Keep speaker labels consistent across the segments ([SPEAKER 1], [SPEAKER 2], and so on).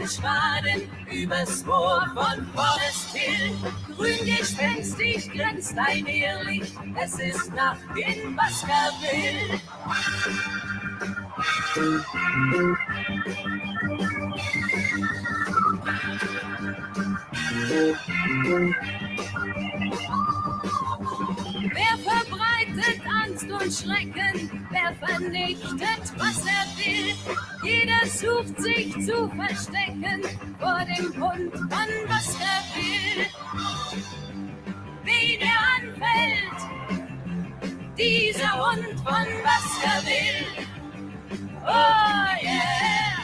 [SPEAKER 1] Schwaden übers Moor von Forest Hill. Grün gespenstig glänzt ein Irrlicht, es ist Nacht in Baskerville. Wer verbreitet Angst und Schrecken, wer vernichtet, was er will. Jeder sucht sich zu verstecken vor dem Hund von Baskerville. Wie der anfällt, dieser Hund von Baskerville. Oh yeah!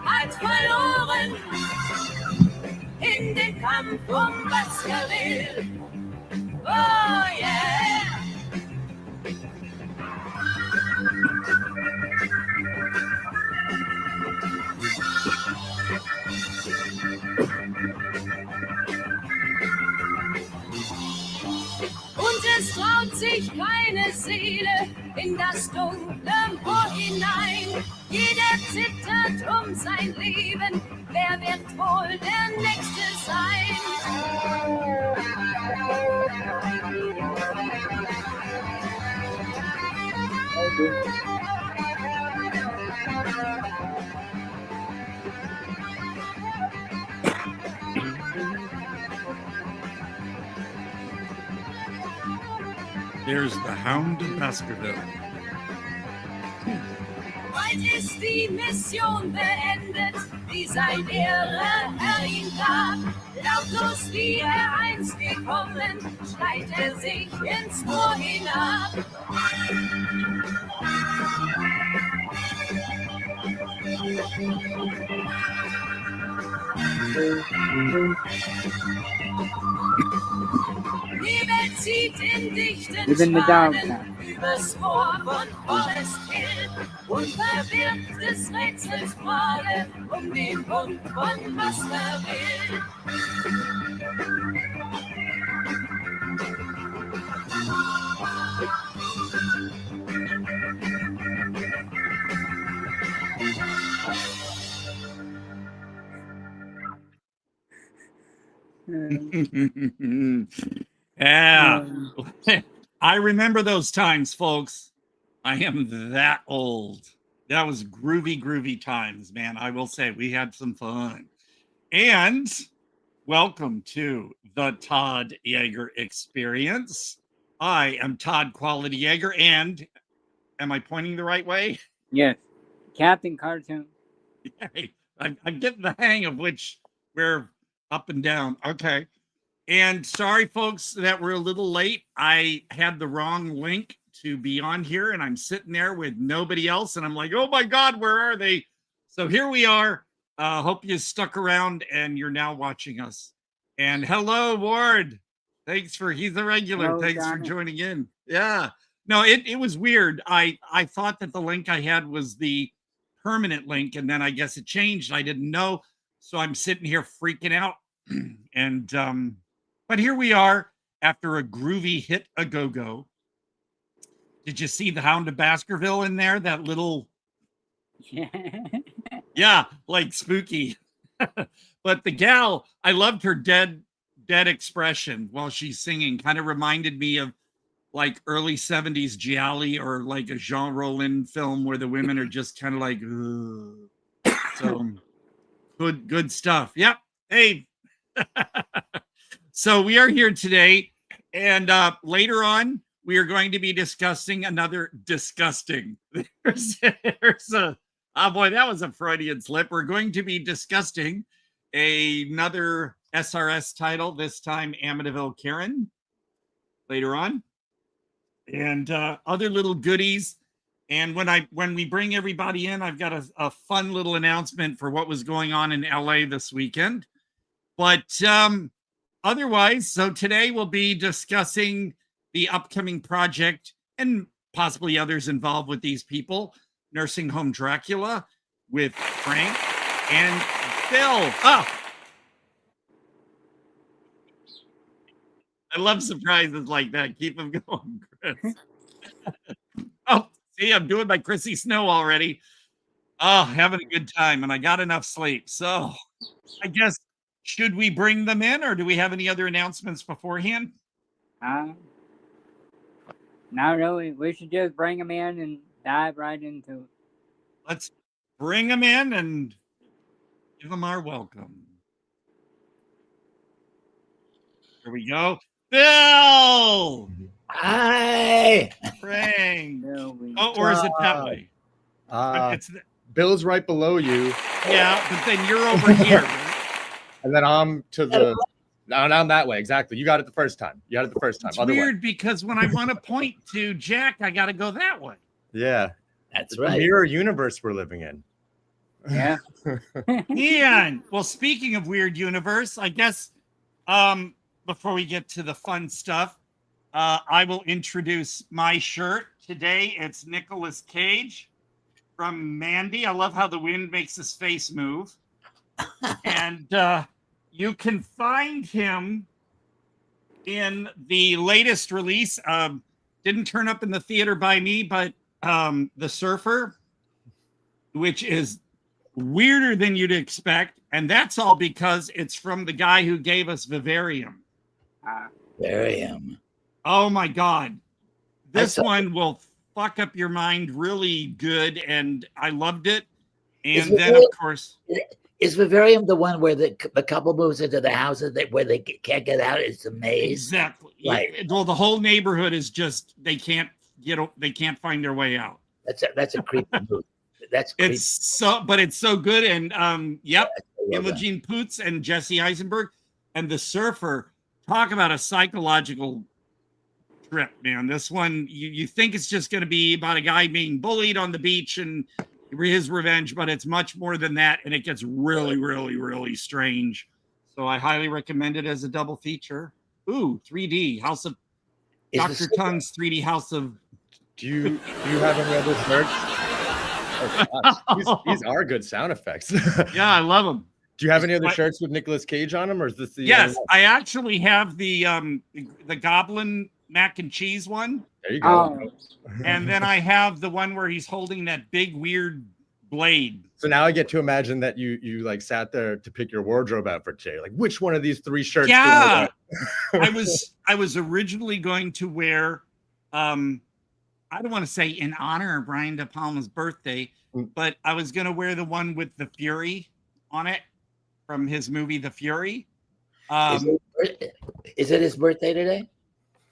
[SPEAKER 1] Hat verloren in den Kampf um Baskerville. Oh yeah! Und es traut sich keine Seele in das dunkle Moor hinein. Jeder zittert um sein Leben, wer wird wohl der Nächste sein?
[SPEAKER 2] There's the Hound of Baskerville.
[SPEAKER 1] Bald ist die Mission beendet, die sein Ehre Herr ihm gab. Lautlos wie er einst gekommen, schreit er sich ins Moor hinab. Nebel zieht in dichten Schwaden übers Moor von Forest Hill und verwirrt des Rätsels Frage den Hund von Baskerville.
[SPEAKER 2] Yeah. I remember those times, folks. I am that old. That was groovy times, man. I will say we had some fun. And welcome to the Todd Jaeger Experience. I am Todd Quality Jaeger, and am I pointing the right way?
[SPEAKER 3] Yes. Captain Cartoon.
[SPEAKER 2] Hey, I'm getting the hang of which we're up and down. Okay. And sorry, folks, that we're a little late. I had the wrong link to be on here, and I'm sitting there with nobody else, and I'm like, oh my God, where are they? So here we are. Hope you stuck around and you're now watching us. And hello, Ward. He's a regular.
[SPEAKER 3] Hello,
[SPEAKER 2] Thanks
[SPEAKER 3] Donna.
[SPEAKER 2] for joining in. Yeah. No, it was weird. I thought that the link I had was the permanent link, and then I guess it changed. I didn't know. So I'm sitting here freaking out. And but here we are after a groovy hit a go-go. Did you see the Hound of Baskerville in there? That little, yeah, like spooky. But the gal, I loved her dead expression while she's singing. Kind of reminded me of like early 70s Gialli, or like a Jean Rollin film where the women are just kind of like, ugh. So good stuff. Yep. Hey. So we are here today, and later on, we are going to be discussing another disgusting. There's a, oh boy, that was a Freudian slip. We're going to be discussing another SRS title, this time Amityville Karen, later on, and other little goodies. And when we bring everybody in, I've got a fun little announcement for what was going on in LA this weekend. But otherwise, so today we'll be discussing the upcoming project and possibly others involved with these people, Nursing Home Dracula with Frank and Bill. Oh, I love surprises like that. Keep them going, Chris. Oh, see, I'm doing my Chrissy Snow already. Oh, having a good time, and I got enough sleep. So I guess, should we bring them in, or do we have any other announcements beforehand?
[SPEAKER 3] Not really. We should just bring them in and dive right into it.
[SPEAKER 2] Let's bring them in and give them our welcome. Here we go. Bill!
[SPEAKER 4] Hi.
[SPEAKER 2] Frank.
[SPEAKER 3] Bill Weeden.
[SPEAKER 2] Oh, or is it that way? It's
[SPEAKER 5] Bill's right below you,
[SPEAKER 2] yeah, but then you're over here. Right?
[SPEAKER 5] and then I'm to the. No, I'm that way. Exactly. You got it the first time.
[SPEAKER 2] It's weird because when I want to point to Jack, I got to go that way.
[SPEAKER 5] Yeah.
[SPEAKER 4] That's
[SPEAKER 5] It's the
[SPEAKER 4] right.
[SPEAKER 5] mirror universe we're living in.
[SPEAKER 3] Yeah.
[SPEAKER 2] Ian, well, speaking of weird universe, I guess before we get to the fun stuff, I will introduce my shirt today. It's Nicolas Cage from Mandy. I love how the wind makes his face move. And you can find him in the latest release. Didn't turn up in the theater by me, but The Surfer, which is weirder than you'd expect. And that's all because it's from the guy who gave us Vivarium.
[SPEAKER 4] Vivarium.
[SPEAKER 2] Oh my God. This
[SPEAKER 4] That's-
[SPEAKER 2] one will fuck up your mind really good. And I loved it.
[SPEAKER 4] Is
[SPEAKER 2] And
[SPEAKER 4] it
[SPEAKER 2] then,
[SPEAKER 4] really-
[SPEAKER 2] of course,
[SPEAKER 4] Is Vivarium the one where the couple moves into the houses where they can't get out? It's a maze.
[SPEAKER 2] exactly.
[SPEAKER 4] Right.
[SPEAKER 2] Well, the whole neighborhood is just, they can't find their way out.
[SPEAKER 4] That's a creepy move. That's creepy.
[SPEAKER 2] But it's so good. And yep,
[SPEAKER 4] I love that.
[SPEAKER 2] Imogen Poots and Jesse Eisenberg and The Surfer. Talk about a psychological trip, man. This one, you think it's just going to be about a guy being bullied on the beach and his revenge, but it's much more than that, and it gets really, really, really strange. So I highly recommend it as a double feature. Ooh, 3D House of
[SPEAKER 4] Is
[SPEAKER 2] Dr.
[SPEAKER 4] this-
[SPEAKER 2] Tongue's 3D House of.
[SPEAKER 5] Do you have any other shirts? Oh, gosh. These are good sound effects.
[SPEAKER 2] Yeah, I love them.
[SPEAKER 5] Do you have any other
[SPEAKER 2] What?
[SPEAKER 5] shirts with Nicolas Cage on them, or is this the?
[SPEAKER 2] Yes, I actually have the Goblin mac and cheese one.
[SPEAKER 5] There you go.
[SPEAKER 3] Oh,
[SPEAKER 2] And then I have the one where he's holding that big weird blade.
[SPEAKER 5] So now I get to imagine that you like sat there to pick your wardrobe out for today. Like, which one of these 3 shirts? do I
[SPEAKER 2] Yeah.
[SPEAKER 5] wear?
[SPEAKER 2] I was originally going to wear I don't want to say in honor of Brian De Palma's birthday, but I was going to wear the one with the Fury on it from his movie The Fury.
[SPEAKER 4] Is it his birthday today?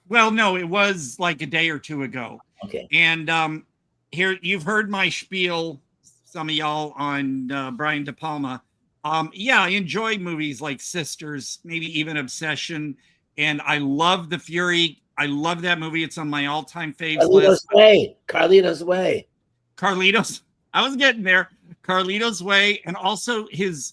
[SPEAKER 2] Well, no, it was like a day or two ago.
[SPEAKER 4] Okay.
[SPEAKER 2] And here you've heard my spiel, some of y'all, on Brian De Palma. Yeah, I enjoy movies like Sisters, maybe even Obsession, and I love The Fury. I love that movie. It's on my all-time faves list.
[SPEAKER 4] Carlito's Way.
[SPEAKER 2] Carlitos. I was getting there. Carlitos Way, and also his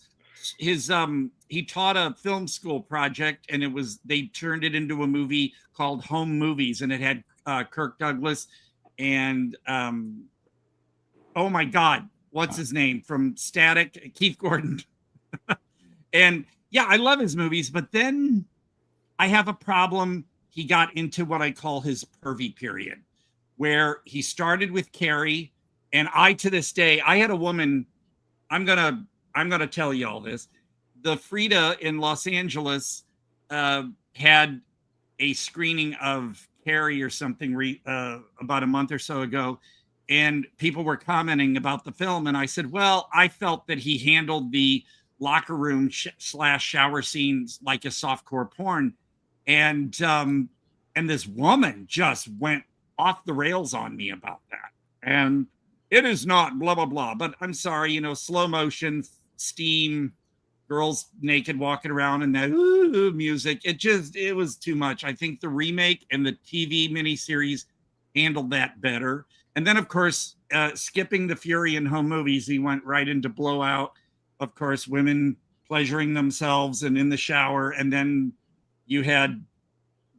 [SPEAKER 2] he taught a film school project, and they turned it into a movie called Home Movies, and it had Kirk Douglas and oh my God, what's his name from Static? Keith Gordon. And yeah, I love his movies, but then I have a problem. He got into what I call his pervy period, where he started with Carrie, and I, to this day, I had a woman. I'm gonna tell you all this. The Frida in Los Angeles had a screening of Carrie or something about a month or so ago, and people were commenting about the film, and I said, well, I felt that he handled the locker room / shower scenes like a softcore porn, and this woman just went off the rails on me about that, and it is not blah blah blah. But I'm sorry, slow motion, steam, girls naked walking around, and that music. It was too much. I think the remake and the TV miniseries handled that better. And then, of course, skipping the Fury and Home Movies, he went right into Blowout. Of course, women pleasuring themselves and in the shower. And then you had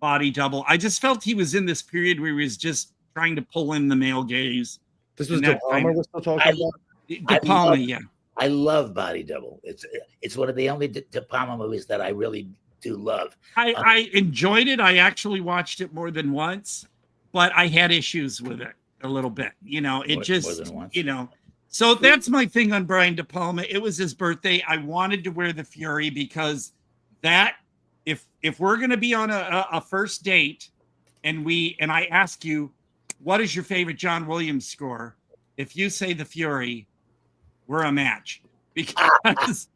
[SPEAKER 2] Body Double. I just felt he was in this period where he was just trying to pull in the male gaze.
[SPEAKER 5] This was
[SPEAKER 2] And
[SPEAKER 5] De
[SPEAKER 2] that
[SPEAKER 5] Palma
[SPEAKER 2] kind-
[SPEAKER 5] we're still talking about?
[SPEAKER 2] De Palma, yeah.
[SPEAKER 4] I love Body Double. It's one of the only De Palma movies that I really do love.
[SPEAKER 2] I enjoyed it. I actually watched it more than once, but I had issues with it a little bit. It
[SPEAKER 4] More
[SPEAKER 2] just,
[SPEAKER 4] than once.
[SPEAKER 2] So that's my thing on Brian De Palma. It was his birthday. I wanted to wear the Fury because that, if we're going to be on a first date and I ask you, what is your favorite John Williams score? If you say the Fury, we're a match, because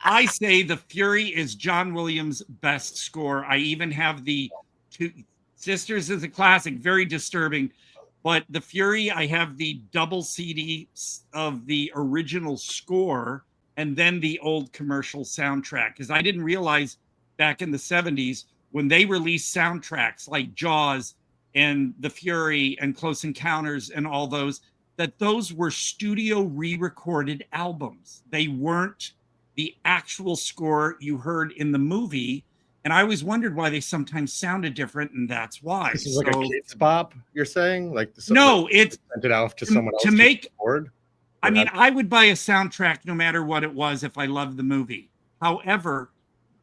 [SPEAKER 2] I say the Fury is John Williams' best score. I even have the Two Sisters is a classic, very disturbing. But the Fury, I have the double CD of the original score and then the old commercial soundtrack. Because I didn't realize back in the 70s when they released soundtracks like Jaws and The Fury and Close Encounters and all those, that those were studio re-recorded albums. They weren't the actual score you heard in the movie. And I always wondered why they sometimes sounded different, and that's why.
[SPEAKER 5] This is like a kids bop, you're saying? Like
[SPEAKER 2] no, it's
[SPEAKER 5] sent it off to someone else
[SPEAKER 2] to make.
[SPEAKER 5] Record?
[SPEAKER 2] I mean, I would buy a soundtrack no matter what it was if I loved the movie. However,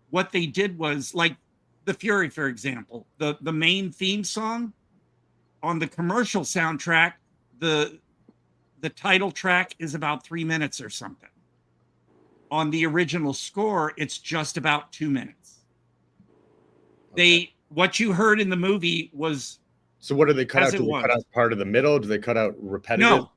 [SPEAKER 2] what they did was, like The Fury, for example, the main theme song on the commercial soundtrack, the title track is about 3 minutes or something. On the original score, it's just about 2 minutes. What you heard in the movie was.
[SPEAKER 5] So what do they cut out? Do they cut out part of the middle? Do they cut out repetitive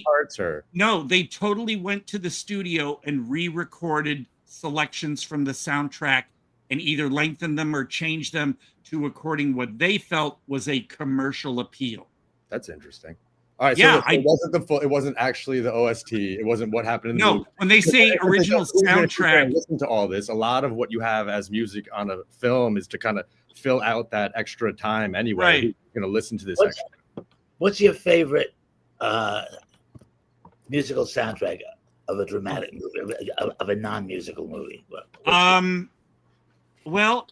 [SPEAKER 5] parts? Or
[SPEAKER 2] no, they totally went to the studio and re-recorded selections from the soundtrack and either lengthened them or changed them to according what they felt was a commercial appeal.
[SPEAKER 5] That's interesting. All right,
[SPEAKER 2] yeah,
[SPEAKER 5] so it wasn't the full. It wasn't actually the OST. It wasn't what happened in the movie.
[SPEAKER 2] When they say original soundtrack,
[SPEAKER 5] listen to all this. A lot of what you have as music on a film is to kind of fill out that extra time anyway.
[SPEAKER 2] Right.
[SPEAKER 5] You're going to listen to this.
[SPEAKER 4] What's your favorite musical soundtrack of a dramatic movie, of a non-musical movie?
[SPEAKER 2] Well,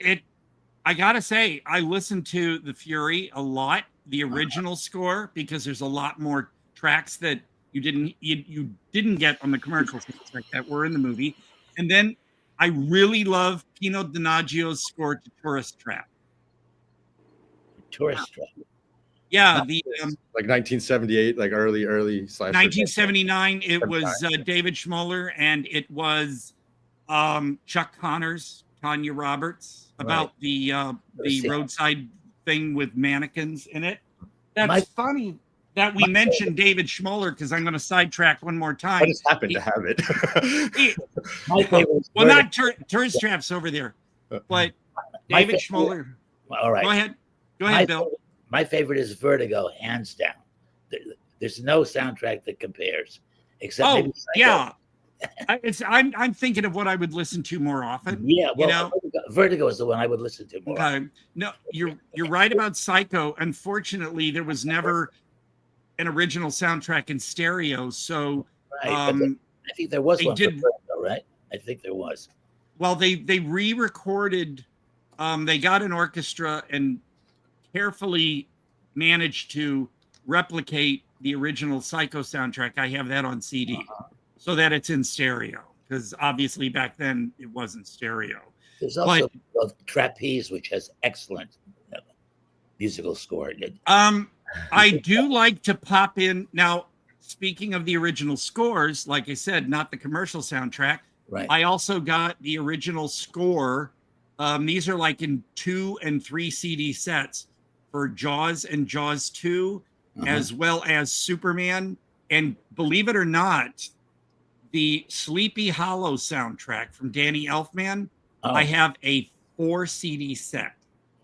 [SPEAKER 2] I gotta say, I listened to The Fury a lot, the original score, because there's a lot more tracks that you didn't get on the commercial soundtrack that were in the movie. And then I really love Pino Donaggio's score to Tourist Trap.
[SPEAKER 4] Tourist Trap.
[SPEAKER 2] Yeah,
[SPEAKER 5] like 1978, like early slash
[SPEAKER 2] 1979. It was David Schmoller, and it was Chuck Connors, Tanya Roberts, about the roadside thing with mannequins in it. That's funny that we mentioned David Schmoller, because I'm going to sidetrack one more time.
[SPEAKER 5] I just happened to have it.
[SPEAKER 2] Well, not Tourist Traps over there, but David Schmoller.
[SPEAKER 4] All right.
[SPEAKER 2] Go ahead, Bill.
[SPEAKER 4] My favorite is Vertigo, hands down. There's no soundtrack that compares, except maybe Psycho.
[SPEAKER 2] I'm thinking of what I would listen to more often.
[SPEAKER 4] Yeah, well, Vertigo is the one I would listen to more often.
[SPEAKER 2] No, you're right about Psycho. Unfortunately, there was never an original soundtrack in stereo, so
[SPEAKER 4] I think there was one for Vertigo, right? I think there was.
[SPEAKER 2] Well, they re-recorded. They got an orchestra and carefully managed to replicate the original Psycho soundtrack. I have that on CD. So that it's in stereo, because obviously back then it wasn't stereo.
[SPEAKER 4] There's also Trapeze, which has excellent musical score.
[SPEAKER 2] I do like to pop in now. Speaking of the original scores, like I said, not the commercial soundtrack.
[SPEAKER 4] Right.
[SPEAKER 2] I also got the original score. These are like in 2 and 3 CD sets for Jaws and Jaws 2, as well as Superman. And believe it or not, the Sleepy Hollow soundtrack from Danny Elfman, I have a 4 CD set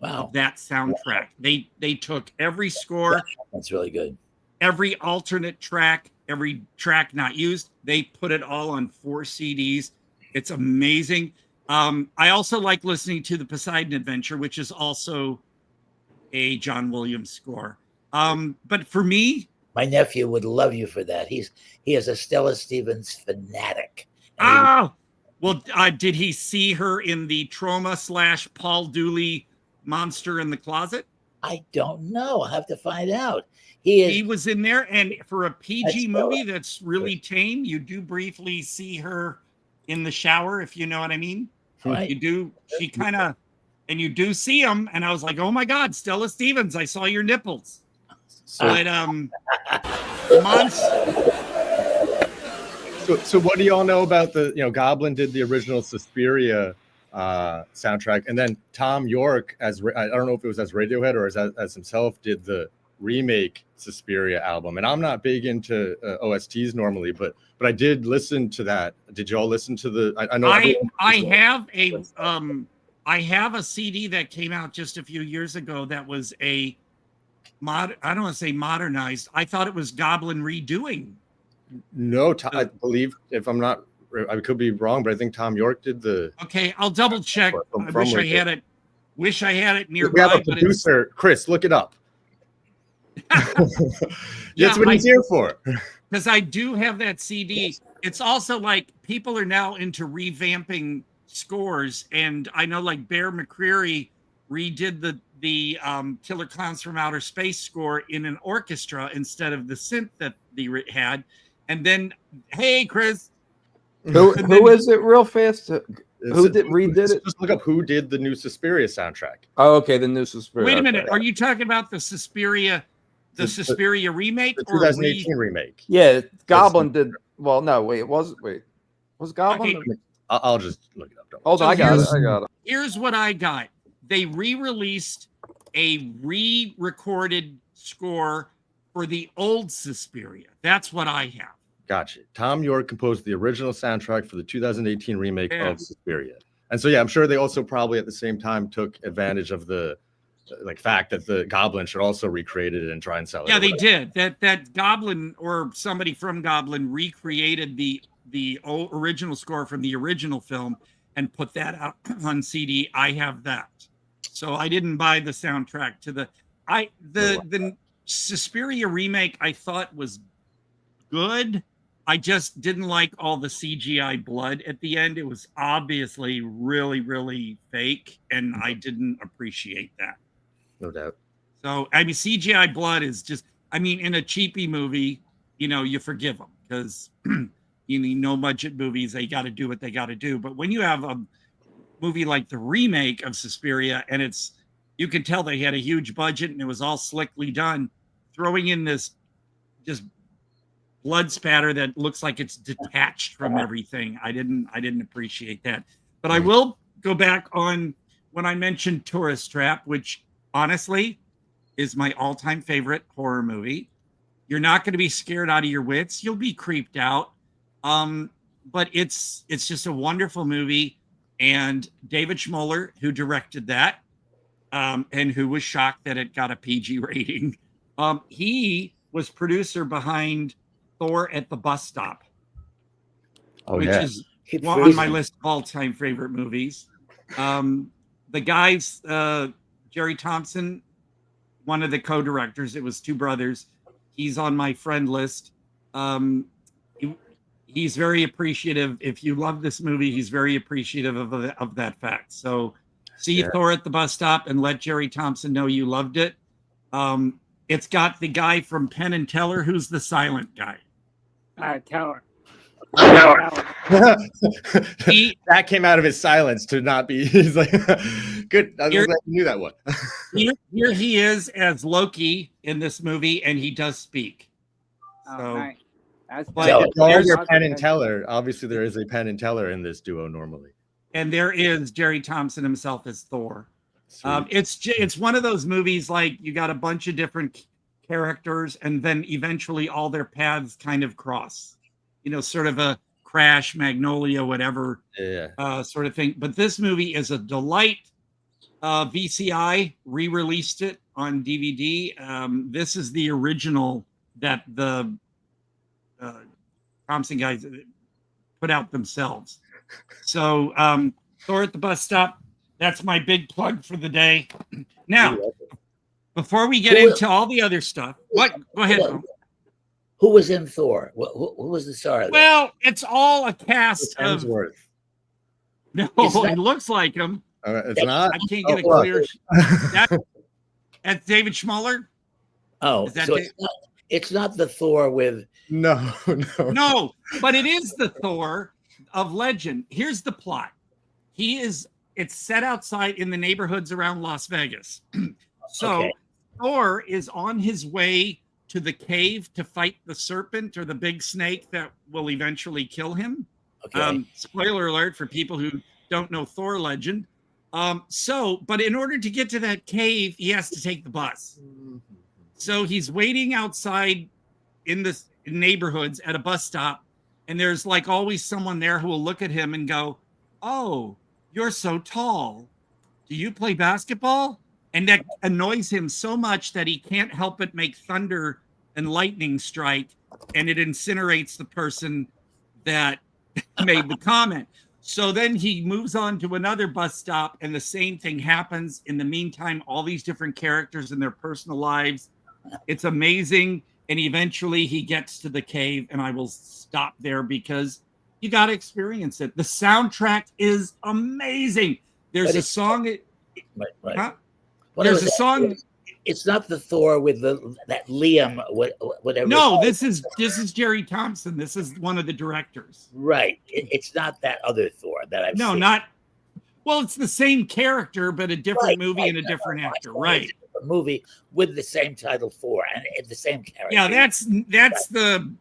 [SPEAKER 2] of that soundtrack. Wow. They took every score.
[SPEAKER 4] That's really good.
[SPEAKER 2] Every alternate track, every track not used, they put it all on 4 CDs. It's amazing. I also like listening to the Poseidon Adventure, which is also a John Williams score. But for me,
[SPEAKER 4] my nephew would love you for that. He is a Stella Stevens fanatic.
[SPEAKER 2] Well, did he see her in the Trauma / Paul Dooley Monster in the Closet?
[SPEAKER 4] I don't know. I'll have to find out.
[SPEAKER 2] He was in there, and for a PG movie that's really tame, you do briefly see her in the shower, if you know what I mean.
[SPEAKER 4] Right.
[SPEAKER 2] You do. She kind of, and you do see him, and I was like, oh my God, Stella Stevens, I saw your nipples. But
[SPEAKER 5] So what do y'all know about the, Goblin did the original Suspiria soundtrack, and then Tom York, I don't know if it was as Radiohead or as himself, did the remake Suspiria album. And I'm not big into OSTs normally, but I did listen to that. Did y'all listen to the?
[SPEAKER 2] I have a CD that came out just a few years ago that was I don't want to say modernized. I thought it was Goblin redoing.
[SPEAKER 5] No, I believe, if I'm not, I could be wrong, but I think Tom York did the.
[SPEAKER 2] Okay, I'll double check. I wish I had it. Wish I had it nearby.
[SPEAKER 5] We have a producer, Chris. Look it up. That's what he's here for.
[SPEAKER 2] Because I do have that CD. It's also like people are now into revamping scores, and I know like Bear McCreary redid the Killer Clowns from Outer Space score in an orchestra instead of the synth that they had. And then, hey, Chris.
[SPEAKER 6] Who is it real fast? Who redid it?
[SPEAKER 5] Just look up who did the new Suspiria soundtrack.
[SPEAKER 6] Oh, okay, the new Suspiria.
[SPEAKER 2] Wait a minute. Are you talking about the Suspiria remake?
[SPEAKER 5] The 2018 remake.
[SPEAKER 6] Yeah, Goblin did. Well, no, was Goblin?
[SPEAKER 2] Okay.
[SPEAKER 5] I'll just look it up.
[SPEAKER 6] Hold on, I got it.
[SPEAKER 2] Here's what I got. They re-released a re-recorded score for the old Suspiria. That's what I have.
[SPEAKER 5] Gotcha. Tom York composed the original soundtrack for the 2018 remake of Suspiria. And so, yeah, I'm sure they also probably at the same time took advantage of the fact that the Goblin should also recreate it and try and sell it.
[SPEAKER 2] Yeah, they did. That Goblin or somebody from Goblin recreated the original score from the original film and put that out on CD. I have that. So I didn't buy the soundtrack to the Suspiria remake. I thought was good. I just didn't like all the CGI blood at the end. It was obviously really, really fake, and I didn't appreciate that.
[SPEAKER 5] No doubt.
[SPEAKER 2] So, I mean, CGI blood is just, I mean, in a cheapy movie, you forgive them because, no budget movies, they got to do what they got to do. But when you have a movie like the remake of Suspiria, and you can tell they had a huge budget and it was all slickly done, throwing in this just blood spatter that looks like it's detached from everything. I didn't appreciate that. But I will go back on when I mentioned Tourist Trap, which honestly is my all-time favorite horror movie. You're not going to be scared out of your wits. You'll be creeped out. But it's just a wonderful movie. And David Schmoller, who directed that, and who was shocked that it got a PG rating, he was producer behind Thor at the Bus Stop, which is on my list of all-time favorite movies. The guys, Jerry Thompson, one of the co-directors, it was two brothers. He's on my friend list. He's very appreciative. If you love this movie, he's very appreciative of that fact. So see Thor at the Bus Stop and let Jerry Thompson know you loved it. It's got the guy from Penn and Teller, who's the silent guy.
[SPEAKER 3] Teller.
[SPEAKER 5] That came out of his silence to not be. He's like, good. I was glad you knew that one.
[SPEAKER 2] Here he is as Loki in this movie, and he does speak.
[SPEAKER 3] So, nice. That's
[SPEAKER 5] there's Penn and Teller. Obviously, there is a Penn and Teller in this duo normally.
[SPEAKER 2] And there is Jerry Thompson himself as Thor. It's one of those movies like you got a bunch of different characters, and then eventually all their paths kind of cross. Sort of a Crash, Magnolia, whatever sort of thing. But this movie is a delight. VCI re-released it on DVD. This is the original that the Thompson guys put out themselves. So Thor at the Bus Stop, that's my big plug for the day. Now, before we get into all the other stuff, what? Go ahead.
[SPEAKER 4] Who was in Thor? Who was the star?
[SPEAKER 2] Well, it's all a cast of.
[SPEAKER 5] Hemsworth.
[SPEAKER 2] No, it looks like him.
[SPEAKER 5] It's not.
[SPEAKER 2] I can't get a clear. That's David Schmoller.
[SPEAKER 4] Oh, so it's not the Thor with.
[SPEAKER 5] No.
[SPEAKER 2] But it is the Thor of legend. Here's the plot. It's set outside in the neighborhoods around Las Vegas. So Thor is on his way to the cave to fight the serpent or the big snake that will eventually kill him.
[SPEAKER 4] Okay.
[SPEAKER 2] Spoiler alert for people who don't know Thor legend. But in order to get to that cave, he has to take the bus. So he's waiting outside in the neighborhoods at a bus stop, and there's like always someone there who will look at him and go, "Oh, you're so tall. Do you play basketball?" And that annoys him so much that he can't help but make thunder and lightning strike, and it incinerates the person that made the comment. So then he moves on to another bus stop, and the same thing happens. In the meantime, all these different characters in their personal lives. It's amazing. And eventually he gets to the cave, and I will stop there because you got to experience it. The soundtrack is amazing. There's a song.
[SPEAKER 4] Right.
[SPEAKER 2] Huh?
[SPEAKER 4] There's
[SPEAKER 2] a song.
[SPEAKER 4] It's not the Thor with that Liam, whatever.
[SPEAKER 2] No, this is Jerry Thompson. This is one of the directors.
[SPEAKER 4] Right. It's not that other Thor that I've seen.
[SPEAKER 2] Not. Well, it's the same character, but a different movie and a different actor. Right.
[SPEAKER 4] A movie with the same title Thor and the same character.
[SPEAKER 2] Yeah, that's the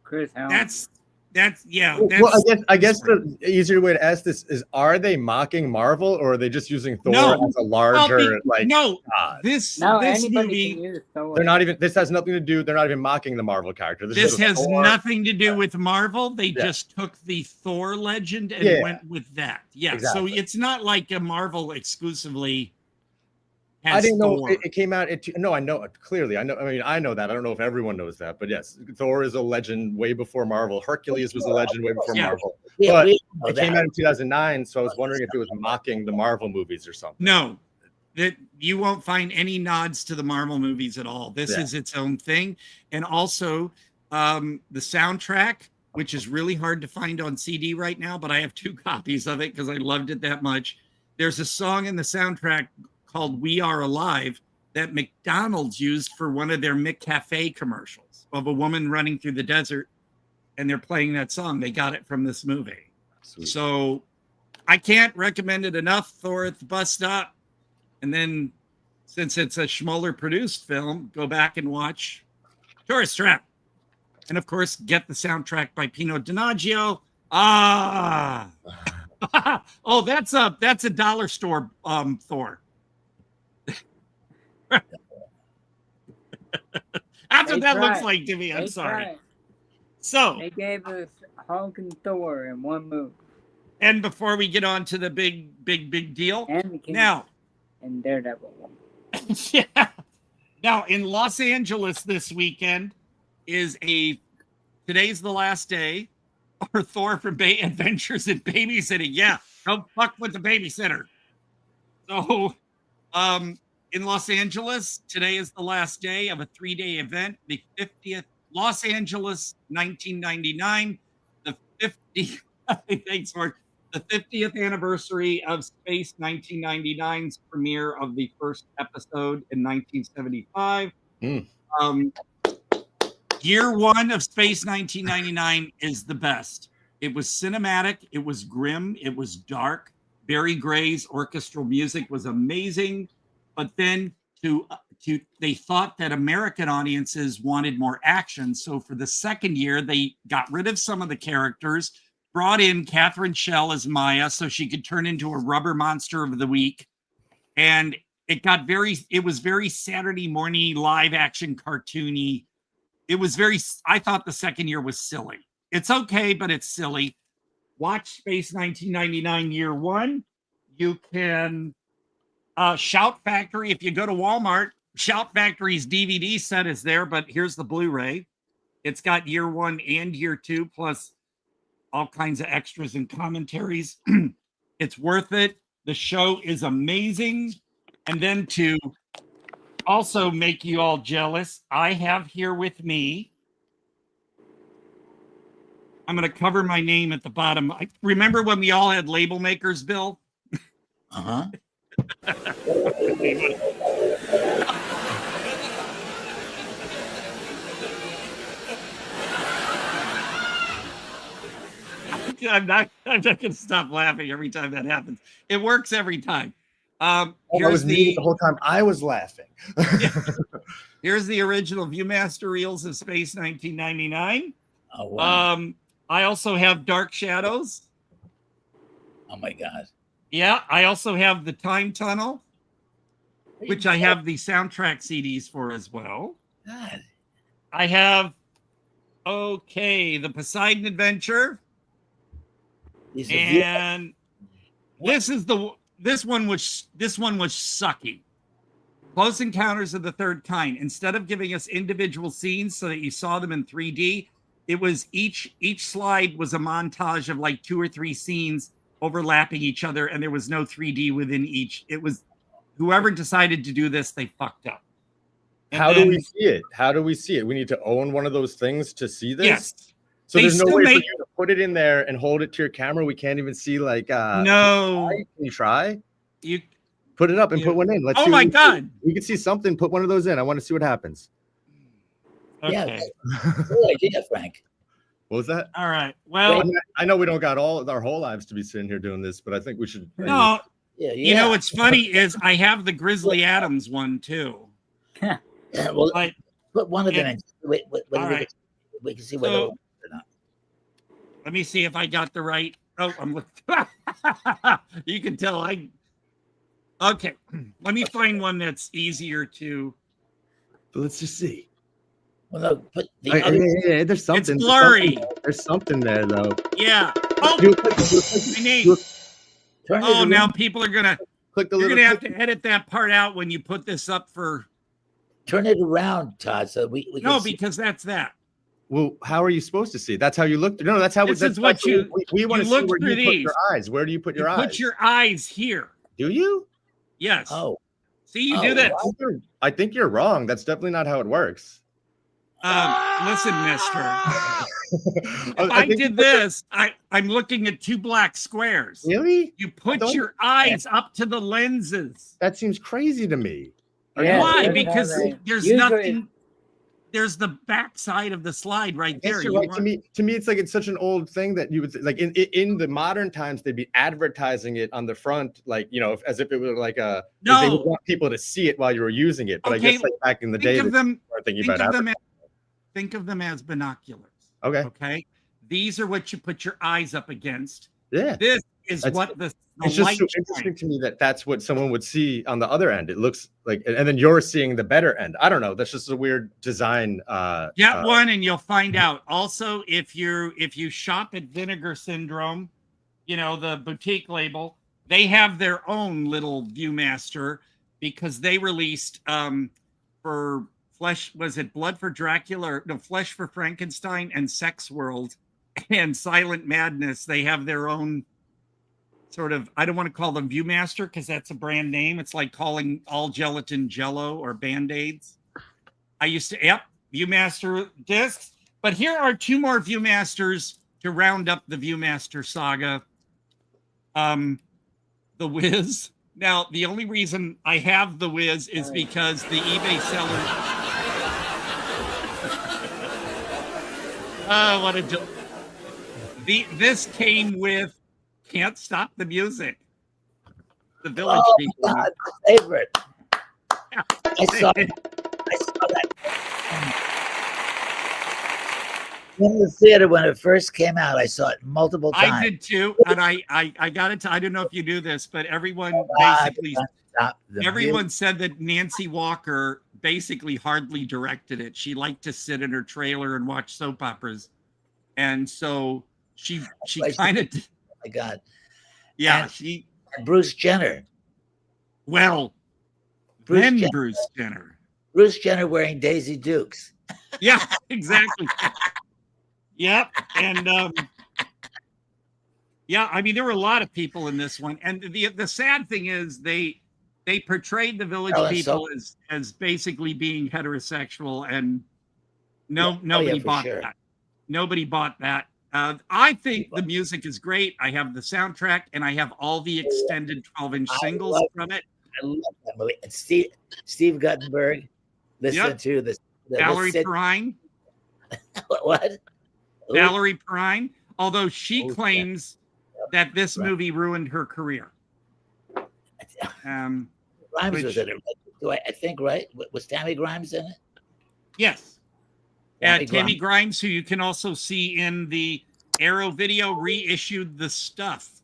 [SPEAKER 3] Chris Helm.
[SPEAKER 2] that's
[SPEAKER 5] Well, I guess the easier way to ask this is: are they mocking Marvel, or are they just using Thor as a larger God?
[SPEAKER 2] This
[SPEAKER 3] anybody
[SPEAKER 2] movie.
[SPEAKER 3] can use Thor.
[SPEAKER 5] They're not even. This has nothing to do. They're not even mocking the Marvel character.
[SPEAKER 2] This has
[SPEAKER 5] Thor.
[SPEAKER 2] nothing to do with Marvel. They just took the Thor legend and went with that. Yeah,
[SPEAKER 5] exactly.
[SPEAKER 2] So it's not like a Marvel exclusively.
[SPEAKER 5] I didn't know it came out. No, I know clearly. I know that. I don't know if everyone knows that, but yes, Thor is a legend way before Marvel. Hercules was a legend way before Marvel. But it came out in 2009, so I was wondering if it was mocking the Marvel movies or something.
[SPEAKER 2] No, that you won't find any nods to the Marvel movies at all. This is its own thing, and also the soundtrack, which is really hard to find on CD right now, but I have 2 copies of it because I loved it that much. There's a song in the soundtrack called "We Are Alive" that McDonald's used for one of their McCafe commercials of a woman running through the desert, and they're playing that song. They got it from this movie. Sweet. So I can't recommend it enough. Thor at the bus stop. And then since it's a Schmoller produced film, go back and watch Tourist Trap. And of course, get the soundtrack by Pino Donaggio. Oh, that's a dollar store Thor. That's what that looks like to me. I'm sorry. So
[SPEAKER 3] they gave us Hulk and Thor in one movie.
[SPEAKER 2] And before we get on to the big deal,
[SPEAKER 3] and
[SPEAKER 2] now
[SPEAKER 3] and Daredevil.
[SPEAKER 2] Yeah. Now in Los Angeles this weekend today's the last day, or Thor from Adventures in Babysitting. Yeah, don't fuck with the babysitter. So, in Los Angeles, today is the last day of a 3-day event, the 50th Los Angeles 1999, the 50th anniversary of Space 1999's premiere of the first episode in 1975. Year 1 of Space 1999 is the best. It was cinematic, it was grim, it was dark. Barry Gray's orchestral music was amazing. But then they thought that American audiences wanted more action. So for the second year, they got rid of some of the characters, brought in Catherine Schell as Maya so she could turn into a rubber monster of the week. And it was very Saturday morning live action cartoony. I thought the second year was silly. It's okay, but it's silly. Watch Space 1999 year 1. You can... Shout Factory, if you go to Walmart, Shout Factory's DVD set is there, but here's the Blu-ray. It's got year 1 and year 2, plus all kinds of extras and commentaries. It's worth it. The show is amazing. And then to also make you all jealous, I have here with me, I'm going to cover my name at the bottom. Remember when we all had label makers, Bill?
[SPEAKER 4] Uh-huh. I'm not going to stop laughing every time that happens. It works every time.
[SPEAKER 5] I
[SPEAKER 2] Here's
[SPEAKER 5] was muted
[SPEAKER 2] the
[SPEAKER 5] the whole time. I was laughing.
[SPEAKER 2] here's the original Viewmaster reels of Space 1999.
[SPEAKER 4] Oh wow.
[SPEAKER 2] I also have Dark Shadows.
[SPEAKER 4] Oh my God.
[SPEAKER 2] Yeah, I also have the Time Tunnel, which I have the soundtrack CDs for as well.
[SPEAKER 4] God.
[SPEAKER 2] I have the Poseidon Adventure,
[SPEAKER 4] These are
[SPEAKER 2] and this one was sucky. Close Encounters of the Third Kind. Instead of giving us individual scenes so that you saw them in 3D, it was each slide was a montage of like 2 or 3 scenes overlapping each other, and there was no 3D within each. It was whoever decided to do this, they fucked up. And
[SPEAKER 5] How do we see it? How do we see it? We need to own one of those things to see this?
[SPEAKER 2] Yes.
[SPEAKER 5] So
[SPEAKER 2] They
[SPEAKER 5] there's no
[SPEAKER 2] still
[SPEAKER 5] way for
[SPEAKER 2] make-
[SPEAKER 5] you to put it in there and hold it to your camera. We can't even see like
[SPEAKER 2] No.
[SPEAKER 5] Can you try?
[SPEAKER 2] You
[SPEAKER 5] Put it up and put one in. Let's
[SPEAKER 2] Oh
[SPEAKER 5] see
[SPEAKER 2] my
[SPEAKER 5] what we
[SPEAKER 2] God.
[SPEAKER 5] see. We can see something. Put one of those in. I want to see what happens.
[SPEAKER 4] Yeah,
[SPEAKER 2] Okay.
[SPEAKER 4] good idea, Frank.
[SPEAKER 5] What was that?
[SPEAKER 2] All right. Well,
[SPEAKER 5] I know we don't got our whole lives to be sitting here doing this, but I think we should.
[SPEAKER 2] no.
[SPEAKER 4] Yeah,
[SPEAKER 2] You know what's funny is I have the Grizzly Adams one too.
[SPEAKER 4] Well,
[SPEAKER 2] But
[SPEAKER 4] put one of them in. Wait,
[SPEAKER 2] all right.
[SPEAKER 4] we can see whether
[SPEAKER 2] So- let me see if I got the right. Oh, I'm looking. You can tell Okay, let me find one that's easier to.
[SPEAKER 5] But let's just see.
[SPEAKER 4] well, no, put the
[SPEAKER 5] Hey,
[SPEAKER 4] other.
[SPEAKER 5] hey, there's something.
[SPEAKER 2] It's blurry.
[SPEAKER 5] There's something there, though.
[SPEAKER 2] Yeah. Oh,
[SPEAKER 5] Do it,
[SPEAKER 2] my name.
[SPEAKER 4] Turn it
[SPEAKER 2] Oh,
[SPEAKER 4] around.
[SPEAKER 2] now people are gonna.
[SPEAKER 5] click the
[SPEAKER 2] You're
[SPEAKER 5] little.
[SPEAKER 2] gonna have to edit that part out when you put this up for.
[SPEAKER 4] Turn it around, Todd, so we can
[SPEAKER 2] No,
[SPEAKER 4] see.
[SPEAKER 2] because that's that.
[SPEAKER 5] Well, how are you supposed to see? That's how you look. No, that's how.
[SPEAKER 2] This
[SPEAKER 5] That's
[SPEAKER 2] is what you-
[SPEAKER 5] We want
[SPEAKER 2] you
[SPEAKER 5] to see
[SPEAKER 2] look
[SPEAKER 5] where
[SPEAKER 2] through
[SPEAKER 5] you put
[SPEAKER 2] these.
[SPEAKER 5] your eyes. Where do you put your
[SPEAKER 2] You
[SPEAKER 5] eyes?
[SPEAKER 2] put your eyes here.
[SPEAKER 5] Do you?
[SPEAKER 2] Yes.
[SPEAKER 4] Oh,
[SPEAKER 2] See, you
[SPEAKER 4] Oh,
[SPEAKER 2] do this.
[SPEAKER 5] I think you're wrong. That's definitely not how it works.
[SPEAKER 2] Listen, mister. If
[SPEAKER 5] I
[SPEAKER 2] I
[SPEAKER 5] think
[SPEAKER 2] did this, I'm looking at 2 black squares.
[SPEAKER 5] Really?
[SPEAKER 2] You put
[SPEAKER 5] don't-
[SPEAKER 2] your eyes up to the lenses.
[SPEAKER 5] That seems crazy to me.
[SPEAKER 3] Yeah,
[SPEAKER 2] Why?
[SPEAKER 3] that's how
[SPEAKER 2] Because
[SPEAKER 3] they-
[SPEAKER 2] there's
[SPEAKER 3] usually-
[SPEAKER 2] nothing. There's the back side of the slide right there.
[SPEAKER 5] Yes, you're
[SPEAKER 2] You
[SPEAKER 5] right.
[SPEAKER 2] want-
[SPEAKER 5] To me, it's like it's such an old thing that you would like in the modern times they'd be advertising it on the front, like as if it was like they
[SPEAKER 2] No.
[SPEAKER 5] would want people to see it while you were using it. But I
[SPEAKER 2] Okay,
[SPEAKER 5] guess like back in the day,
[SPEAKER 2] think of
[SPEAKER 5] they
[SPEAKER 2] them.
[SPEAKER 5] weren't thinking
[SPEAKER 2] Think
[SPEAKER 5] about
[SPEAKER 2] of them.
[SPEAKER 5] advertising.
[SPEAKER 2] Think of them as binoculars.
[SPEAKER 5] Okay,
[SPEAKER 2] Okay. These are what you put your eyes up against.
[SPEAKER 5] yeah.
[SPEAKER 2] This is
[SPEAKER 5] That's-
[SPEAKER 2] what the
[SPEAKER 5] It's just
[SPEAKER 2] light
[SPEAKER 5] so
[SPEAKER 2] shines.
[SPEAKER 5] interesting to me that that's what someone would see on the other end. It looks like, and then you're seeing the better end. I don't know. That's just a weird design.
[SPEAKER 2] Get one and you'll find out. Also, if you shop at Vinegar Syndrome, the boutique label, they have their own little Viewmaster because they released for Flesh, was it Blood for Dracula? Or, no, Flesh for Frankenstein and Sex World and Silent Madness. They have their own sort of, I don't want to call them Viewmaster because that's a brand name. It's like calling all gelatin Jello or Band-Aids. I used to, Viewmaster discs. But here are 2 more Viewmasters to round up the Viewmaster saga. The Wiz. Now, the only reason I have the Wiz is because the eBay seller. Oh, what a this came with Can't Stop the Music. The Village People.
[SPEAKER 4] God, my favorite. I saw that in the theater when it first came out. I saw it multiple times.
[SPEAKER 2] I did too, and I got it. I don't know if you knew this, but everyone basically, everyone said that Nancy Walker basically hardly directed it. She liked to sit in her trailer and watch soap operas, and so she kind of.
[SPEAKER 4] Oh my God!
[SPEAKER 2] Yeah,
[SPEAKER 4] And Bruce Jenner.
[SPEAKER 2] Well, Bruce Jenner.
[SPEAKER 4] Bruce Jenner wearing Daisy Dukes.
[SPEAKER 2] Yeah, exactly. Yep, and I mean there were a lot of people in this one, and the sad thing is they portrayed the Village People as basically being heterosexual, and nobody bought that. Nobody bought that. I think the music is great. I have the soundtrack, and I have all the extended 12-inch singles from it.
[SPEAKER 4] I love that movie. And Steve Guttenberg. Listen to this.
[SPEAKER 2] Valerie Perrine.
[SPEAKER 4] What?
[SPEAKER 2] Valerie Perrine. Although she claims that this movie ruined her career.
[SPEAKER 4] Grimes
[SPEAKER 2] which-
[SPEAKER 4] was in it. I think, right? Was Tammy Grimes in it?
[SPEAKER 2] Yes.
[SPEAKER 4] Tammy
[SPEAKER 2] Tammy Grimes, who you can also see in the Arrow video, reissued The Stuff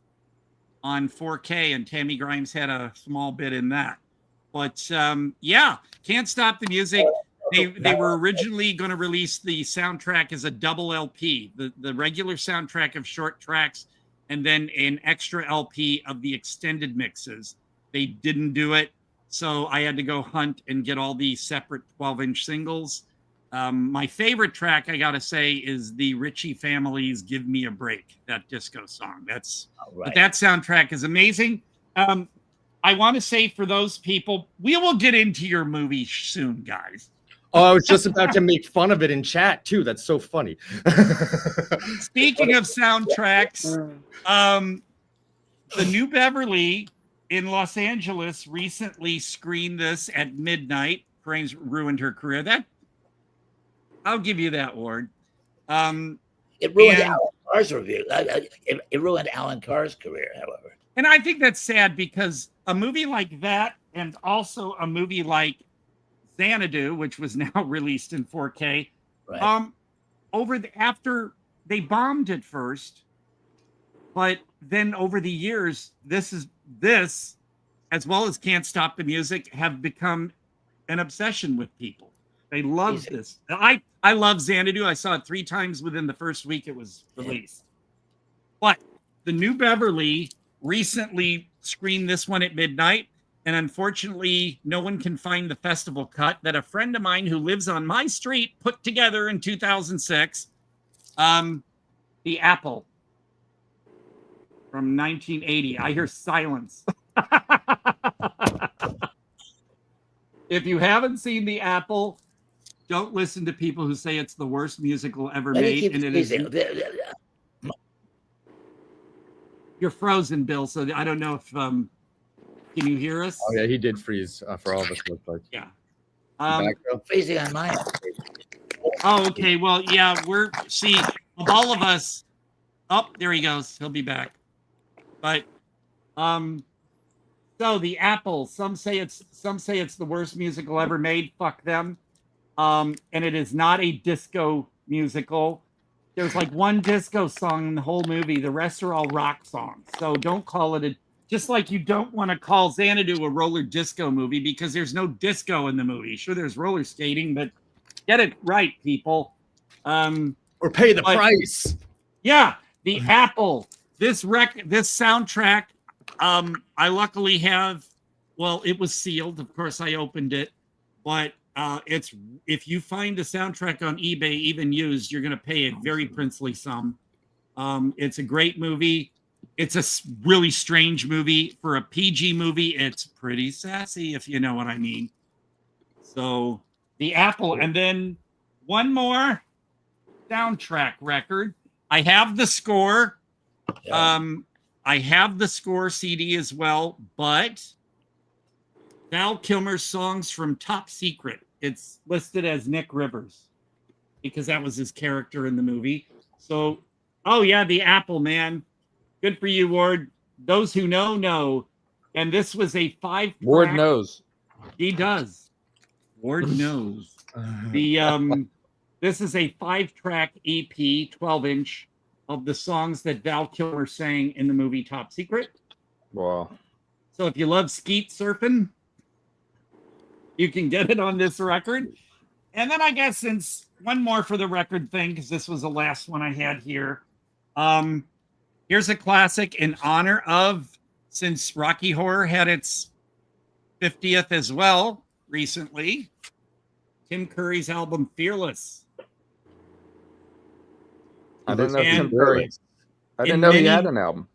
[SPEAKER 2] on 4K, and Tammy Grimes had a small bit in that. But yeah, Can't Stop the Music. They were originally going to release the soundtrack as a double LP, the regular soundtrack of short tracks, and then an extra LP of the extended mixes. They didn't do it, so I had to go hunt and get all the separate 12-inch singles. My favorite track, I gotta say, is the Ritchie Family's "Give Me a Break," that disco song. But that soundtrack is amazing. I want to say for those people, we will get into your movie soon, guys.
[SPEAKER 5] Oh, I was just about to make fun of it in chat too. That's so funny.
[SPEAKER 2] Speaking of soundtracks, the New Beverly in Los Angeles recently screened this at midnight. Crane's ruined her career. I'll give you that, Ward.
[SPEAKER 4] It ruined Alan Carr's review. It ruined Alan Carr's career, however.
[SPEAKER 2] And I think that's sad because a movie like that, and also a movie like Xanadu, which was now released in 4K,
[SPEAKER 4] right.
[SPEAKER 2] After they bombed it first, but then over the years, this as well as Can't Stop the Music have become an obsession with people. They love this. I love Xanadu. I saw it 3 times within the first week it was released. But the New Beverly recently screened this one at midnight, and unfortunately, no one can find the festival cut that a friend of mine who lives on my street put together in 2006. The Apple from 1980. I hear silence. If you haven't seen The Apple, don't listen to people who say it's the worst musical ever made. And it is. You're frozen, Bill. So I don't know if can you hear us?
[SPEAKER 5] Oh yeah, he did freeze for all of us. Looks like.
[SPEAKER 2] Yeah.
[SPEAKER 4] Freezing on mine.
[SPEAKER 2] Oh, okay. Well, yeah, of all of us. Oh, there he goes. He'll be back. But so The Apple, some say it's the worst musical ever made. Fuck them. And it is not a disco musical. There's like one disco song in the whole movie. The rest are all rock songs. So don't call it just like you don't want to call Xanadu a roller disco movie because there's no disco in the movie. Sure, there's roller skating, but get it right, people.
[SPEAKER 5] Or pay the price.
[SPEAKER 2] Yeah, The Apple. This soundtrack, I luckily have. Well, it was sealed. Of course, I opened it, but if you find a soundtrack on eBay, even used, you're going to pay a very princely sum. It's a great movie. It's a really strange movie. For a PG movie, it's pretty sassy, if you know what I mean. So The Apple. And then one more soundtrack record. I have the score. I have the score CD as well, but Val Kilmer's songs from Top Secret. It's listed as Nick Rivers because that was his character in the movie. So, oh yeah, The Apple, man. Good for you, Ward. Those who know. And this was a 5-track.
[SPEAKER 6] Ward knows.
[SPEAKER 2] He does. Ward knows. This is a 5-track EP, 12-inch, of the songs that Val Kilmer sang in the movie Top Secret.
[SPEAKER 6] Wow.
[SPEAKER 2] So if you love skeet surfing, you can get it on this record. And then I guess since one more for the record thing, because this was the last one I had here. Here's a classic in honor of, since Rocky Horror had its 50th as well recently, Tim Curry's album Fearless.
[SPEAKER 6] I didn't know Tim Curry. I didn't know he had an album.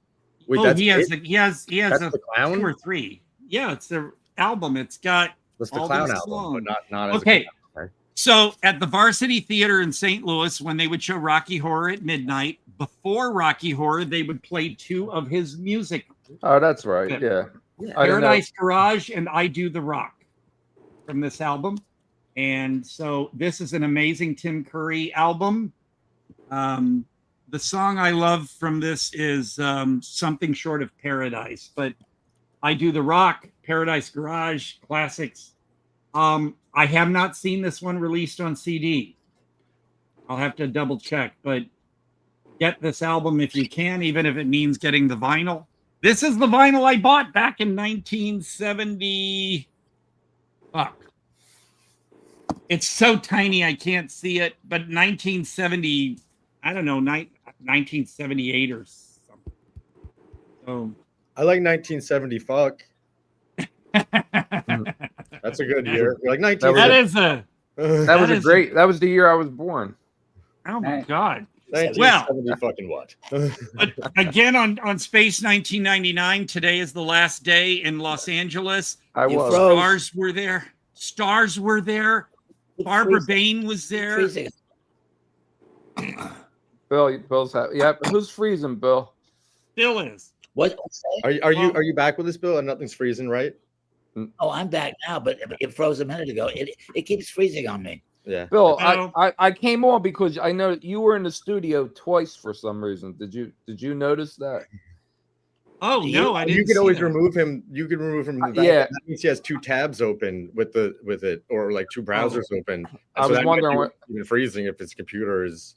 [SPEAKER 5] Wait,
[SPEAKER 2] he has
[SPEAKER 5] that's the Clown?
[SPEAKER 2] 2 or 3. Yeah, it's an album. It's got
[SPEAKER 5] that's the
[SPEAKER 2] all
[SPEAKER 5] Clown
[SPEAKER 2] these
[SPEAKER 5] album,
[SPEAKER 2] songs.
[SPEAKER 5] but not as
[SPEAKER 2] Okay.
[SPEAKER 5] Okay.
[SPEAKER 2] So at the Varsity Theater in St. Louis, when they would show Rocky Horror at midnight, before Rocky Horror, they would play 2 of his music.
[SPEAKER 6] Oh, that's right. Yeah.
[SPEAKER 2] Paradise Garage and I Do the Rock from this album. And so this is an amazing Tim Curry album. The song I love from this is Something Short of Paradise. But I do The Rock, Paradise Garage, classics. I have not seen this one released on CD. I'll have to double check, but get this album if you can, even if it means getting the vinyl. This is the vinyl I bought back in 1970. Fuck. It's so tiny I can't see it, but 1970, I don't know, 1978 or something. So
[SPEAKER 5] I like 1970. Fuck. That's a good year. Like 19.
[SPEAKER 2] That is a.
[SPEAKER 6] That was a great. That was the year I was born.
[SPEAKER 2] Oh my God.
[SPEAKER 5] 1970 fucking what?
[SPEAKER 2] Again on Space 1999. Today is the last day in Los Angeles. Stars were there. Stars were there. Barbara Bain was there.
[SPEAKER 4] Freezing.
[SPEAKER 6] Bill's who's freezing, Bill?
[SPEAKER 2] Bill is.
[SPEAKER 4] What?
[SPEAKER 5] Are you back with us, Bill? And nothing's freezing, right?
[SPEAKER 4] Oh, I'm back now, but it froze a minute ago. It keeps freezing on me.
[SPEAKER 5] Yeah.
[SPEAKER 6] Bill, I came on because I know you were in the studio twice for some reason. Did you notice that?
[SPEAKER 2] Oh no, I didn't.
[SPEAKER 5] You could always remove him. You could remove him.
[SPEAKER 6] Yeah,
[SPEAKER 5] that means he has two tabs open with it, or like two browsers open.
[SPEAKER 6] I was wondering what
[SPEAKER 5] even freezing if his computer is.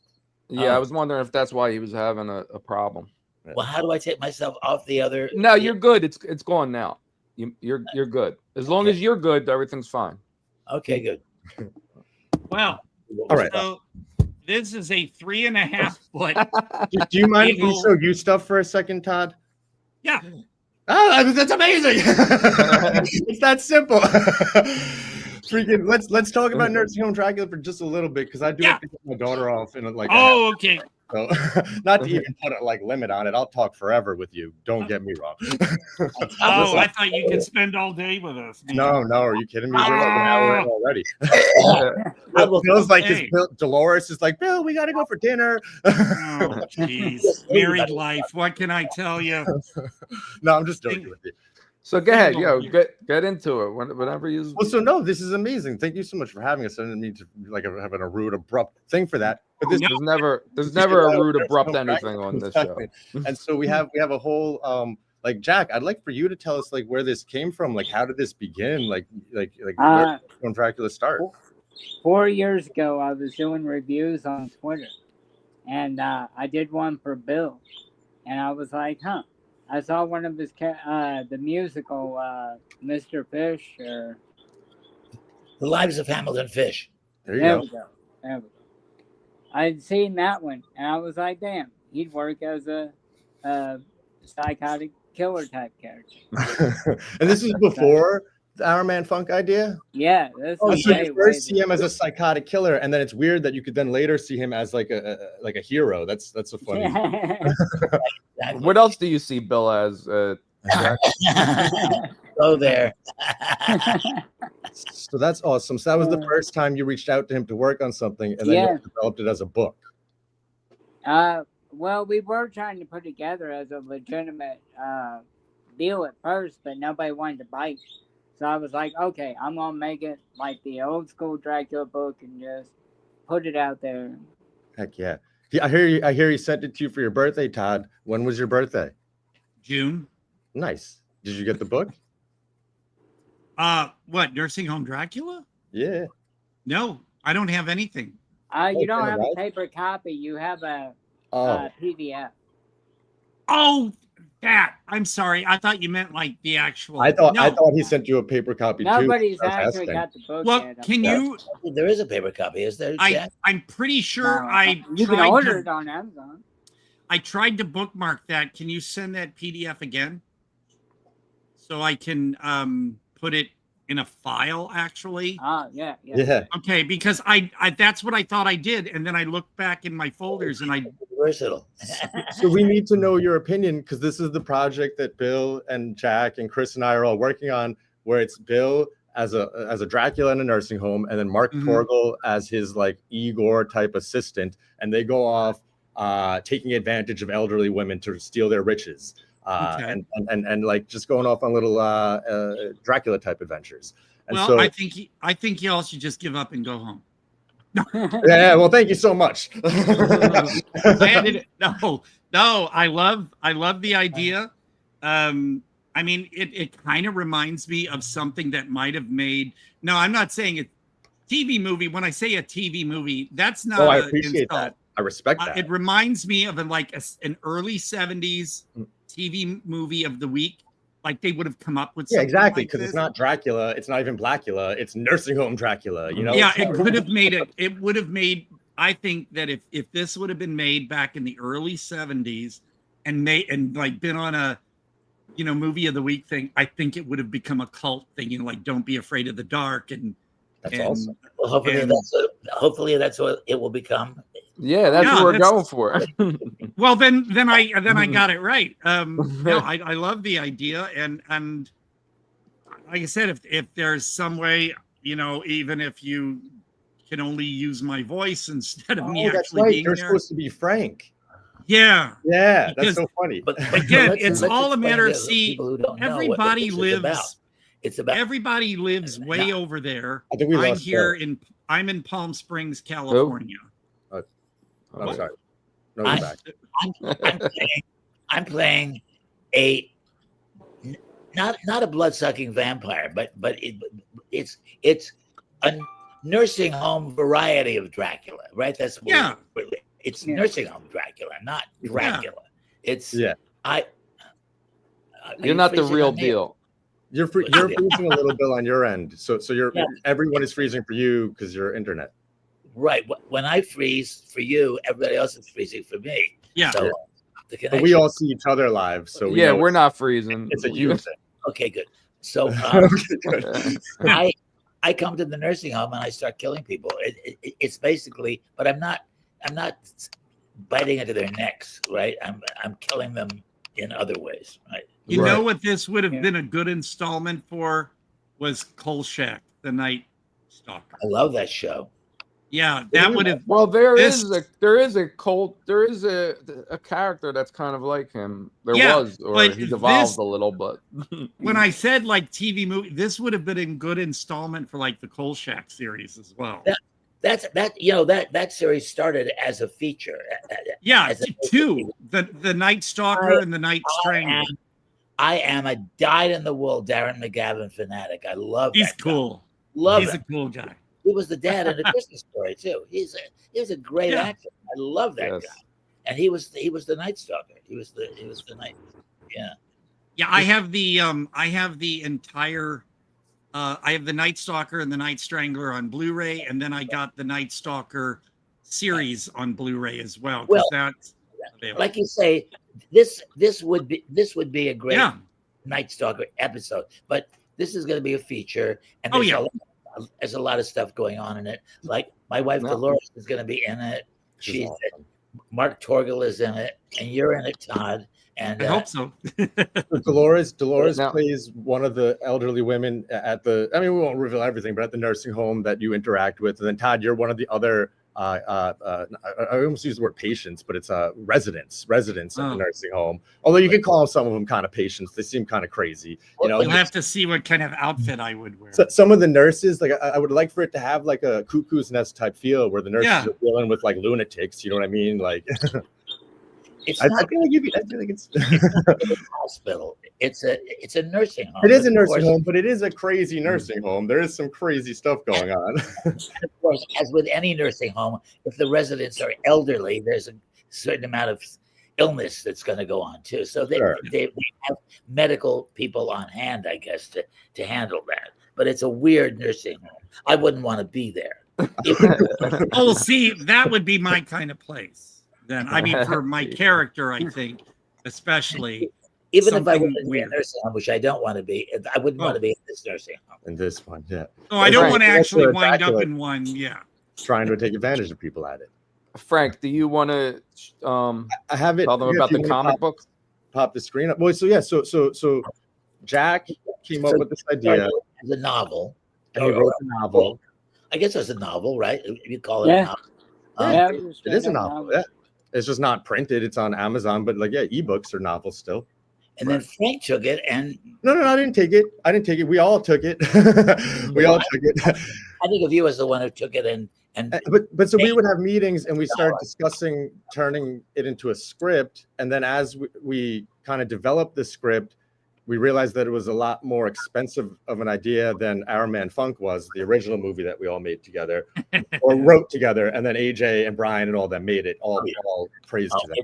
[SPEAKER 6] Yeah, I was wondering if that's why he was having a problem.
[SPEAKER 4] Well, how do I take myself off the other?
[SPEAKER 6] No, you're good. It's gone now. You're good. As long as you're good, everything's fine.
[SPEAKER 4] Okay, good.
[SPEAKER 2] Well,
[SPEAKER 5] all right.
[SPEAKER 2] So this is a 3.5 foot.
[SPEAKER 5] Do you mind if we show you stuff for a second, Todd?
[SPEAKER 2] Yeah.
[SPEAKER 5] Oh, that's amazing. It's that simple. Freaking let's talk about Nursing Home Dracula for just a little bit, because I do have to get my daughter off in like.
[SPEAKER 2] Oh, okay.
[SPEAKER 5] So, not to even put a limit on it. I'll talk forever with you. Don't get me wrong.
[SPEAKER 2] Oh, I thought you could spend all day with us. Man.
[SPEAKER 5] No, are you kidding me? We're like an hour in already. It feels like Dolores is like, Bill, we got to go for dinner.
[SPEAKER 2] Oh, jeez. Married life. What can I tell you?
[SPEAKER 5] No, I'm just joking with you.
[SPEAKER 6] So go ahead, get into it whenever you.
[SPEAKER 5] Well, so no, this is amazing. Thank you so much for having us. I didn't mean to having a rude, abrupt thing for that. But this
[SPEAKER 6] there's never a rude, abrupt anything on this show.
[SPEAKER 5] And so we have a whole like Jack. I'd like for you to tell us like where this came from. Like how did this begin? Like where did Dracula start?
[SPEAKER 3] 4 years ago, I was doing reviews on Twitter, and I did one for Bill, and I was like, I saw one of his the musical Mr. Fish or
[SPEAKER 4] The Lives of Hamilton Fish.
[SPEAKER 5] There we
[SPEAKER 3] go. I'd seen that one, and I was like, damn, he'd work as a psychotic killer type character.
[SPEAKER 5] And this is before the Our Man Funk idea?
[SPEAKER 3] Yeah. This
[SPEAKER 5] so
[SPEAKER 3] is
[SPEAKER 5] you first see him as a psychotic killer, and then it's weird that you could then later see him as like a hero. That's a funny.
[SPEAKER 6] What else do you see Bill as?
[SPEAKER 4] Go there.
[SPEAKER 5] So that's awesome. So that was the first time you reached out to him to work on something, and then you developed it as a book.
[SPEAKER 3] Well, we were trying to put together as a legitimate deal at first, but nobody wanted to bite. So I was like, okay, I'm gonna make it like the old school Dracula book and just put it out there.
[SPEAKER 5] Heck yeah. I hear he sent it to you for your birthday, Todd. When was your birthday?
[SPEAKER 2] June.
[SPEAKER 5] Nice. Did you get the book?
[SPEAKER 2] What, Nursing Home Dracula?
[SPEAKER 5] Yeah.
[SPEAKER 2] No, I don't have anything.
[SPEAKER 3] You don't have a paper copy. You have a PDF.
[SPEAKER 2] Oh, that. I'm sorry. I thought you meant like the actual.
[SPEAKER 5] I thought he sent you a paper copy too.
[SPEAKER 3] Nobody's actually got the book
[SPEAKER 2] yet.
[SPEAKER 3] Well,
[SPEAKER 2] can you?
[SPEAKER 4] There is a paper copy, is there?
[SPEAKER 2] I'm pretty sure
[SPEAKER 3] you can order it on Amazon.
[SPEAKER 2] I tried to bookmark that. Can you send that PDF again? So I can put it in a file, actually.
[SPEAKER 3] Yeah.
[SPEAKER 2] Okay, because I that's what I thought I did, and then I looked back in my folders and I
[SPEAKER 4] versatile.
[SPEAKER 5] So we need to know your opinion, because this is the project that Bill and Jack and Chris and I are all working on, where it's Bill as a Dracula in a nursing home, and then Mark Torgel as his like Igor type assistant, and they go off taking advantage of elderly women to steal their riches. And like just going off on little Dracula type adventures. And
[SPEAKER 2] well,
[SPEAKER 5] so,
[SPEAKER 2] I think y'all should just give up and go home.
[SPEAKER 5] Yeah. Well, thank you so much.
[SPEAKER 2] No. I love the idea. I I mean, it kind of reminds me of something that might have made. No, I'm not saying a TV movie. When I say a TV movie, that's not.
[SPEAKER 5] Oh, I appreciate that. I respect that.
[SPEAKER 2] It reminds me of an early 70s TV movie of the week. Like they would have come up with something
[SPEAKER 5] exactly,
[SPEAKER 2] like
[SPEAKER 5] because
[SPEAKER 2] this.
[SPEAKER 5] it's not Dracula, it's not even Blackula, it's nursing home Dracula, you know?
[SPEAKER 2] Yeah, it could have made it. It would have made. I think that if this would have been made back in the early 70s and been on a movie of the week thing, I think it would have become a cult thing. Like Don't Be Afraid of the Dark, and
[SPEAKER 5] that's awesome.
[SPEAKER 4] Well, hopefully that's what it will become.
[SPEAKER 6] Yeah, that's what we're going for.
[SPEAKER 2] Well, then I got it right. No, I love the idea, and like I said, if there's some way, even if you can only use my voice instead of me actually being
[SPEAKER 5] You're
[SPEAKER 2] there.
[SPEAKER 5] supposed to be Frank.
[SPEAKER 2] Yeah,
[SPEAKER 5] that's so funny.
[SPEAKER 4] But
[SPEAKER 2] again,
[SPEAKER 4] let's
[SPEAKER 2] all a matter of
[SPEAKER 4] everybody
[SPEAKER 2] everybody lives way over there.
[SPEAKER 5] I think we lost
[SPEAKER 2] I'm in Palm Springs, California.
[SPEAKER 5] I'm sorry. No,
[SPEAKER 4] I'm playing a not a blood-sucking vampire, but it's a nursing home variety of Dracula, right? That's what it's nursing home Dracula, not Dracula. It's
[SPEAKER 6] you're not the real deal.
[SPEAKER 5] You're freezing a little bit on your end, so everyone is freezing for you because your internet.
[SPEAKER 4] Right. When I freeze for you, everybody else is freezing for me.
[SPEAKER 2] Yeah.
[SPEAKER 4] So
[SPEAKER 5] but we all see each other live, so
[SPEAKER 6] we're not freezing.
[SPEAKER 5] It's a you thing.
[SPEAKER 4] Okay, good. So I come to the nursing home and I start killing people. It's basically, but I'm not biting into their necks, right? I'm killing them in other ways, right?
[SPEAKER 2] You know what this would have been a good installment for was Kolchak, the Night Stalker.
[SPEAKER 4] I love that show.
[SPEAKER 2] Yeah, that would have.
[SPEAKER 6] Well, there is a character that's kind of like him. He evolved a little, but
[SPEAKER 2] when I said like TV movie, this would have been a good installment for like the Kolchak series as well.
[SPEAKER 4] That series started as a feature.
[SPEAKER 2] Two, the Night Stalker and the Night Strangler.
[SPEAKER 4] I am a dyed-in-the-wool Darren McGavin fanatic. I love.
[SPEAKER 2] He's cool. He's a cool guy.
[SPEAKER 4] He was the dad in A Christmas Story too. He was a great actor. I love that guy. And he was the Night Stalker. He was the night. Yeah.
[SPEAKER 2] Yeah, I have the entire I have the Night Stalker and the Night Strangler on Blu-ray, and then I got the Night Stalker series on Blu-ray as well. That's
[SPEAKER 4] like you say, this would be a great Night Stalker episode, but this is going to be a feature, and there's a lot of stuff going on in it. Like my wife Dolores is going to be in it. She's Mark Torgel is in it, and you're in it, Todd. And
[SPEAKER 2] I hope so.
[SPEAKER 5] Dolores plays one of the elderly women at the. I mean, we won't reveal everything, but at the nursing home that you interact with. And then Todd, you're one of the other. I almost use the word patients, but it's residents at the nursing home. Although you can call some of them kind of patients, they seem kind of crazy.
[SPEAKER 2] You'll have to see what kind of outfit I would wear.
[SPEAKER 5] So, some of the nurses, like I would like for it to have like a Cuckoo's Nest type feel, where the nurses are dealing with like lunatics. You know what I mean? Like, I feel like it's
[SPEAKER 4] a hospital. It's a nursing home.
[SPEAKER 5] It is a nursing home, but it is a crazy nursing home. There is some crazy stuff going on.
[SPEAKER 4] Of course, as with any nursing home, if the residents are elderly, there's a certain amount of illness that's going to go on too. So they have medical people on hand, I guess, to handle that. But it's a weird nursing home. I wouldn't want to be there.
[SPEAKER 2] Oh, see, that would be my kind of place. Then I mean, for my character, I think, especially.
[SPEAKER 4] Even if I wouldn't be in a nursing home, which I don't want to be, I wouldn't want to be in this nursing home.
[SPEAKER 5] In this one, yeah.
[SPEAKER 2] Oh, I don't want to actually wind up in one,
[SPEAKER 5] trying to take advantage of people at it.
[SPEAKER 6] Frank, do you want to
[SPEAKER 5] I have it.
[SPEAKER 6] Tell them about the comic book?
[SPEAKER 5] Pop the screen up. Well, so Jack came up with this idea.
[SPEAKER 4] The novel.
[SPEAKER 5] And he wrote the novel.
[SPEAKER 4] I guess it's a novel, right? You call it a novel.
[SPEAKER 5] It is a novel. Yeah. It's just not printed. It's on Amazon, but ebooks are novels still.
[SPEAKER 4] And then Frank took it and
[SPEAKER 5] no, I didn't take it. We all took it. We all took it.
[SPEAKER 4] I think of you as the one who took it and
[SPEAKER 5] but so we would have meetings and we started discussing turning it into a script. And then as we kind of developed the script, we realized that it was a lot more expensive of an idea than Our Man Funk was, the original movie that we all made together or wrote together, and then AJ and Brian and all them made it. All praise to them.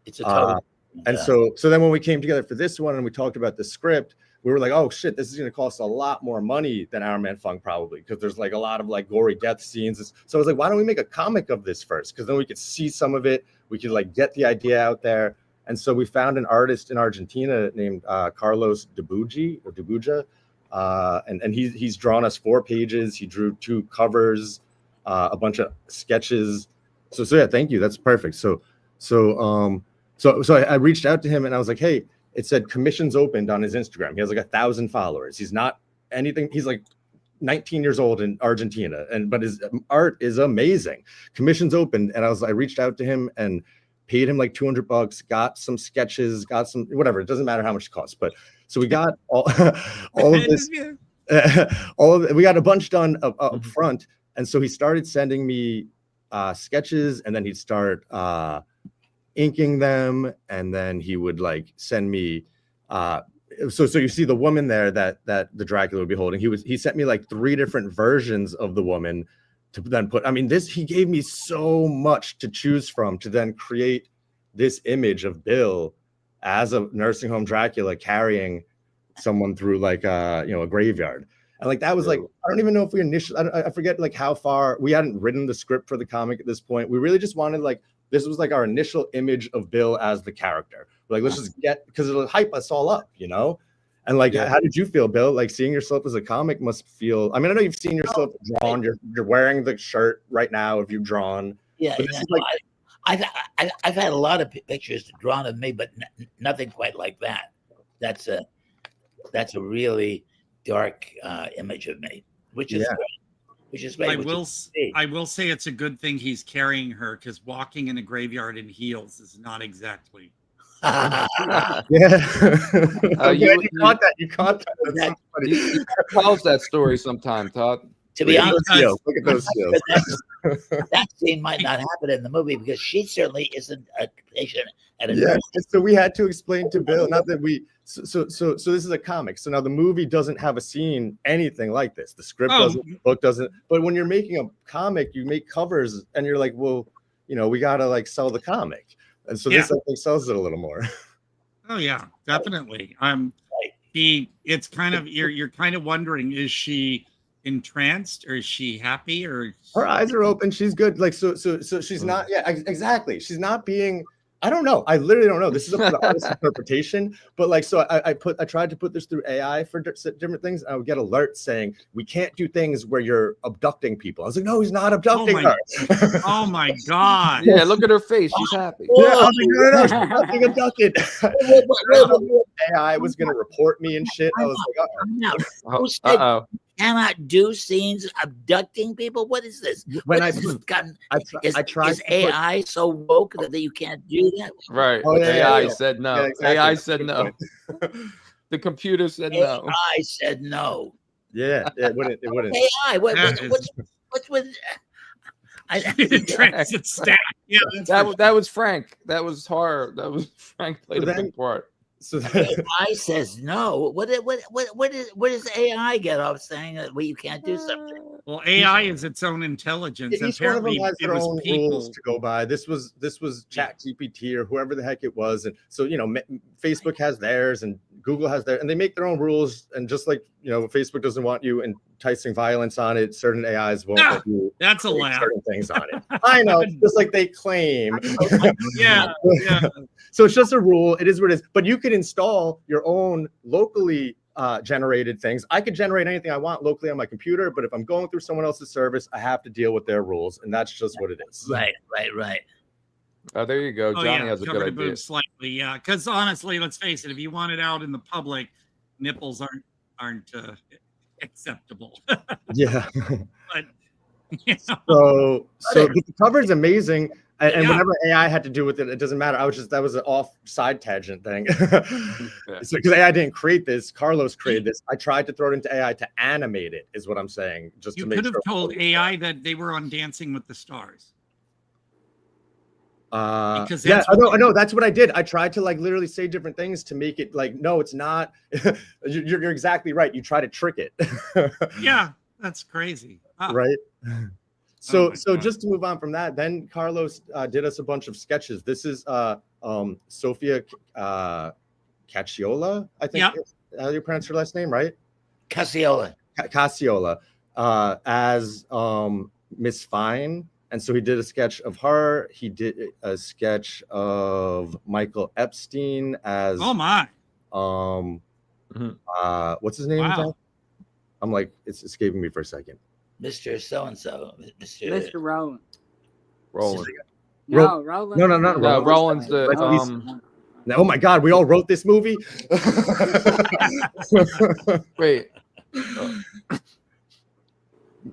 [SPEAKER 4] It's a total.
[SPEAKER 5] And so then when we came together for this one and we talked about the script, we were like, oh shit, this is going to cost a lot more money than Our Man Funk probably, because there's like a lot of like gory death scenes. So I was like, why don't we make a comic of this first? Because then we could see some of it. We could like get the idea out there. And so we found an artist in Argentina named Carlos Debuja, and he's drawn us 4 pages. He drew 2 covers, a bunch of sketches. So yeah, thank you. That's perfect. So I reached out to him and I was like, hey, it said commissions opened on his Instagram. He has like 1,000 followers. He's not anything. He's like 19 years old in Argentina, but his art is amazing. Commissions opened, and I reached out to him and paid him like $200, got some sketches, got some whatever. It doesn't matter how much it costs, but so we got all of this, we got a bunch done up front. And so he started sending me sketches, and then he'd start inking them, and then he would like send me so you see the woman there that the Dracula would be holding. He sent me like 3 different versions of the woman to then put. I mean, he gave me so much to choose from to then create this image of Bill as a nursing home Dracula carrying someone through like a graveyard. And like that was like, I don't even know if we initially, I forget like how far we hadn't written the script for the comic at this point. We really just wanted like, this was like our initial image of Bill as the character. Like, let's just because it'll hype us all up, And like, how did you feel, Bill? Like seeing yourself as a comic must feel. I mean, I know you've seen yourself drawn. You're wearing the shirt right now. If you've drawn,
[SPEAKER 4] I've had a lot of pictures drawn of me, but nothing quite like that. That's a really dark image of me, which is great. Which is great.
[SPEAKER 2] I will say it's a good thing he's carrying her, because walking in a graveyard in heels is not exactly.
[SPEAKER 5] You caught that. You
[SPEAKER 6] tell us that story sometime, Todd.
[SPEAKER 4] To be honest,
[SPEAKER 5] look at those skills.
[SPEAKER 4] That scene might not happen in the movie because she certainly isn't a patient at a nurse.
[SPEAKER 5] So we had to explain to Bill, not that we. So this is a comic. So now the movie doesn't have a scene anything like this. The script doesn't, the book doesn't. But when you're making a comic, you make covers, and you're like, well, we gotta like sell the comic, and so this I think sells it a little more.
[SPEAKER 2] Oh yeah, definitely. It's kind of you're kind of wondering, is she entranced or is she happy, or
[SPEAKER 5] her eyes are open? She's good. Like so she's not. Yeah, exactly. She's not being. I don't know. I literally don't know. This is up to the artist's interpretation. But like, so I tried to put this through AI for different things. I would get alerts saying we can't do things where you're abducting people. I was like, no, he's not abducting her.
[SPEAKER 2] Oh my god!
[SPEAKER 6] Yeah, look at her face. She's happy.
[SPEAKER 5] Yeah, I was like, no, she's not being abducted. AI was gonna report me and shit. I was like,
[SPEAKER 4] who said cannot do scenes abducting people? What is this?
[SPEAKER 5] When
[SPEAKER 4] is AI so woke that you can't do that?
[SPEAKER 6] Right. AI said no. Yeah, exactly. AI said no. The computer said no.
[SPEAKER 4] AI said no.
[SPEAKER 5] Yeah, it wouldn't.
[SPEAKER 4] AI. What's with?
[SPEAKER 2] Transit stack. Yeah,
[SPEAKER 6] that was Frank. That was horror. That was Frank played a big part.
[SPEAKER 4] So AI says no. What does AI get off saying that you can't do something?
[SPEAKER 2] Well, AI is its own intelligence.
[SPEAKER 5] Each one of them has their own rules to go by. This was ChatGPT or whoever the heck it was, and so Facebook has theirs and Google has theirs, and they make their own rules. And just like Facebook doesn't want you enticing violence on it, certain AIs won't let you.
[SPEAKER 2] That's a laugh.
[SPEAKER 5] Certain things on it. I know, just like they claim.
[SPEAKER 2] Yeah.
[SPEAKER 5] So it's just a rule. It is what it is. But you could install your own locally generated things. I could generate anything I want locally on my computer, but if I'm going through someone else's service, I have to deal with their rules, and that's just what it is.
[SPEAKER 4] Right.
[SPEAKER 6] Oh, there you go. Johnny has a good idea.
[SPEAKER 2] Slightly, yeah. Because honestly, let's face it, if you want it out in the public, nipples aren't acceptable.
[SPEAKER 5] Yeah.
[SPEAKER 2] But
[SPEAKER 5] so the cover is amazing. And whenever AI had to do with it, it doesn't matter. That was an off side tangent thing. Because AI didn't create this, Carlos created this. I tried to throw it into AI to animate it, is what I'm saying. Just
[SPEAKER 2] you
[SPEAKER 5] to make
[SPEAKER 2] could have told AI that they were on Dancing with the Stars. Because
[SPEAKER 5] yeah,
[SPEAKER 2] that's
[SPEAKER 5] I know. That's what I did. I tried to like literally say different things to make it like, no, it's not. You're exactly right. You try to trick it.
[SPEAKER 2] Yeah, that's crazy. Huh.
[SPEAKER 5] Right. So
[SPEAKER 2] God.
[SPEAKER 5] just to move on from that, then Carlos did us a bunch of sketches. This is Sophia Cacciola, I think. How do you pronounce her last name, right?
[SPEAKER 4] Cacciola.
[SPEAKER 5] Cacciola, as Miss Fine. And so he did a sketch of her. He did a sketch of Michael Epstein as
[SPEAKER 2] my.
[SPEAKER 5] What's his name?
[SPEAKER 2] Wow.
[SPEAKER 5] I'm like, it's escaping me for a second.
[SPEAKER 4] Mr. So-and-so.
[SPEAKER 3] Mr. Roland.
[SPEAKER 6] Roland.
[SPEAKER 3] No, Roland.
[SPEAKER 5] No,
[SPEAKER 6] No, Roland's the
[SPEAKER 5] oh my God, we all wrote this movie.
[SPEAKER 6] Wait.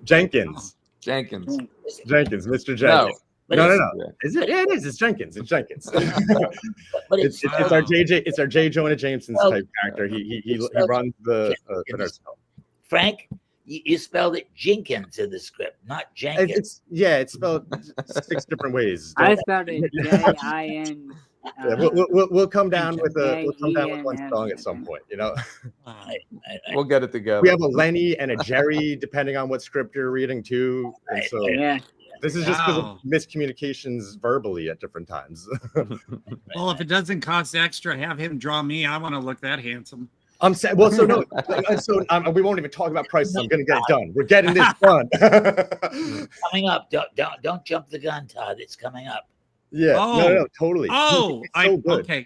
[SPEAKER 5] Jenkins,
[SPEAKER 6] Mr.
[SPEAKER 5] Mr. Jenkins.
[SPEAKER 6] No.
[SPEAKER 5] No. Is it? Yeah, it is. It's Jenkins. It's Jenkins. It's our JJ. It's our J. Jonah Jameson's type character. He runs the nursing home.
[SPEAKER 4] Frank, you spelled it Jenkins in the script, not Jenkins.
[SPEAKER 5] It's spelled 6 different ways.
[SPEAKER 3] I spelled it J-I-N.
[SPEAKER 5] Yeah, we'll come down with one song at some point, you know.
[SPEAKER 6] We'll get it together.
[SPEAKER 5] We have a Lenny and a Jerry, depending on what script you're reading too. And so this is just because of miscommunications verbally at different times.
[SPEAKER 2] Well, if it doesn't cost extra, have him draw me. I want to look that handsome.
[SPEAKER 5] I'm saying, well, so no, we won't even talk about prices. I'm going to get it done. We're getting this done.
[SPEAKER 4] Coming up. Don't jump the gun, Todd. It's coming up.
[SPEAKER 5] Yeah, no, totally.
[SPEAKER 2] Oh,
[SPEAKER 5] so good.
[SPEAKER 2] Okay.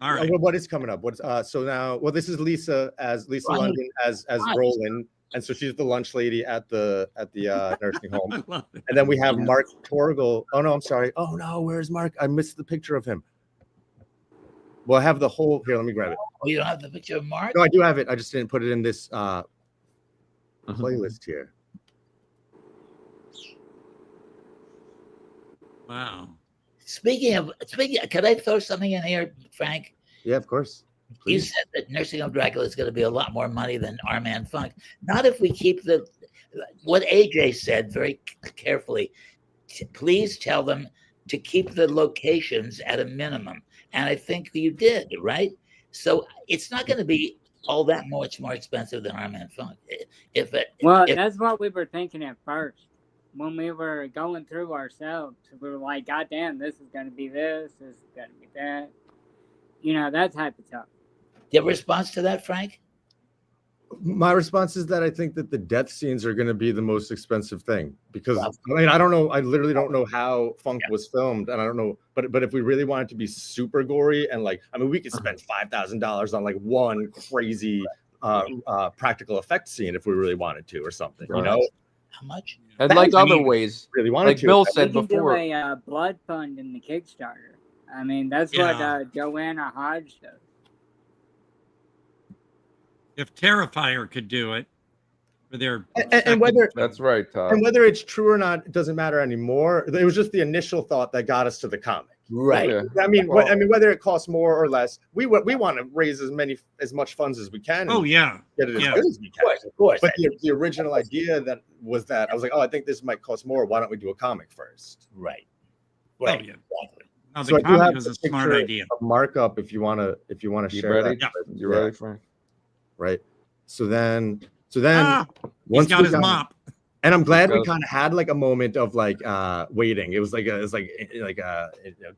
[SPEAKER 2] All right.
[SPEAKER 5] What is coming up? What's so now? Well, this is Lisa London as Roland, and so she's the lunch lady at the nursing home. And then we have Mark Torgel. Oh no, I'm sorry. Oh no, where's Mark? I missed the picture of him. Well, I have the whole here. Let me grab it.
[SPEAKER 4] Oh, you don't have the picture of Mark?
[SPEAKER 5] No, I do have it. I just didn't put it in this playlist here.
[SPEAKER 2] Wow.
[SPEAKER 4] Speaking of, can I throw something in here, Frank?
[SPEAKER 5] Yeah, of course.
[SPEAKER 4] Please. You said that Nursing Home Dracula is going to be a lot more money than Our Man Funk. Not if we keep what AJ said very carefully. Please tell them to keep the locations at a minimum. And I think you did, right? So it's not going to be all that much more expensive than Our Man Funk.
[SPEAKER 3] That's what we were thinking at first. When we were going through ourselves, we were like, God damn, this is going to be this is going to be that. You know, that type of stuff.
[SPEAKER 4] Your response to that, Frank?
[SPEAKER 5] My response is that I think that the death scenes are going to be the most expensive thing because I don't know. I literally don't know how Funk was filmed, and I don't know. But if we really want it to be super gory and we could spend $5,000 on like one crazy practical effect scene if we really wanted to or something. You know,
[SPEAKER 4] how much?
[SPEAKER 6] And like other ways,
[SPEAKER 5] really wanted
[SPEAKER 6] like
[SPEAKER 5] to.
[SPEAKER 6] Bill said before,
[SPEAKER 3] do a blood fund in the Kickstarter. I mean, that's what Joanna Hodge does.
[SPEAKER 2] If Terrifier could do it for their
[SPEAKER 5] and whether
[SPEAKER 6] that's right, Todd.
[SPEAKER 5] And whether it's true or not, it doesn't matter anymore. It was just the initial thought that got us to the comic.
[SPEAKER 4] Right.
[SPEAKER 6] Yeah.
[SPEAKER 5] I mean, whether it costs more or less, we want to raise as much funds as we can.
[SPEAKER 2] Oh yeah,
[SPEAKER 5] get it as good as we can.
[SPEAKER 4] Of course.
[SPEAKER 5] But the original idea that I was like, I think this might cost more. Why don't we do a comic first?
[SPEAKER 4] Right.
[SPEAKER 2] Oh yeah. Exactly. No,
[SPEAKER 5] So
[SPEAKER 2] the comic was a smart idea.
[SPEAKER 5] Markup, if you want to share that.
[SPEAKER 6] You ready, Frank?
[SPEAKER 5] Right. So then
[SPEAKER 2] once he's got his mop.
[SPEAKER 5] And I'm glad we kind of had like a moment of like waiting. It was like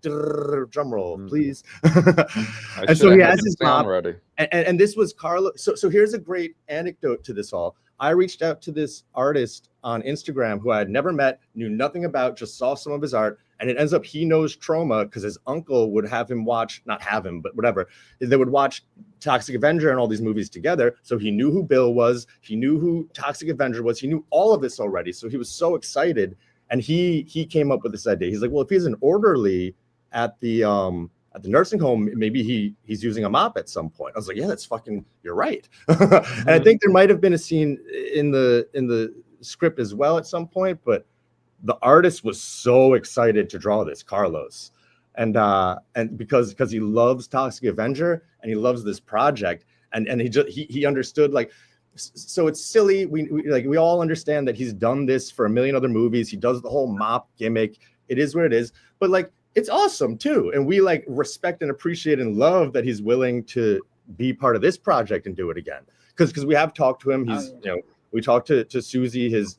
[SPEAKER 5] drum roll, please. And so he has his mop ready. And this was Carlos. So here's a great anecdote to this all. I reached out to this artist on Instagram who I had never met, knew nothing about, just saw some of his art. And it ends up he knows Trauma because his uncle would have him watch, not have him, but whatever. They would watch Toxic Avenger and all these movies together. So he knew who Bill was. He knew who Toxic Avenger was. He knew all of this already. So he was so excited. And he came up with this idea. He's like, well, if he's an orderly at the nursing home, maybe he's using a mop at some point. I was like, yeah, you're right. And I think there might have been a scene in the script as well at some point, but the artist was so excited to draw this, Carlos, and because he loves Toxic Avenger and he loves this project, and he understood, like, so it's silly. We all understand that he's done this for a million other movies. He does the whole mop gimmick. It is what it is. But like, it's awesome too. And we like respect and appreciate and love that he's willing to be part of this project and do it again. Because we have talked to him. He's we talked to Susie, his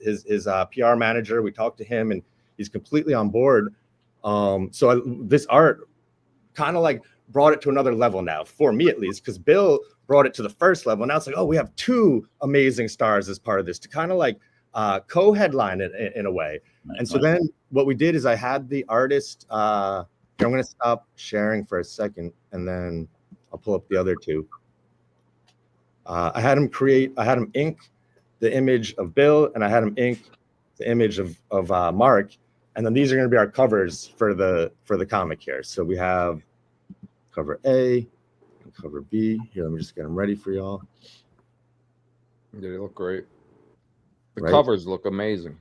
[SPEAKER 5] PR manager. We talked to him, and he's completely on board. This art kind of like brought it to another level now, for me at least, because Bill brought it to the first level. Now it's like, oh, we have two amazing stars as part of this to kind of like co-headline it in a way. And so then what we did is I had the artist, I'm going to stop sharing for a second, and then I'll pull up the other two. I had him ink the image of Bill, and I had him ink the image of Mark. And then these are going to be our covers for the comic here. So we have cover A and cover B. Here, let me just get them ready for y'all.
[SPEAKER 6] They look great. The covers look amazing.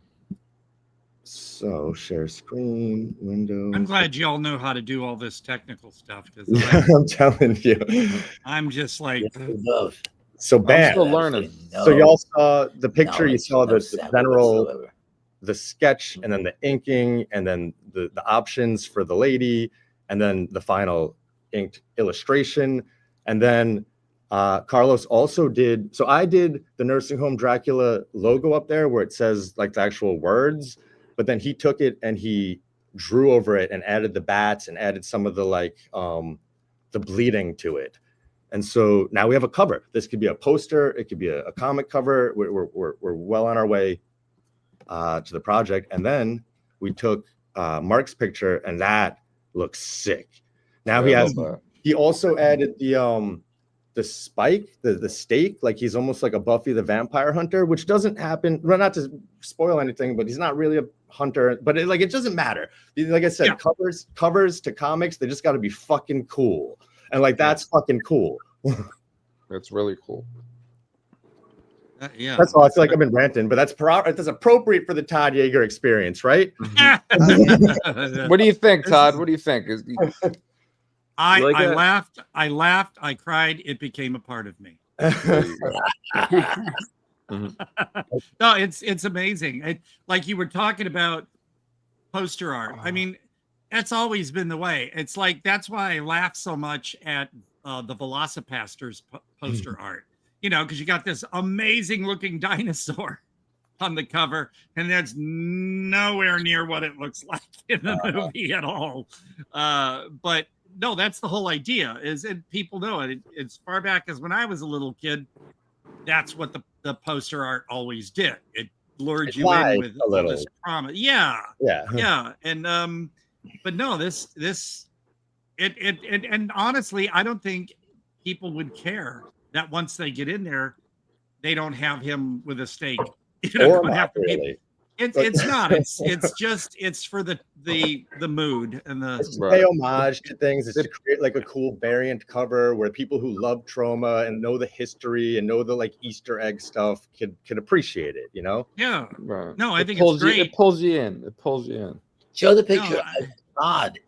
[SPEAKER 5] So share screen, window.
[SPEAKER 2] I'm glad you all know how to do all this technical stuff.
[SPEAKER 5] I'm telling you.
[SPEAKER 2] I'm just like...
[SPEAKER 5] So bam.
[SPEAKER 6] I'm still learning.
[SPEAKER 5] So y'all saw the picture, you saw the general... the sketch, and then the inking, and then the options for the lady, and then the final inked illustration. And then Carlos also did, so I did the Nursing Home Dracula logo up there where it says like the actual words, but then he took it and he drew over it and added the bats and added some of the like the bleeding to it. And so now we have a cover. This could be a poster, it could be a comic cover. We're well on our way to the project. And then we took Mark's picture, and that looks sick. Now he also added the spike, the stake, like he's almost like a Buffy the Vampire Hunter, which doesn't happen. Well, not to spoil anything, but he's not really a hunter. But it doesn't matter. Like I said, covers to comics, they just got to be fucking cool, and like that's fucking cool.
[SPEAKER 6] That's really cool.
[SPEAKER 2] Yeah,
[SPEAKER 5] that's all. I feel like I've been ranting, but that's appropriate for the Todd Jaeger experience, right?
[SPEAKER 6] What do you think, Todd? What do you think?
[SPEAKER 2] I laughed, I cried, it became a part of me. No, it's amazing. Like you were talking about poster art. I mean, that's always been the way. It's like that's why I laugh so much at the Velocipastors poster art. You know, because you got this amazing looking dinosaur on the cover, and that's nowhere near what it looks like in the movie at all. But no, that's the whole idea. People know it. As far back as when I was a little kid, that's what the poster art always did. It lured you in with all this promise. Yeah. And but no, and honestly, I don't think people would care that once they get in there, they don't have him with a stake. You know, it's not. It's for the mood and
[SPEAKER 5] it's to pay homage to things. It's to create like a cool variant cover where people who love trauma and know the history and know the like Easter egg stuff can appreciate it. You know?
[SPEAKER 2] Yeah.
[SPEAKER 6] Right.
[SPEAKER 2] No, I think it's great.
[SPEAKER 6] It pulls you in. It pulls you in.
[SPEAKER 4] Show the picture. Odd.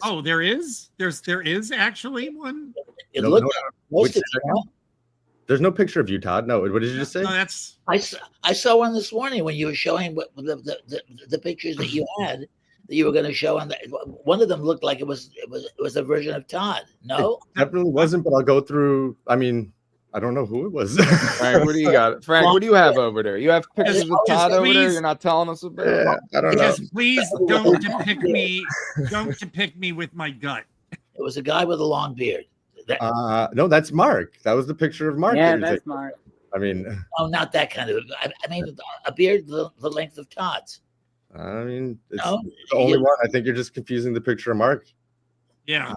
[SPEAKER 2] Oh, there is actually one.
[SPEAKER 4] It looked
[SPEAKER 5] there's no picture of you, Todd. No, what did you just say?
[SPEAKER 2] No, that's
[SPEAKER 4] I saw one this morning when you were showing the pictures that you had that you were going to show on one of them looked like it was a version of Todd. No,
[SPEAKER 5] it definitely wasn't. But I'll go through. I mean, I don't know who it was.
[SPEAKER 6] Frank, what do you got? Frank, what do you have over there? You have pictures of Todd over there. You're not telling us about.
[SPEAKER 5] Yeah, I don't know.
[SPEAKER 2] Please don't depict me. Don't depict me with my gut.
[SPEAKER 4] It was a guy with a long beard.
[SPEAKER 5] No, that's Mark. That was the picture of Mark.
[SPEAKER 3] Yeah, that's Mark.
[SPEAKER 5] I mean,
[SPEAKER 4] oh, not that kind of. I mean, a beard the length of Todd's.
[SPEAKER 5] I mean, it's the only one. I think you're just confusing the picture of Mark.
[SPEAKER 2] Yeah.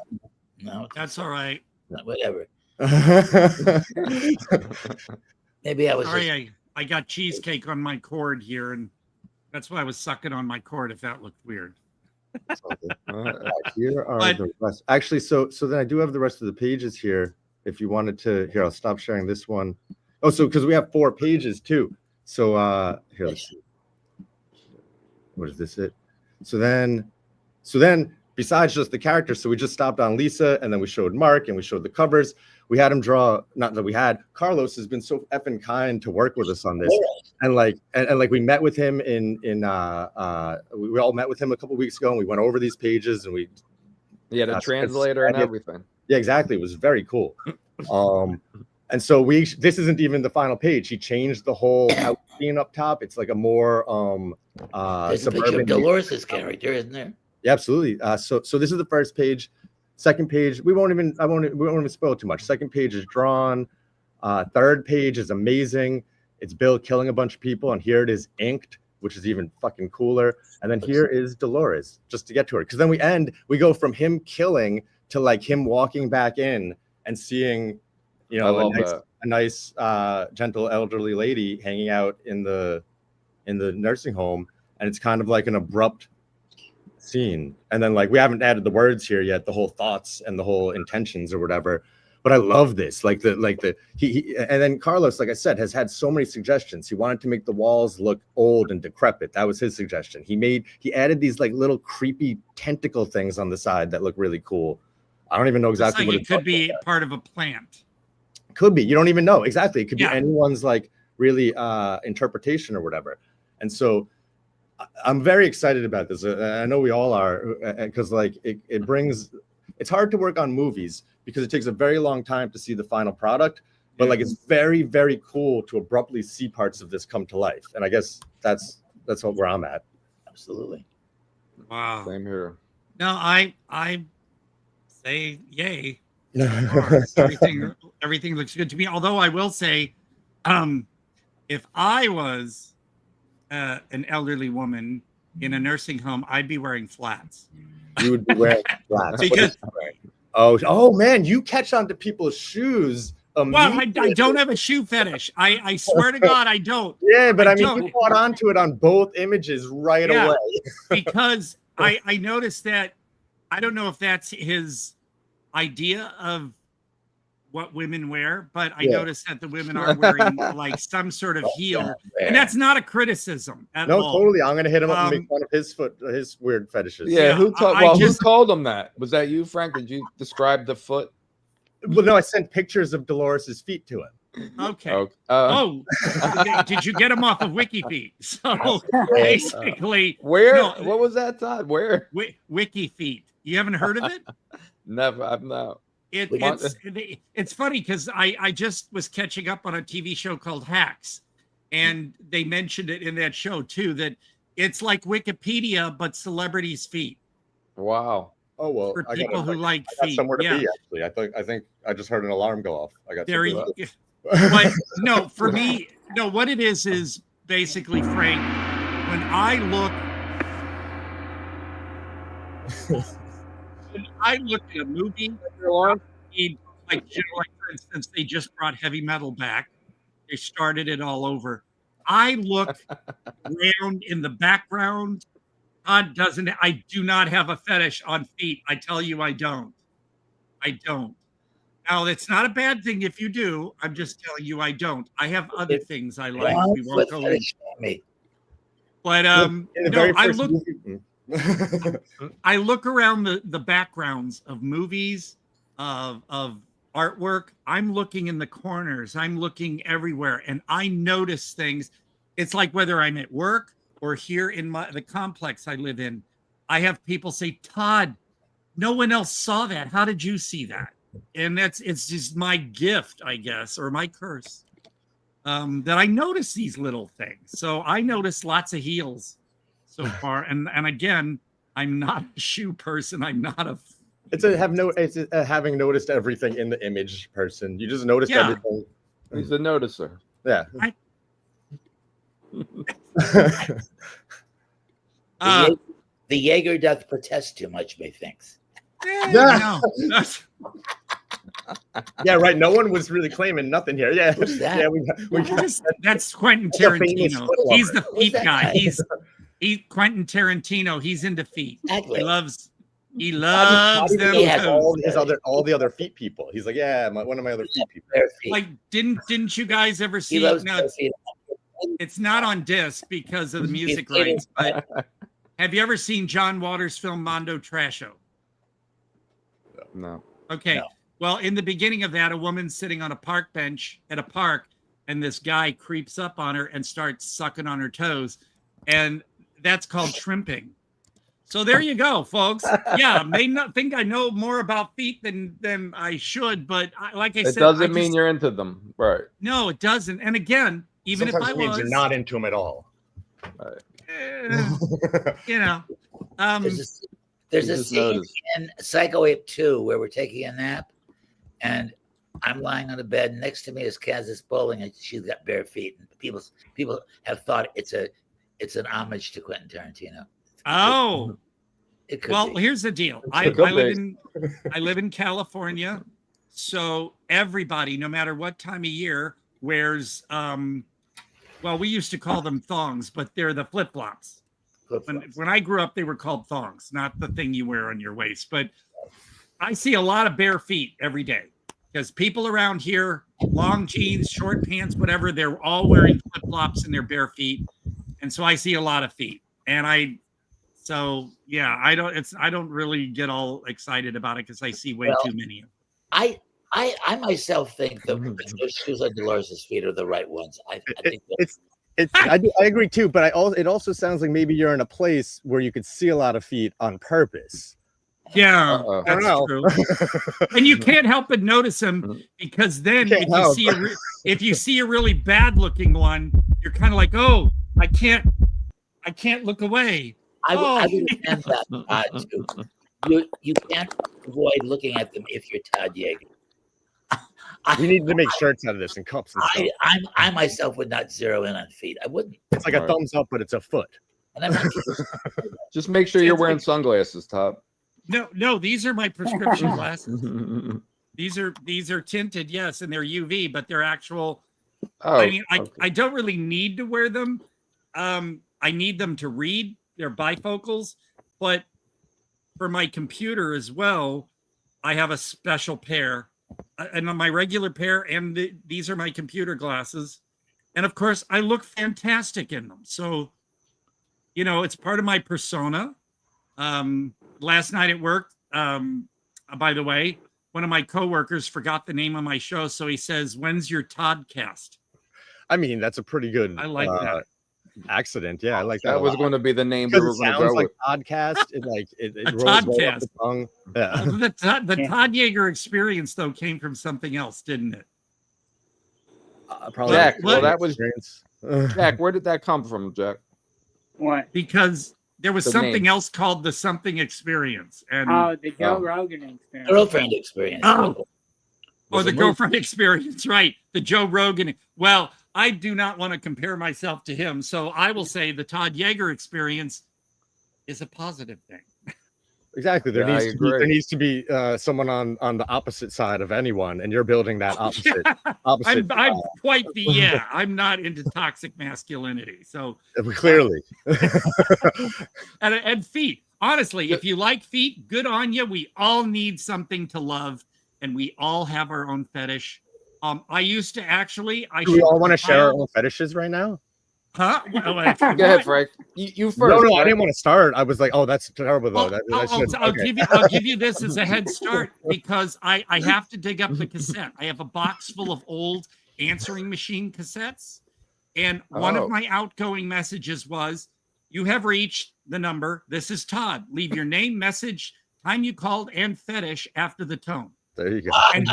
[SPEAKER 4] No,
[SPEAKER 2] that's all right.
[SPEAKER 4] Whatever. Maybe I was.
[SPEAKER 2] Sorry, I got cheesecake on my cord here, and that's why I was sucking on my cord. If that looked weird.
[SPEAKER 5] Here are the rest. Actually, so then I do have the rest of the pages here. If you wanted to, here I'll stop sharing this one. Oh, so because we have 4 pages too. So here, let's see. What is this? So then besides just the characters. So we just stopped on Lisa, and then we showed Mark, and we showed the covers. We had him draw. Not that we had. Carlos has been so effing kind to work with us on this, and like we met with him we all met with him a couple weeks ago, and we went over these pages, and we
[SPEAKER 6] the translator and everything.
[SPEAKER 5] Yeah, exactly. It was very cool. And so this isn't even the final page. He changed the whole house scene up top. It's like a more
[SPEAKER 4] there's a picture of Dolores' character, isn't there?
[SPEAKER 5] Yeah, absolutely. So this is the first page. Second page, we won't even spoil too much. Second page is drawn. Third page is amazing. It's Bill killing a bunch of people, and here it is inked, which is even fucking cooler. And then here is Dolores, just to get to her. Because then we go from him killing to like him walking back in and seeing, you know, a nice gentle elderly lady hanging out in the nursing home, and it's kind of like an abrupt scene. And then like we haven't added the words here yet, the whole thoughts and the whole intentions or whatever. But I love this. He and then Carlos, like I said, has had so many suggestions. He wanted to make the walls look old and decrepit. That was his suggestion. He added these like little creepy tentacle things on the side that look really cool. I don't even know exactly what
[SPEAKER 2] it could be part of a plant.
[SPEAKER 5] Could be. You don't even know. Exactly. It could be anyone's like really interpretation or whatever. And so I'm very excited about this. I know we all are, because like it brings, it's hard to work on movies because it takes a very long time to see the final product, but like it's very, very cool to abruptly see parts of this come to life. And I guess that's where I'm at.
[SPEAKER 4] Absolutely.
[SPEAKER 2] Wow.
[SPEAKER 6] Same here.
[SPEAKER 2] No, I say yay. Everything looks good to me. Although I will say, if I was an elderly woman in a nursing home, I'd be wearing flats.
[SPEAKER 5] You would be wearing flats
[SPEAKER 2] because
[SPEAKER 5] oh man, you catch on to people's shoes.
[SPEAKER 2] Well, I don't have a shoe fetish. I swear to God, I don't.
[SPEAKER 5] Yeah, but I mean, you caught onto it on both images right away.
[SPEAKER 2] Because I noticed that. I don't know if that's his idea of what women wear, but I noticed that the women are wearing like some sort of heel, and that's not a criticism at all.
[SPEAKER 5] No, totally. I'm gonna hit him up and make fun of his weird fetishes.
[SPEAKER 6] Yeah, who called him that? Was that you, Frank? Did you describe the foot?
[SPEAKER 5] Well, no, I sent pictures of Dolores's feet to him.
[SPEAKER 2] Okay. Did you get them off of WikiFeet? So basically,
[SPEAKER 6] where? No, what was that, Todd? Where?
[SPEAKER 2] WikiFeet. You haven't heard of it?
[SPEAKER 6] Never. I've not.
[SPEAKER 2] It's funny because I just was catching up on a TV show called Hacks, and they mentioned it in that show too, that it's like Wikipedia but celebrities' feet.
[SPEAKER 6] Wow.
[SPEAKER 5] Oh well,
[SPEAKER 2] for people who like feet.
[SPEAKER 5] Somewhere to be, actually. I think I just heard an alarm go off. I got
[SPEAKER 2] there. But no, for me, no. What it is basically, Frank. When I look at a movie, like for instance, they just brought heavy metal back. They started it all over. I look around in the background. Todd doesn't. I do not have a fetish on feet. I tell you, I don't. Now, it's not a bad thing if you do. I'm just telling you, I don't. I have other things I like. We won't go into. But I look around the backgrounds of movies, of artwork. I'm looking in the corners. I'm looking everywhere, and I notice things. It's like whether I'm at work or here in the complex I live in, I have people say, Todd, no one else saw that. How did you see that? And it's just my gift, I guess, or my curse, that I notice these little things. So I noticed lots of heels so far. And again, I'm not a shoe person. I'm not a...
[SPEAKER 5] It's a having noticed everything in the image person. You just noticed everything.
[SPEAKER 6] He's a noticer.
[SPEAKER 5] Yeah.
[SPEAKER 4] The Jaeger doth protest too much, methinks.
[SPEAKER 2] No.
[SPEAKER 5] Yeah, right. No one was really claiming nothing here. Yeah,
[SPEAKER 4] who's that?
[SPEAKER 5] Yeah,
[SPEAKER 2] that's Quentin Tarantino. He's the feet guy. He's Quentin Tarantino. He's into feet.
[SPEAKER 4] Exactly.
[SPEAKER 2] He loves them.
[SPEAKER 5] He has all the other feet people. He's like, yeah, one of my other feet people.
[SPEAKER 2] Like, didn't you guys ever see? It's not on disc because of the music rights. But have you ever seen John Waters' film Mondo Trasho?
[SPEAKER 6] No.
[SPEAKER 2] Okay.
[SPEAKER 4] No.
[SPEAKER 2] Well, in the beginning of that, a woman's sitting on a park bench at a park, and this guy creeps up on her and starts sucking on her toes, and that's called shrimping. So there you go, folks. Yeah, may not think I know more about feet than I should, but like I said,
[SPEAKER 6] it doesn't mean you're into them, right?
[SPEAKER 2] No, it doesn't. And again, even
[SPEAKER 5] Sometimes
[SPEAKER 2] if I
[SPEAKER 5] it means
[SPEAKER 2] was,
[SPEAKER 5] you're not into them at all.
[SPEAKER 2] you know,
[SPEAKER 4] there's a scene in Psycho Ape 2 where we're taking a nap, and I'm lying on the bed. Next to me is Kansas Bowling, and she's got bare feet. And people have thought it's an homage to Quentin Tarantino.
[SPEAKER 2] Oh,
[SPEAKER 4] it could
[SPEAKER 2] well,
[SPEAKER 4] be.
[SPEAKER 2] here's the deal. I live in California, so everybody, no matter what time of year, wears well, we used to call them thongs, but they're the flip-flops. When I grew up, they were called thongs, not the thing you wear on your waist. But I see a lot of bare feet every day because people around here, long jeans, short pants, whatever, they're all wearing flip-flops and their bare feet. And so I see a lot of feet. And I don't really get all excited about it because I see way too many of them.
[SPEAKER 4] I myself think the shoes on Dolores' feet are the right ones. I think
[SPEAKER 5] I agree too, but it also sounds like maybe you're in a place where you could see a lot of feet on purpose.
[SPEAKER 2] Yeah, that's true. And you can't help but notice them because then if you see a really bad looking one, you're kind of like, oh, I can't look away.
[SPEAKER 4] I would end that too. You can't avoid looking at them if you're Todd Jaeger.
[SPEAKER 5] We need to make shirts out of this and cups and stuff.
[SPEAKER 4] I myself would not zero in on feet. I wouldn't.
[SPEAKER 5] It's like a thumbs up, but it's a foot.
[SPEAKER 4] And I'm not
[SPEAKER 6] just make sure you're wearing sunglasses, Todd.
[SPEAKER 2] No, these are my prescription glasses. These are tinted, yes, and they're UV, but they're actual. I mean, I don't really need to wear them. I need them to read. They're bifocals, but for my computer as well, I have a special pair. And on my regular pair, and these are my computer glasses. And of course, I look fantastic in them. So, it's part of my persona. Last night at work, by the way, one of my coworkers forgot the name of my show. So he says, "When's your Toddcast?"
[SPEAKER 5] I mean, that's a pretty good accident. Yeah, I like that.
[SPEAKER 6] That was going to be the name we were going to go with.
[SPEAKER 5] Podcast. It rolls
[SPEAKER 2] Toddcast.
[SPEAKER 5] right off the tongue. Yeah.
[SPEAKER 2] The Todd Jaeger experience though came from something else, didn't it?
[SPEAKER 5] Probably.
[SPEAKER 6] Jack, well, that was Jack. Where did that come from, Jack?
[SPEAKER 3] What?
[SPEAKER 2] Because there was something else called the something experience, and
[SPEAKER 3] the Joe Rogan experience,
[SPEAKER 4] girlfriend experience.
[SPEAKER 2] Or the girlfriend experience, right? The Joe Rogan. Well, I do not want to compare myself to him, so I will say the Todd Jaeger experience is a positive thing.
[SPEAKER 5] Exactly. There needs to be someone on the opposite side of anyone, and you're building that opposite.
[SPEAKER 2] I'm quite the I'm not into toxic masculinity, so
[SPEAKER 5] clearly.
[SPEAKER 2] and feet. Honestly, if you like feet, good on you. We all need something to love, and we all have our own fetish. I used to actually.
[SPEAKER 5] Do we all want to share our own fetishes right now?
[SPEAKER 2] Huh?
[SPEAKER 6] Go ahead, Frank. You first.
[SPEAKER 5] No, I didn't want to start. I was like, oh, that's terrible, though.
[SPEAKER 2] I'll give you this as a head start because I have to dig up the cassette. I have a box full of old answering machine cassettes. And one of my outgoing messages was, "You have reached the number. This is Todd. Leave your name, message, time you called, and fetish after the tone."
[SPEAKER 5] There you go.
[SPEAKER 2] And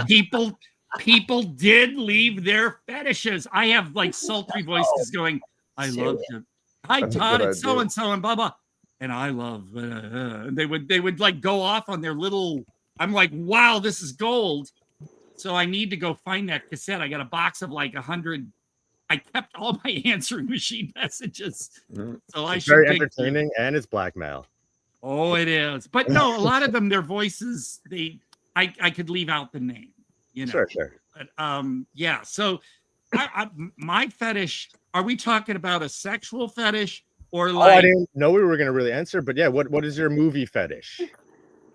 [SPEAKER 2] people did leave their fetishes. I have like sultry voices going, "I love you. Hi, Todd, it's so and so and blah blah." And I love and they would like go off on their little. I'm like, wow, this is gold. So I need to go find that cassette. I got a box of like 100. I kept all my answering machine messages. So
[SPEAKER 5] it's very entertaining and it's blackmail.
[SPEAKER 2] Oh, it is. But no, a lot of them, their voices, I could leave out the name.
[SPEAKER 5] Sure.
[SPEAKER 2] But, yeah. So my fetish, are we talking about a sexual fetish or like?
[SPEAKER 5] I didn't know we were going to really answer, but yeah, what is your movie fetish?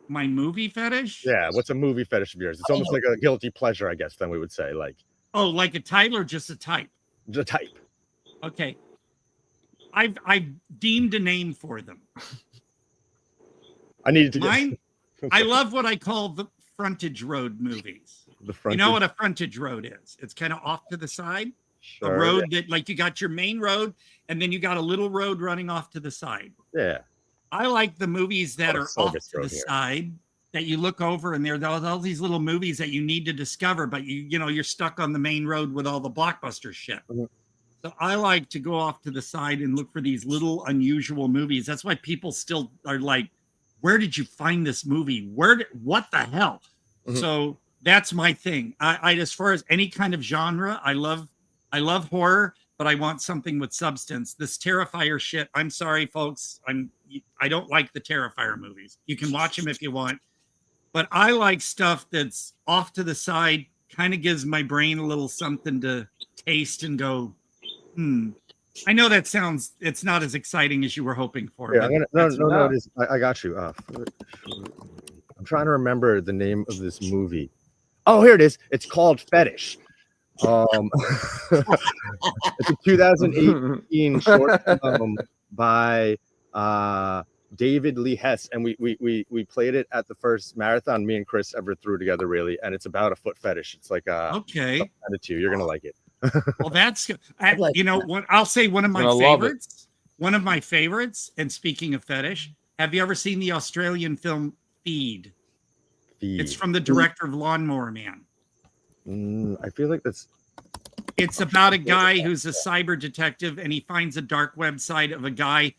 [SPEAKER 2] My movie fetish?
[SPEAKER 5] Yeah. What's a movie fetish of yours? It's almost like a guilty pleasure, I guess, then we would say like.
[SPEAKER 2] Oh, like a title or just a type?
[SPEAKER 5] The type.
[SPEAKER 2] Okay. I've deemed a name for them.
[SPEAKER 5] I needed to
[SPEAKER 2] Mine, I love what I call the frontage road movies?
[SPEAKER 5] The
[SPEAKER 2] You
[SPEAKER 5] front.
[SPEAKER 2] know what a frontage road is? It's kind of off to the side. A
[SPEAKER 5] Sure.
[SPEAKER 2] road that, like, you got your main road and then you got a little road running off to the side.
[SPEAKER 5] Yeah.
[SPEAKER 2] I like the movies that are off to the side that you look over and there's all these little movies that you need to discover, but you're stuck on the main road with all the blockbuster shit.
[SPEAKER 5] Mhm.
[SPEAKER 2] So I like to go off to the side and look for these little unusual movies. That's why people still are like, where did you find this movie? What the hell?
[SPEAKER 5] Mhm.
[SPEAKER 2] So that's my thing. I as far as any kind of genre, I love horror, but I want something with substance. This Terrifier shit, I'm sorry, folks. I don't like the Terrifier movies. You can watch them if you want, but I like stuff that's off to the side, kind of gives my brain a little something to taste and go, I know it's not as exciting as you were hoping for.
[SPEAKER 5] Yeah,
[SPEAKER 2] But
[SPEAKER 5] no, it is. I got you. I'm trying to remember the name of this movie. Oh, here it is. It's called Fetish. It's a 2018 short film by David Lee Hess, and we played it at the first marathon me and Chris ever threw together, really, and it's about a foot fetish. It's like
[SPEAKER 2] okay,
[SPEAKER 5] you're gonna like it.
[SPEAKER 2] Well, that's what I'll say. One of my favorites. One of my favorites. And speaking of fetish, have you ever seen the Australian film Feed? It's from the director of Lawnmower Man.
[SPEAKER 5] I feel like
[SPEAKER 2] it's about a guy who's a cyber detective, and he finds a dark website of a guy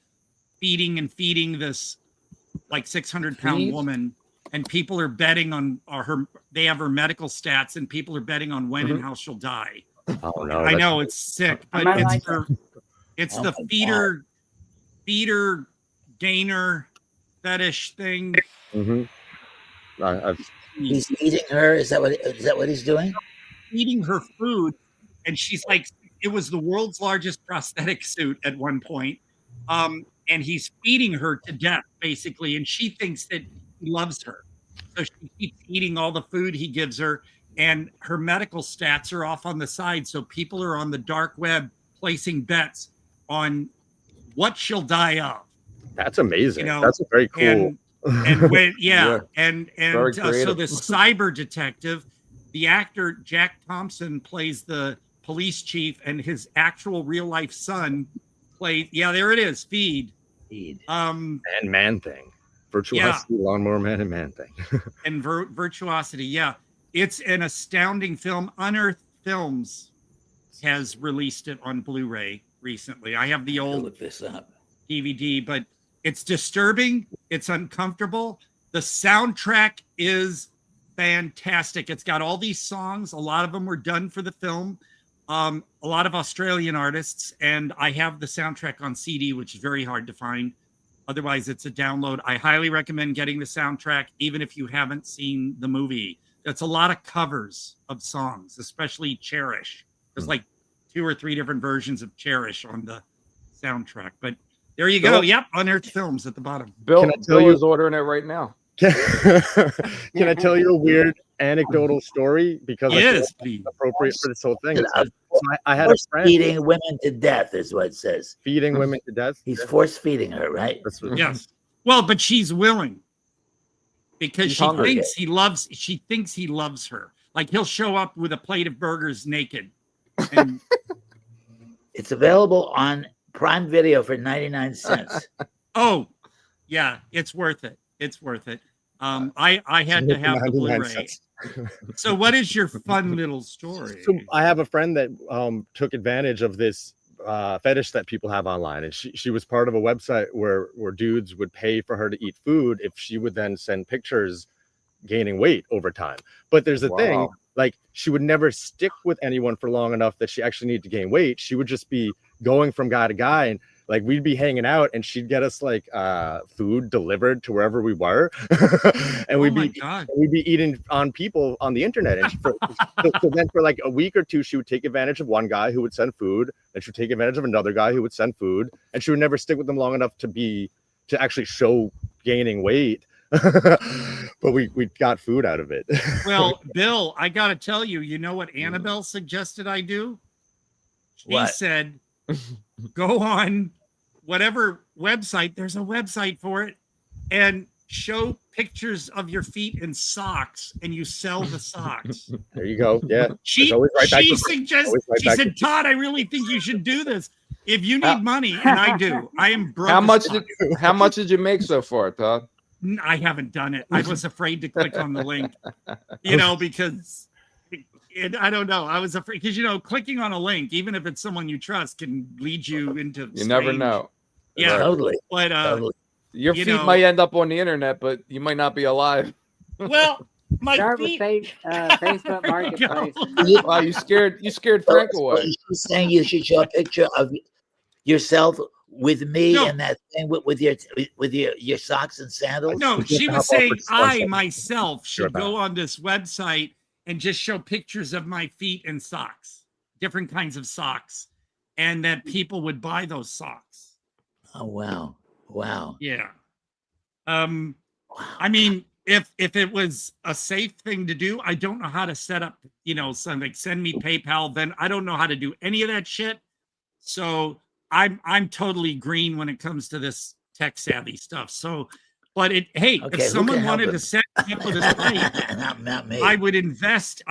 [SPEAKER 2] feeding this like 600-pound woman, and people are betting on they have her medical stats, and people are betting on when and how she'll die.
[SPEAKER 5] Oh no!
[SPEAKER 2] I know it's sick, but it's the feeder gainer fetish thing.
[SPEAKER 4] He's eating her. Is that what he's doing?
[SPEAKER 2] Eating her food, and she's like, it was the world's largest prosthetic suit at one point, and he's feeding her to death basically, and she thinks that he loves her, so she keeps eating all the food he gives her, and her medical stats are off on the side, so people are on the dark web placing bets on what she'll die of.
[SPEAKER 5] That's amazing. That's a very cool.
[SPEAKER 2] And when so the cyber detective, the actor Jack Thompson plays the police chief, and his actual real life son plays. Yeah, there it is. Feed. And
[SPEAKER 5] Man Thing. Virtuosity, Lawnmower Man, and Man Thing.
[SPEAKER 2] And Virtuosity. Yeah, it's an astounding film. Unearthed Films has released it on Blu-ray recently. I have the old
[SPEAKER 4] look this up.
[SPEAKER 2] DVD, but it's disturbing. It's uncomfortable. The soundtrack is fantastic. It's got all these songs. A lot of them were done for the film. A lot of Australian artists, and I have the soundtrack on CD, which is very hard to find. Otherwise, it's a download. I highly recommend getting the soundtrack, even if you haven't seen the movie. It's a lot of covers of songs, especially Cherish. There's like 2 or 3 different versions of Cherish on the soundtrack, but there you go. Yep, Unearthed Films at the bottom.
[SPEAKER 6] Bill is ordering it right now.
[SPEAKER 5] Can I tell you a weird anecdotal story? Because it's appropriate for this whole thing. So I had a friend.
[SPEAKER 4] Feeding women to death is what it says.
[SPEAKER 5] Feeding women to death?
[SPEAKER 4] He's force feeding her, right?
[SPEAKER 2] Yes. Well, but she's willing because she thinks he loves her. Like, he'll show up with a plate of burgers naked. And
[SPEAKER 4] it's available on Prime Video for 99 cents.
[SPEAKER 2] Oh, yeah, it's worth it. It's worth it. I had to have the Blu-ray. So what is your fun little story?
[SPEAKER 5] So I have a friend that took advantage of this fetish that people have online, and she was part of a website where dudes would pay for her to eat food if she would then send pictures gaining weight over time. But there's a thing, like, she would never stick with anyone for long enough that she actually needed to gain weight. She would just be going from guy to guy, and like, we'd be hanging out and she'd get us like food delivered to wherever we were. And we'd be eating on people on the internet. And so then for like a week or two, she would take advantage of one guy who would send food, and she would take advantage of another guy who would send food, and she would never stick with them long enough to actually show gaining weight. But we got food out of it. Well,
[SPEAKER 2] Bill, I gotta tell you, you know what Annabelle suggested I do? She said, go on whatever website, there's a website for it, and show pictures of your feet in socks and you sell the socks.
[SPEAKER 5] There you go. Yeah.
[SPEAKER 2] She suggests, she said, Todd, I really think you should do this. If you need money, and I do, I am broke.
[SPEAKER 6] How much did you make so far, Todd?
[SPEAKER 2] I haven't done it. I was afraid to click on the link, you know, because I don't know. I was afraid because, you know, clicking on a link, even if it's someone you trust, can lead you into.
[SPEAKER 6] You never know.
[SPEAKER 2] Yeah,
[SPEAKER 4] totally.
[SPEAKER 2] But
[SPEAKER 6] your feet might end up on the internet, but you might not be alive.
[SPEAKER 2] Well, my feet.
[SPEAKER 3] Facebook Marketplace.
[SPEAKER 6] Wow, you scared Frank away.
[SPEAKER 4] She's saying you should show a picture of yourself with me and that thing with your socks and sandals.
[SPEAKER 2] No, she was saying I myself should go on this website and just show pictures of my feet and socks, different kinds of socks, and that people would buy those socks.
[SPEAKER 4] Oh, wow.
[SPEAKER 2] Yeah. I mean, if it was a safe thing to do, I don't know how to set up, you know, something like send me PayPal, then I don't know how to do any of that shit. So I'm totally green when it comes to this tech savvy stuff. So, but if someone wanted to set me up with a site,
[SPEAKER 4] not me.
[SPEAKER 2] I would invest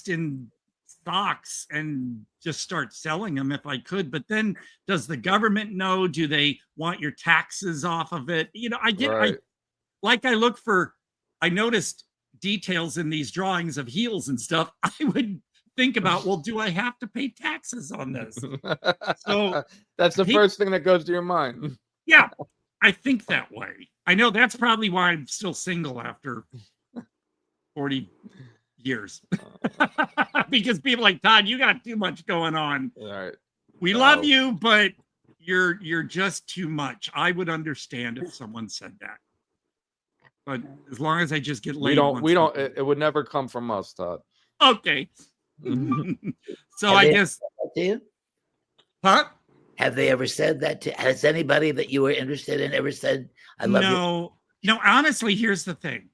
[SPEAKER 2] in stocks and just start selling them if I could. But then does the government know? Do they want your taxes off of it? You know, I noticed details in these drawings of heels and stuff. I would think about, well, do I have to pay taxes on this? So
[SPEAKER 6] that's the first thing that goes to your mind.
[SPEAKER 2] Yeah, I think that way. I know that's probably why I'm still single after 40 years. Because people like, Todd, you got too much going on.
[SPEAKER 6] All right.
[SPEAKER 2] We love you, but you're just too much. I would understand if someone said that. But as long as I just get laid,
[SPEAKER 6] it would never come from us, Todd.
[SPEAKER 2] Okay. So I guess. Huh?
[SPEAKER 4] Have they ever said that to? Has anybody that you were interested in ever said, "I love you"?
[SPEAKER 2] No. Honestly, here's the thing.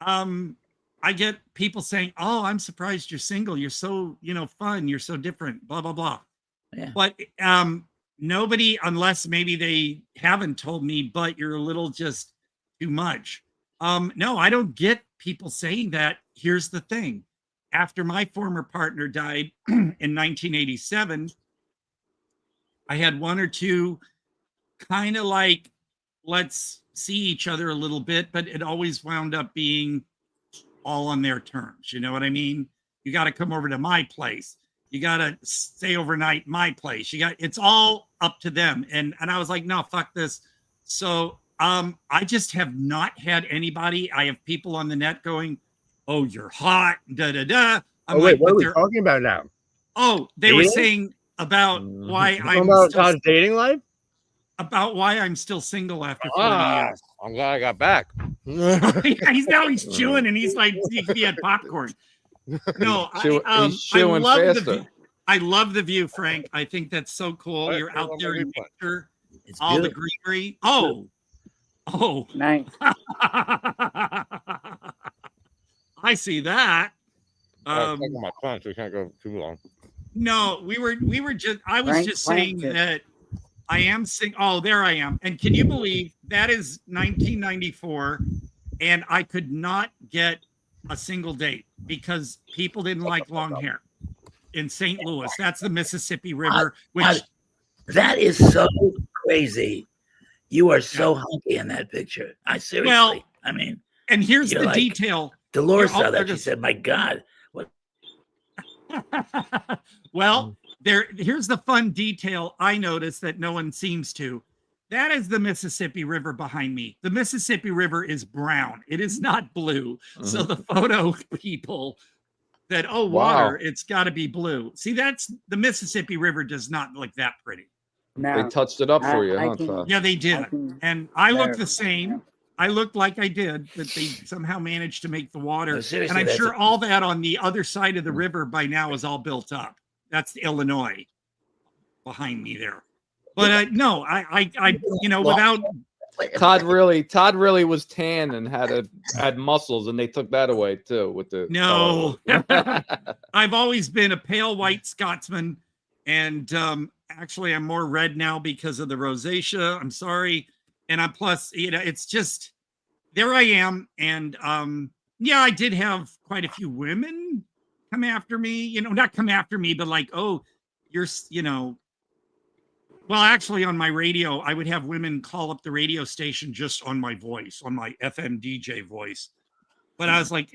[SPEAKER 2] I get people saying, "Oh, I'm surprised you're single. You're so, you know, fun. You're so different." Blah blah blah.
[SPEAKER 4] Yeah.
[SPEAKER 2] But nobody, unless maybe they haven't told me, but you're a little just too much. No, I don't get people saying that. Here's the thing. After my former partner died in 1987, I had one or two kind of like, let's see each other a little bit, but it always wound up being all on their terms. You know what I mean? You got to come over to my place. You got to stay overnight my place. It's all up to them. And I was like, no, fuck this. So I just have not had anybody. I have people on the net going, oh, you're hot, da-da-da.
[SPEAKER 5] Wait, what are we talking about now?
[SPEAKER 2] Oh, they were saying about why I'm
[SPEAKER 5] about Todd's dating life?
[SPEAKER 2] About why I'm still single after 40 years.
[SPEAKER 5] I'm glad I got back.
[SPEAKER 2] he's chewing and he's like, he had popcorn. No, I love the view, Frank. I think that's so cool.
[SPEAKER 5] Right,
[SPEAKER 2] you're out there in nature,
[SPEAKER 4] It's
[SPEAKER 2] all
[SPEAKER 4] beautiful.
[SPEAKER 2] the greenery. Oh,
[SPEAKER 3] Nice.
[SPEAKER 2] I see that.
[SPEAKER 5] My plants, we can't go too long.
[SPEAKER 2] No, I was just saying that I am oh, there I am. And can you believe that is 1994 and I could not get a single date because people didn't like long hair in St. Louis. That's the Mississippi River, which
[SPEAKER 4] that is so crazy. You are so hunky in that picture. I seriously,
[SPEAKER 2] well,
[SPEAKER 4] I mean,
[SPEAKER 2] and here's the detail.
[SPEAKER 4] Dolores saw that. She said, my God. What?
[SPEAKER 2] Well, here's the fun detail I noticed that no one seems to. That is the Mississippi River behind me. The Mississippi River is brown. It is not blue. Mm-hmm. So the photo people that, water, it's got to be blue. See, that's the Mississippi River does not look that pretty.
[SPEAKER 6] No, they touched it up for you, huh?
[SPEAKER 2] Yeah, they did. And I look the same. I looked like I did, but they somehow managed to make the water.
[SPEAKER 4] No,
[SPEAKER 2] and I'm sure all that on the other side of the river by now is all built up. That's Illinois behind me there. But no, I without
[SPEAKER 6] Todd really was tan and had muscles, and they took that away too with the
[SPEAKER 2] no. I've always been a pale white Scotsman, and actually I'm more red now because of the rosacea. I'm sorry. And I'm plus, it's just, there I am. And yeah, I did have quite a few women come after me, you know, not come after me, but like, oh, you're, you know, well, actually on my radio, I would have women call up the radio station just on my voice, on my FM DJ voice. But I was like,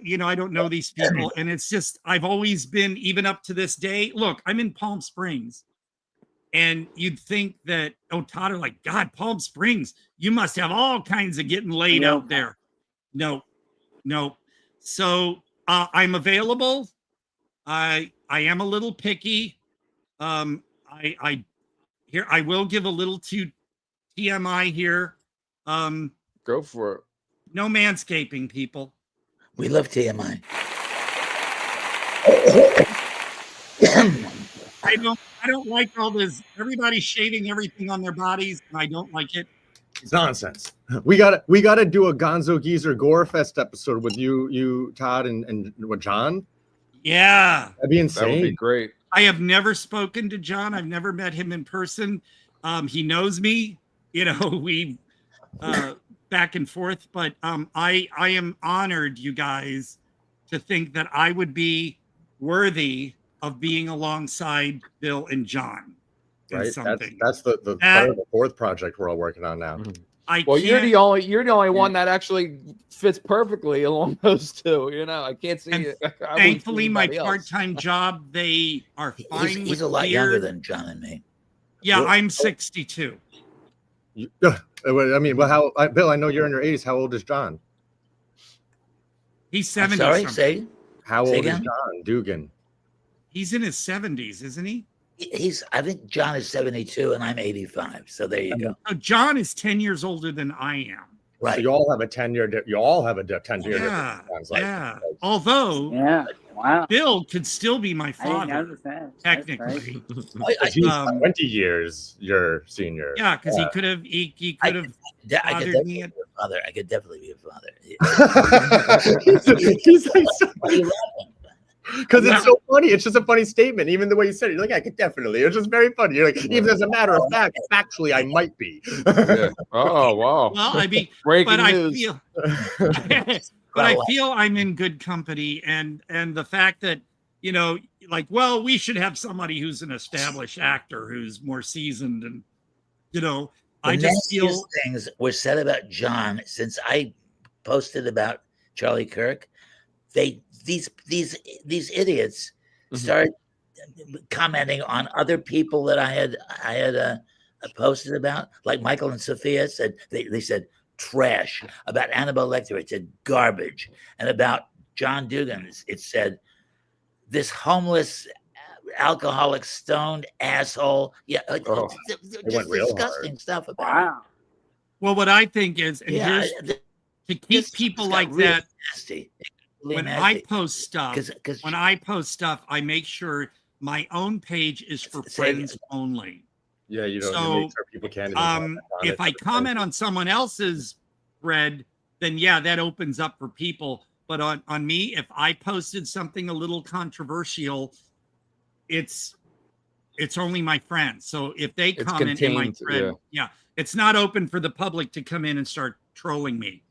[SPEAKER 2] you know, I don't know these people. And it's just, I've always been, even up to this day, look, I'm in Palm Springs. And you'd think that, oh, Todd, are like, God, Palm Springs, you must have all kinds of getting laid out there. No. So I'm available. I am a little picky. I will give a little TMI here.
[SPEAKER 6] Go for it.
[SPEAKER 2] No manscaping, people.
[SPEAKER 4] We love TMI.
[SPEAKER 2] I don't like all this. Everybody shaving everything on their bodies, and I don't like it.
[SPEAKER 5] It's nonsense. We gotta do a Gonzo Geezer Gore Fest episode with you, Todd, and what, John?
[SPEAKER 2] Yeah,
[SPEAKER 5] that'd be insane.
[SPEAKER 6] That would be great.
[SPEAKER 2] I have never spoken to John. I've never met him in person. He knows me. You know, we back and forth. But I am honored, you guys, to think that I would be worthy of being alongside Bill and John.
[SPEAKER 5] Right. That's the fourth project we're all working on now.
[SPEAKER 6] Well, you're the only one that actually fits perfectly along those two. You know, I can't see it.
[SPEAKER 2] Thankfully, my part-time job, they are fine.
[SPEAKER 4] He's a lot younger than John and me.
[SPEAKER 2] Yeah, I'm 62.
[SPEAKER 5] I mean, well, Bill, I know you're in your 80s. How old is John?
[SPEAKER 2] He's 70.
[SPEAKER 4] Sorry, say.
[SPEAKER 5] How old is John Dugan?
[SPEAKER 2] He's in his 70s, isn't he?
[SPEAKER 4] I think John is 72 and I'm 85. So there you go.
[SPEAKER 2] So John is 10 years older than I am.
[SPEAKER 4] Right.
[SPEAKER 5] So you all have a 10-year difference.
[SPEAKER 2] Yeah. Although Bill could still be my father, technically.
[SPEAKER 5] He's 20 years your senior.
[SPEAKER 2] Yeah, because he could have fathered me.
[SPEAKER 4] I could definitely be a father.
[SPEAKER 5] He's like, because it's so funny. It's just a funny statement. Even the way you said it, you're like, I could definitely. It's just very funny. You're like, even as a matter of fact, factually, I might be.
[SPEAKER 6] Yeah. Oh, wow.
[SPEAKER 2] Well, I mean,
[SPEAKER 6] breaking
[SPEAKER 2] news. I
[SPEAKER 4] Well,
[SPEAKER 2] feel I'm in good company, and the fact that, you know, like, well, we should have somebody who's an established actor who's more seasoned, and, you know, I just feel
[SPEAKER 4] things were said about John since I posted about Charlie Kirk. These idiots started commenting on other people that I had posted about, like Michael and Sophia said. They said trash about Annabelle Lecter. It said garbage, and about John Dugan, it said this homeless, alcoholic, stoned asshole. Yeah, just disgusting stuff about. It.
[SPEAKER 2] Well, what I think is, and to keep people like really that.
[SPEAKER 4] Nasty.
[SPEAKER 2] When I post stuff, I make sure my own page is for friends only.
[SPEAKER 5] Yeah, you don't. So, make sure people can't.
[SPEAKER 2] If I comment on someone else's thread, then yeah, that opens up for people. But on me, if I posted something a little controversial, it's only my friends. So if they comment in my thread, it's not open for the public to come in and start trolling me.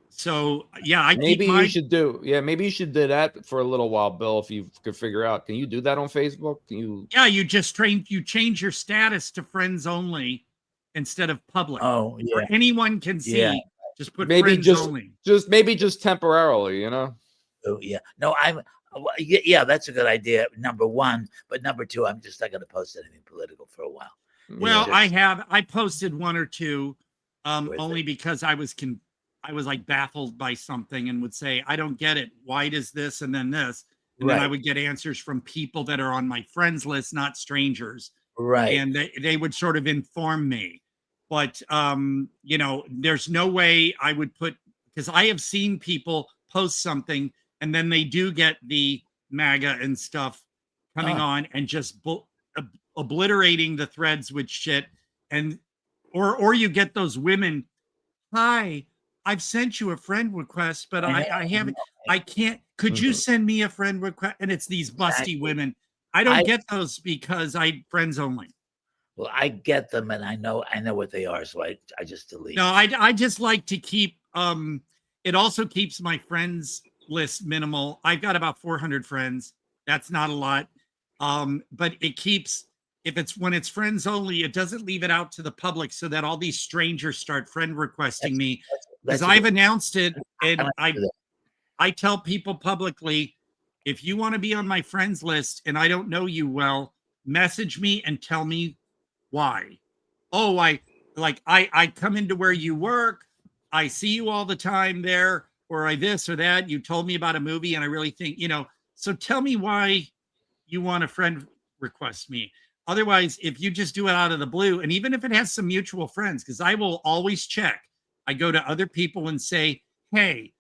[SPEAKER 2] So yeah,
[SPEAKER 6] maybe you should do that for a little while, Bill, if you could figure out. Can you do that on Facebook? Can you?
[SPEAKER 2] Yeah, you change your status to friends only instead of public.
[SPEAKER 4] Oh, yeah.
[SPEAKER 2] Where anyone can see. Yeah. Just put
[SPEAKER 6] maybe
[SPEAKER 2] friends only.
[SPEAKER 6] Just temporarily, you know.
[SPEAKER 4] Oh yeah, no, that's a good idea. Number one, but number two, I'm just not going to post anything political for a while.
[SPEAKER 2] Well, I posted one or two, only because I was like baffled by something and would say, I don't get it. Why does this and then this? And then I would get answers from people that are on my friends list, not strangers.
[SPEAKER 4] Right.
[SPEAKER 2] And they would sort of inform me. But, you know, there's no way I would because I have seen people post something and then they do get the MAGA and stuff coming on and just obliterating the threads with shit. And, or you get those women, hi, I've sent you a friend request, but I haven't. I can't. Could you send me a friend request? And it's these busty women. I don't get those because I friends only.
[SPEAKER 4] Well, I get them, and I know what they are, so I just delete.
[SPEAKER 2] No, I just like to keep. It also keeps my friends list minimal. I've got about 400 friends. That's not a lot, but it keeps. When it's friends only, it doesn't leave it out to the public so that all these strangers start friend requesting me. Because I've announced it, and I tell people publicly, if you want to be on my friends list and I don't know you well, message me and tell me why. Oh, I come into where you work. I see you all the time there, or I this or that. You told me about a movie and I really think, so tell me why you want a friend request me. Otherwise, if you just do it out of the blue, and even if it has some mutual friends, because I will always check, I go to other people and say, hey,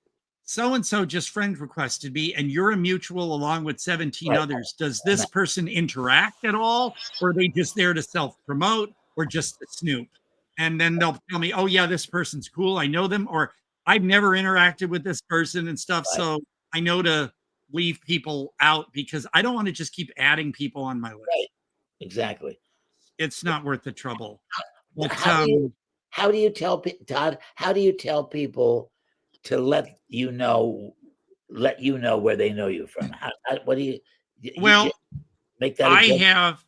[SPEAKER 2] so-and-so just friend requested me and you're a mutual along with 17 others. Does this person interact at all? Or are they just there to self-promote or just to snoop? And then they'll tell me, oh yeah, this person's cool. I know them, or I've never interacted with this person and stuff. So I know to leave people out because I don't want to just keep adding people on my list.
[SPEAKER 4] Right. Exactly.
[SPEAKER 2] It's not worth the trouble. But,
[SPEAKER 4] how do you tell Todd? How do you tell people to let you know where they know you from? What do you make that?
[SPEAKER 2] I have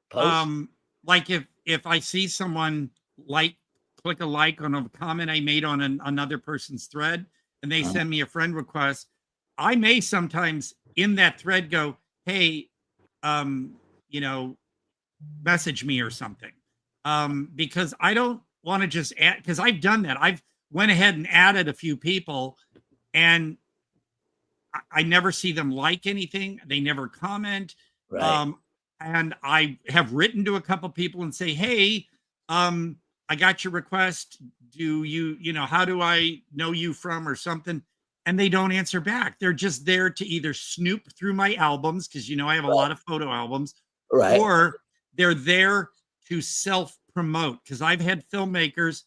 [SPEAKER 2] post? Like if I see someone click a like on a comment I made on another person's thread, and they send me a friend request, I may sometimes in that thread go, hey, message me or something, because I don't want to just add, because I've done that. I've went ahead and added a few people and I never see them like anything. They never comment.
[SPEAKER 4] Right.
[SPEAKER 2] And I have written to a couple people and say, hey, I got your request. Do how do I know you from or something? And they don't answer back. They're just there to either snoop through my albums, because I have a lot of photo albums, or they're there to self-promote, because I've had filmmakers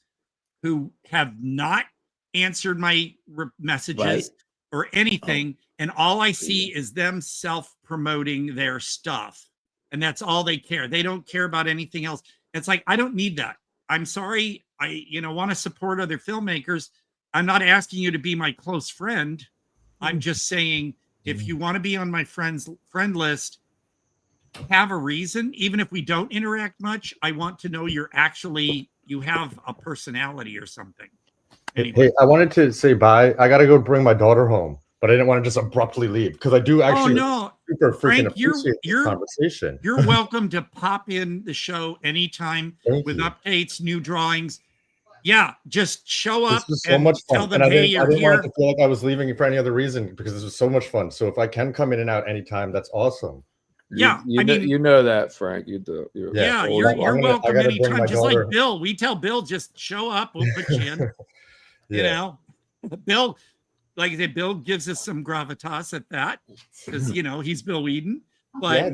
[SPEAKER 2] who have not answered my messages or anything, and all I see is them self-promoting their stuff, and that's all they care. They don't care about anything else. It's like, I don't need that. I'm sorry. I want to support other filmmakers. I'm not asking you to be my close friend. I'm just saying, if you want to be on my friend list, have a reason. Even if we don't interact much, I want to know you have a personality or something. Anyway.
[SPEAKER 5] Hey, I wanted to say bye. I got to go bring my daughter home, but I didn't want to just abruptly leave, because I do actually super freaking appreciate this conversation.
[SPEAKER 2] You're welcome to pop in the show anytime with updates, new drawings. Yeah, just show up.
[SPEAKER 5] This was so much fun.
[SPEAKER 2] Tell them, hey, you're here.
[SPEAKER 5] I didn't want it to feel like I was leaving for any other reason, because this was so much fun. So if I can come in and out anytime, that's awesome.
[SPEAKER 2] Yeah,
[SPEAKER 6] you know that, Frank. You do.
[SPEAKER 2] You're welcome anytime. Just like Bill, we tell Bill, just show up. We'll put you in. Bill, like I said, Bill gives us some gravitas at that, because he's Bill Weeden. But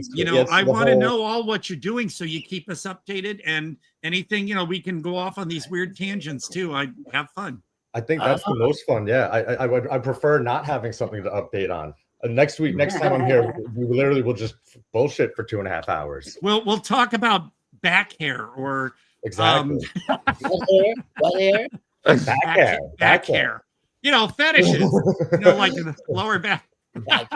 [SPEAKER 2] I want to know all what you're doing, so you keep us updated, and anything we can go off on these weird tangents too. I have fun.
[SPEAKER 5] I think that's the most fun. Yeah, I prefer not having something to update on. Next time I'm here, we literally will just bullshit for 2.5 hours.
[SPEAKER 2] We'll talk about back hair or
[SPEAKER 5] exactly
[SPEAKER 4] what hair?
[SPEAKER 2] Back hair. Fetishes. Like the lower back.
[SPEAKER 5] All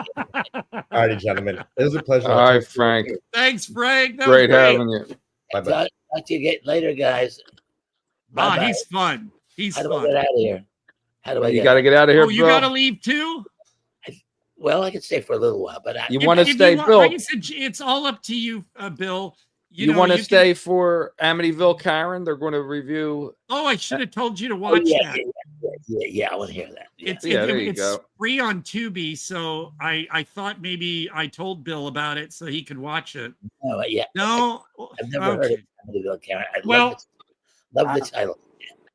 [SPEAKER 5] righty, gentlemen. It was a pleasure.
[SPEAKER 6] All right, Frank.
[SPEAKER 2] Thanks, Frank. That
[SPEAKER 6] great having you.
[SPEAKER 4] Bye-bye. Talk to you later, guys.
[SPEAKER 2] Bye-bye. He's fun.
[SPEAKER 4] How do I get out of here? How do I?
[SPEAKER 6] You got to get out of here.
[SPEAKER 2] Oh, you got to leave too.
[SPEAKER 4] Well, I could stay for a little while, but
[SPEAKER 6] you want to stay, Bill?
[SPEAKER 2] Like I said, it's all up to you, Bill.
[SPEAKER 6] You want to stay for Amityville Karen? They're going to review.
[SPEAKER 2] Oh, I should have told you to watch that.
[SPEAKER 4] Yeah, I want to hear that.
[SPEAKER 2] It's free on Tubi, so I thought maybe I told Bill about it so he could watch it.
[SPEAKER 4] Oh, yeah.
[SPEAKER 2] No,
[SPEAKER 4] I've never heard of Amityville Karen. Love the title.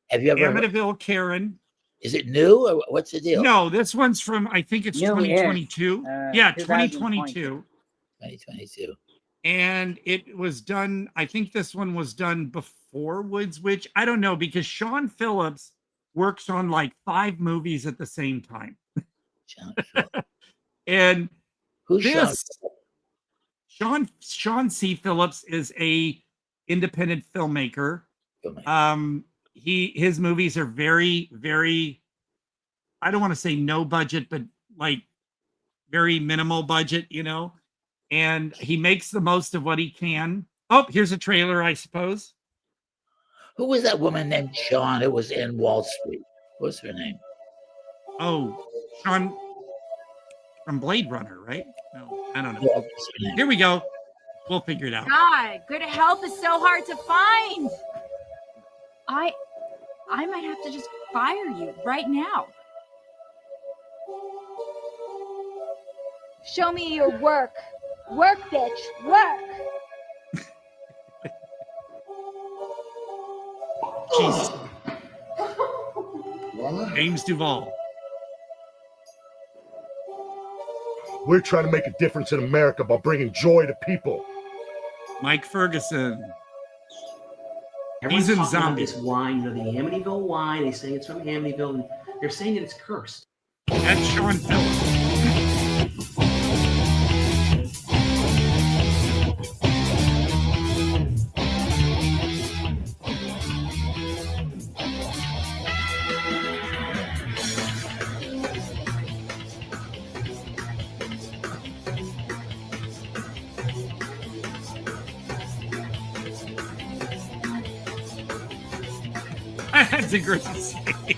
[SPEAKER 4] Have you ever
[SPEAKER 2] Amityville Karen?
[SPEAKER 4] Is it new, or what's the deal?
[SPEAKER 2] No, this one's from, I think it's 2022. Yeah, 2022.
[SPEAKER 4] 2022.
[SPEAKER 2] And it was done, I think this one was done before Woods Witch. I don't know, because Sean Phillips works on like 5 movies at the same time. And
[SPEAKER 4] who's
[SPEAKER 2] Sean C. Phillips is a independent filmmaker. His movies are very, very, I don't want to say no budget, but like very minimal budget, you know, and he makes the most of what he can. Oh, here's a trailer, I suppose.
[SPEAKER 4] Who was that woman named Sean who was in Wall Street? What's her name?
[SPEAKER 2] Oh, Sean from Blade Runner, right? No, I don't know. Here we go. We'll figure it out.
[SPEAKER 1] God, good help is so hard to find. I might have to just fire you right now. Show me your work. Work, bitch, work.
[SPEAKER 2] Jesus. James Duvall.
[SPEAKER 7] We're trying to make a difference in America by bringing joy to people.
[SPEAKER 2] Mike Ferguson.
[SPEAKER 8] Everyone's
[SPEAKER 2] He's in
[SPEAKER 8] talking about
[SPEAKER 2] Zombie.
[SPEAKER 8] this wine, you know, the Amityville wine. They say it's from Amityville, and they're saying that it's cursed.
[SPEAKER 2] That's Sean Phillips. That's a great scene.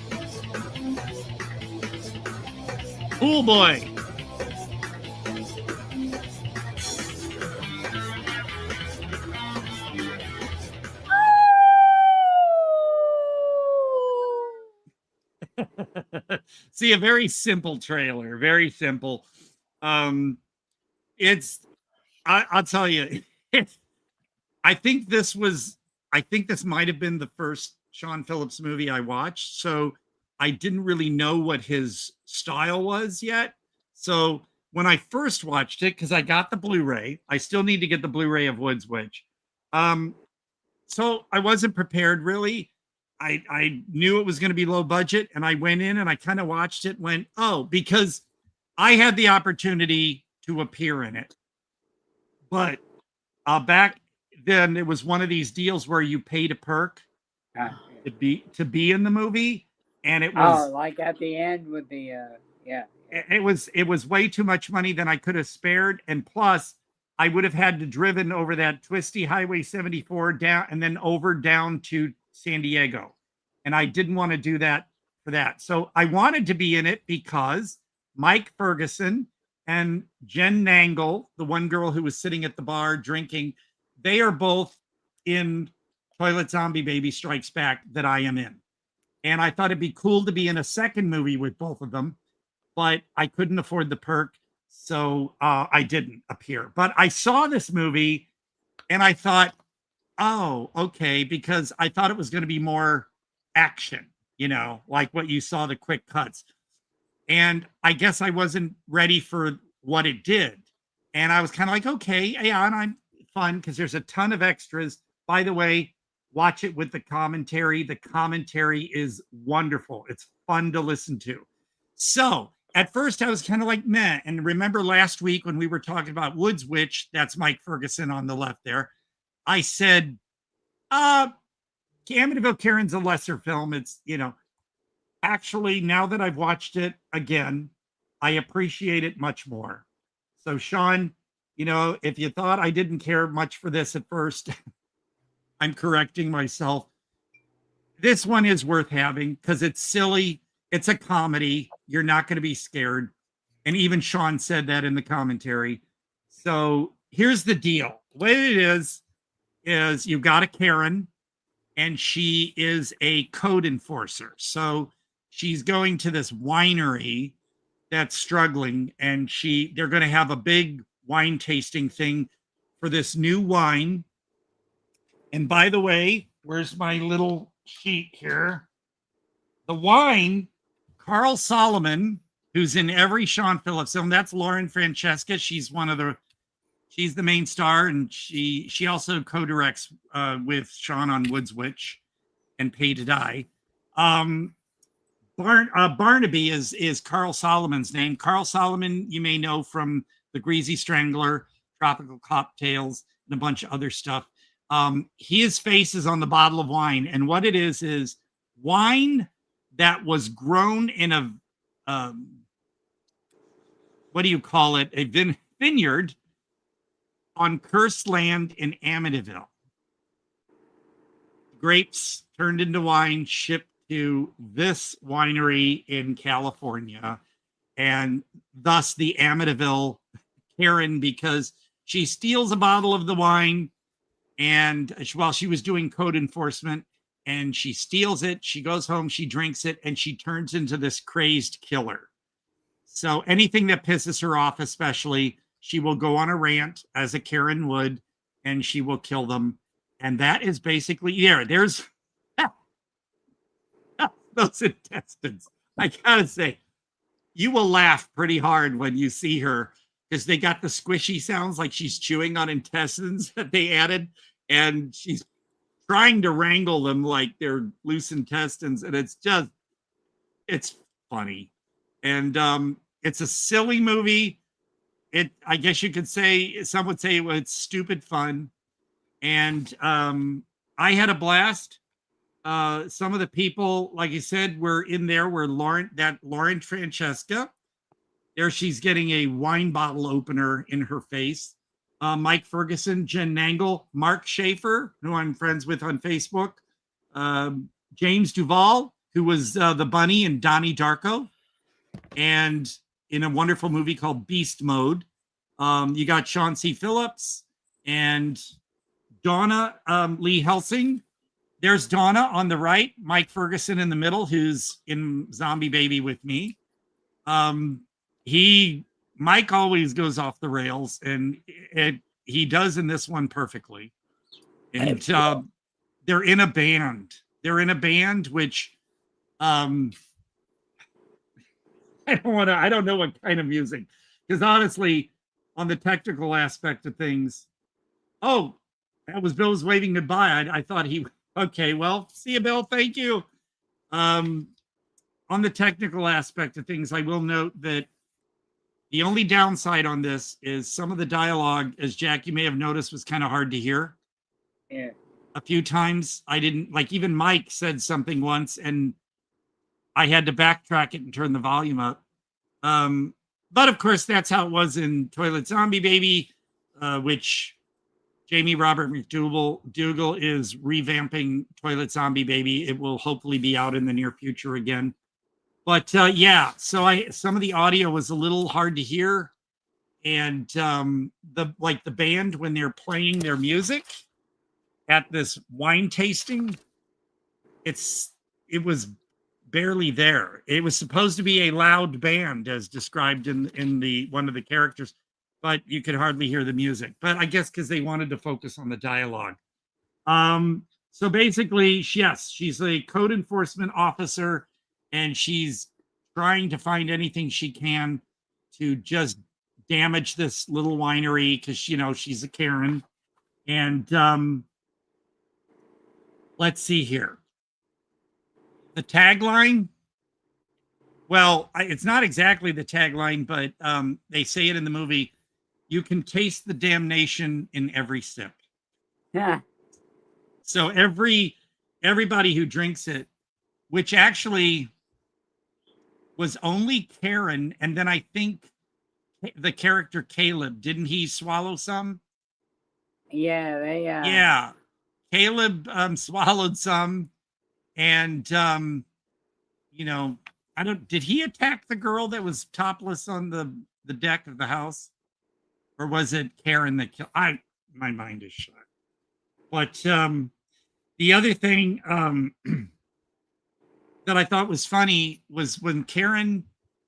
[SPEAKER 2] Cool boy. See, a very simple trailer, very simple. I'll tell you, I think this might have been the first Sean Phillips movie I watched, so I didn't really know what his style was yet. So when I first watched it, because I got the Blu-ray, I still need to get the Blu-ray of Woods Witch. So I wasn't prepared really. I knew it was going to be low budget, and I went in and I kind of watched it, went, oh, because I had the opportunity to appear in it. But back then it was one of these deals where you paid a perk to be in the movie, and it was
[SPEAKER 3] like at the end with the
[SPEAKER 2] it was way too much money than I could have spared, and plus I would have had to driven over that twisty Highway 74 down and then over down to San Diego, and I didn't want to do that for that. So I wanted to be in it because Mike Ferguson and Jen Nangle, the one girl who was sitting at the bar drinking, they are both in Toilet Zombie Baby Strikes Back that I am in. And I thought it'd be cool to be in a second movie with both of them, but I couldn't afford the perk, so I didn't appear. But I saw this movie and I thought, oh, okay, because I thought it was going to be more action, you know, like what you saw, the quick cuts. And I guess I wasn't ready for what it did. And I was kind of like, okay, yeah, and I'm fun because there's a ton of extras. By the way, watch it with the commentary. The commentary is wonderful. It's fun to listen to. So at first I was kind of like, meh. And remember last week when we were talking about Woods Witch, that's Mike Ferguson on the left there. I said, Amityville Karen's a lesser film. It's, you know, actually, now that I've watched it again, I appreciate it much more. So Sean, you know, if you thought I didn't care much for this at first, I'm correcting myself. This one is worth having because it's silly. It's a comedy. You're not going to be scared. And even Sean said that in the commentary. So here's the deal. The way it is you've got a Karen, and she is a code enforcer. So she's going to this winery that's struggling, and they're going to have a big wine tasting thing for this new wine. And by the way, where's my little sheet here? The wine, Carl Solomon, who's in every Sean Phillips film, that's Lauren Francesca. She's the main star, and she also co-directs with Sean on Woods Witch and Pay to Die. Barnaby is Carl Solomon's name. Carl Solomon, you may know from The Greasy Strangler, Tropical Cocktails, and a bunch of other stuff. His face is on the bottle of wine, and what it is wine that was grown in a what do you call it? A vineyard on cursed land in Amityville. Grapes turned into wine, shipped to this winery in California, and thus the Amityville Karen, because she steals a bottle of the wine, and while she was doing code enforcement, and she steals it, she goes home, she drinks it, and she turns into this crazed killer. So anything that pisses her off, especially, she will go on a rant as a Karen would, and she will kill them. And that is basically, there's those intestines. I gotta say, you will laugh pretty hard when you see her, because they got the squishy sounds like she's chewing on intestines that they added, and she's trying to wrangle them like they're loose intestines, and it's funny. And it's a silly movie. I guess you could say, some would say it's stupid fun. And I had a blast. Some of the people, like you said, were in there were Lauren Francesca. There she's getting a wine bottle opener in her face. Mike Ferguson, Jen Nangle, Mark Schaefer, who I'm friends with on Facebook. James Duvall, who was the bunny in Donnie Darko. And in a wonderful movie called Beast Mode. You got Sean C. Phillips and Donna Lee Helsing. There's Donna on the right, Mike Ferguson in the middle, who's in Zombie Baby with me. Mike always goes off the rails, and he does in this one perfectly. And they're in a band. They're in a band, which I don't know what kind of music, because honestly, on the technical aspect of things, that was Bill's waving goodbye. I thought okay, well, see you, Bill. Thank you. On the technical aspect of things, I will note that the only downside on this is some of the dialogue, as Jack, you may have noticed, was kind of hard to hear.
[SPEAKER 3] Yeah.
[SPEAKER 2] A few times I didn't, like, even Mike said something once, and I had to backtrack it and turn the volume up. But of course, that's how it was in Toilet Zombie Baby, which Jamie Robert McDougal is revamping Toilet Zombie Baby. It will hopefully be out in the near future again. But so some of the audio was a little hard to hear, and the band, when they're playing their music at this wine tasting, it was barely there. It was supposed to be a loud band, as described in the one of the characters, but you could hardly hear the music. But I guess because they wanted to focus on the dialogue. So basically, yes, she's a code enforcement officer, and she's trying to find anything she can to just damage this little winery, because she's a Karen. And let's see here. The tagline, well, it's not exactly the tagline, but they say it in the movie: you can taste the damnation in every sip.
[SPEAKER 3] Yeah.
[SPEAKER 2] So everybody who drinks it, which actually was only Karen, and then I think the character Caleb, didn't he swallow some?
[SPEAKER 3] Yeah,
[SPEAKER 2] yeah, Caleb swallowed some. And did he attack the girl that was topless on the deck of the house, or was it Karen that killed? My mind is shut. But the other thing that I thought was funny was when Karen,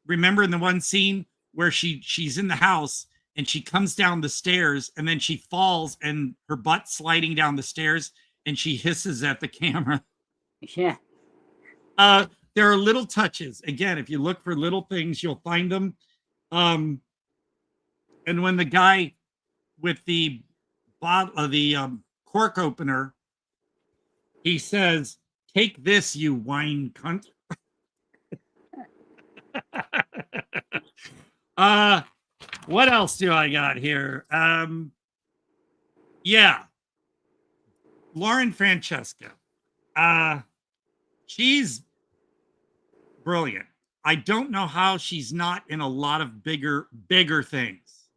[SPEAKER 2] remember in the one scene where she's in the house and she comes down the stairs and then she falls and her butt sliding down the stairs and she hisses at the camera.
[SPEAKER 3] Yeah.
[SPEAKER 2] There are little touches. Again, if you look for little things, you'll find them. And when the guy with the bottle, the cork opener, he says, "Take this, you wine cunt." What else do I got here? Yeah. Lauren Francesca. She's brilliant. I don't know how she's not in a lot of bigger things.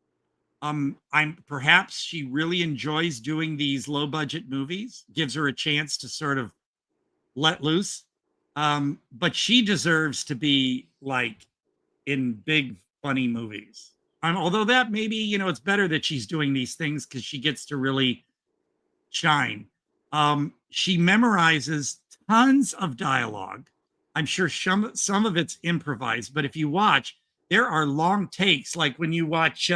[SPEAKER 2] Perhaps she really enjoys doing these low budget movies, gives her a chance to sort of let loose. But she deserves to be like in big funny movies. Although that maybe, it's better that she's doing these things because she gets to really shine. She memorizes tons of dialogue. I'm sure some of it's improvised, but if you watch, there are long takes. Like when you watch,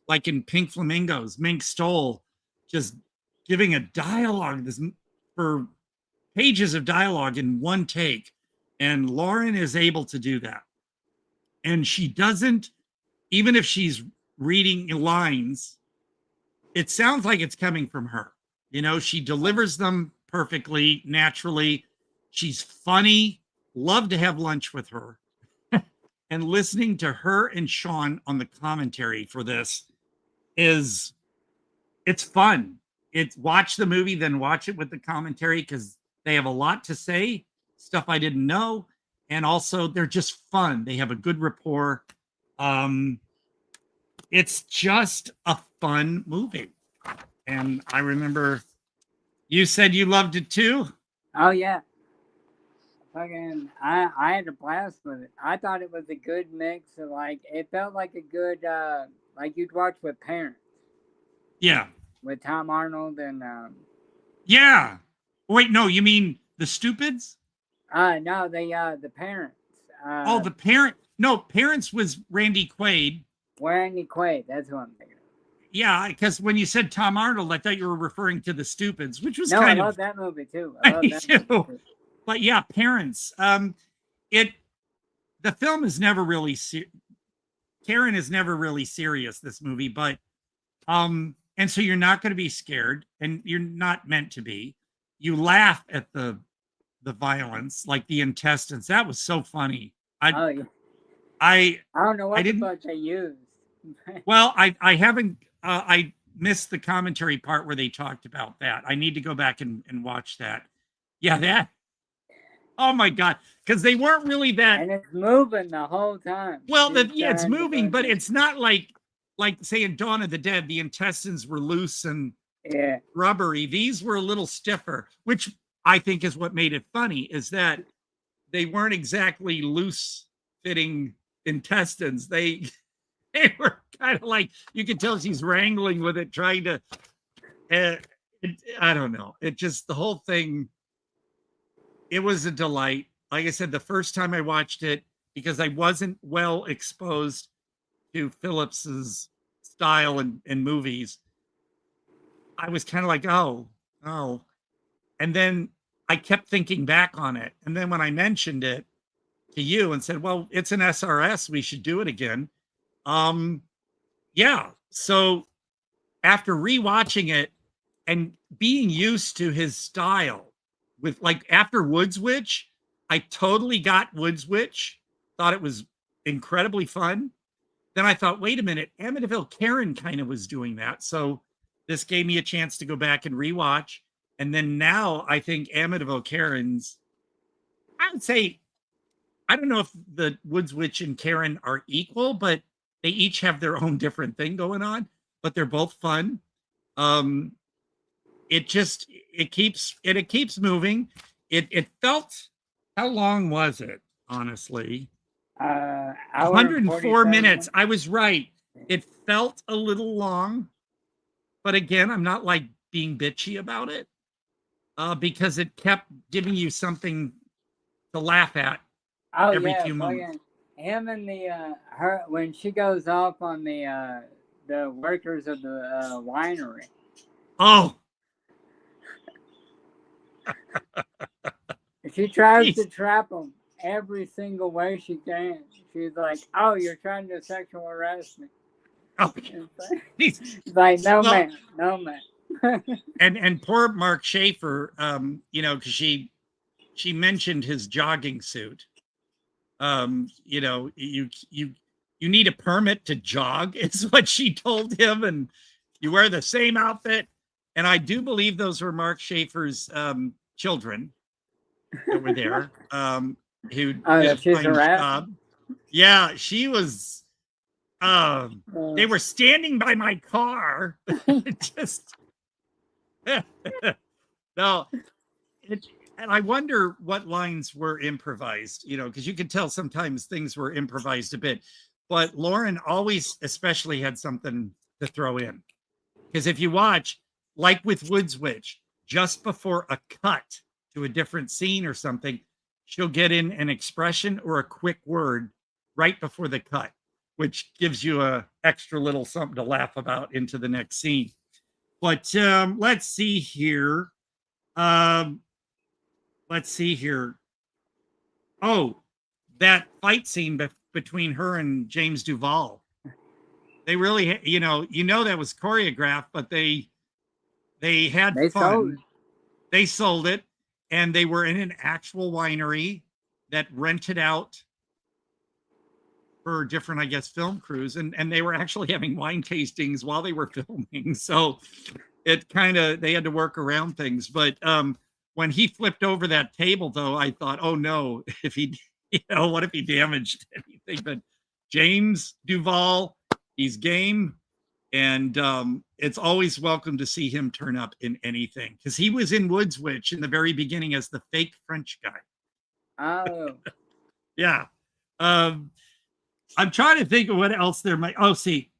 [SPEAKER 2] like in Pink Flamingos, Mink Stole just giving a dialogue for pages of dialogue in one take. And Lauren is able to do that. And she doesn't, even if she's reading lines, it sounds like it's coming from her. She delivers them perfectly, naturally. She's funny. Love to have lunch with her. And listening to her and Sean on the commentary for this it's fun. Watch the movie, then watch it with the commentary because they have a lot to say, stuff I didn't know. And also they're just fun. They have a good rapport. It's just a fun movie. And I remember you said you loved it too.
[SPEAKER 3] Oh yeah. Fucking, I had a blast with it. I thought it was a good mix of it felt like a good, like you'd watch with parents.
[SPEAKER 2] Yeah.
[SPEAKER 3] With Tom Arnold and,
[SPEAKER 2] yeah. Wait, no, you mean the Stupids?
[SPEAKER 3] No, the parents.
[SPEAKER 2] The parent. No, Parents was Randy Quaid.
[SPEAKER 3] Randy Quaid, that's who I'm thinking of.
[SPEAKER 2] Yeah, because when you said Tom Arnold, I thought you were referring to the Stupids, which was
[SPEAKER 3] I love that movie too. I love that movie too.
[SPEAKER 2] But yeah, Parents. The film is never really Karen is never really serious, this movie, but and so you're not going to be scared, and you're not meant to be. You laugh at the violence, like the intestines. That was so funny. I
[SPEAKER 3] don't know what the fuck they used.
[SPEAKER 2] Well, I haven't. I missed the commentary part where they talked about that. I need to go back and watch that. Yeah, that. Oh my God, because they weren't really that.
[SPEAKER 3] And it's moving the whole time.
[SPEAKER 2] Well, it's moving, but it's not like say in Dawn of the Dead, the intestines were loose and rubbery. These were a little stiffer, which I think is what made it funny, is that they weren't exactly loose fitting intestines. They were kind of like, you could tell she's wrangling with it, trying to, I don't know. It just, the whole thing, it was a delight. Like I said, the first time I watched it, because I wasn't well exposed to Phillips's style and movies, I was kind of like, oh. And then I kept thinking back on it. And then when I mentioned it to you and said, well, it's an SRS, we should do it again. Yeah. So after rewatching it and being used to his style, with after Woods Witch, I totally got Woods Witch, thought it was incredibly fun. Then I thought, wait a minute, Amityville Karen kind of was doing that. So this gave me a chance to go back and rewatch. And then now I think Amityville Karen's, I would say, I don't know if the Woods Witch and Karen are equal, but they each have their own different thing going on, but they're both fun. It keeps moving. It felt, how long was it, honestly? 104 minutes. I was right. It felt a little long, but again, I'm not being bitchy about it, because it kept giving you something to laugh at every few moments.
[SPEAKER 3] Him and her, when she goes off on the workers of the winery.
[SPEAKER 2] Oh.
[SPEAKER 3] She tries to trap him every single way she can. She's like, "Oh, you're trying to sexual harass me."
[SPEAKER 2] Oh,
[SPEAKER 3] it's like, no, man. and
[SPEAKER 2] poor Mark Schaefer, because she mentioned his jogging suit. You need a permit to jog, is what she told him, and you wear the same outfit. And I do believe those were Mark Schaefer's children that were there, who did a
[SPEAKER 3] she's
[SPEAKER 2] fine
[SPEAKER 3] a rat.
[SPEAKER 2] job. Yeah, she was. They were standing by my car. Just no. And I wonder what lines were improvised, you know, because you could tell sometimes things were improvised a bit. But Lauren always, especially, had something to throw in. Because if you watch, like with Woods Witch, just before a cut to a different scene or something, she'll get in an expression or a quick word right before the cut, which gives you a extra little something to laugh about into the next scene. But let's see here. Let's see here. Oh, that fight scene between her and James Duval. They really, you know that was choreographed, but they had fun. They sold it, and they were in an actual winery that rented out for different, I guess, film crews, and they were actually having wine tastings while they were filming. So it kind of, they had to work around things. But when he flipped over that table, though, I thought, oh no, if he, what if he damaged anything? But James Duval, he's game. And it's always welcome to see him turn up in anything, because he was in Woods Witch in the very beginning as the fake French guy.
[SPEAKER 3] Oh.
[SPEAKER 2] Yeah. I'm trying to think of what else there might. Oh, see.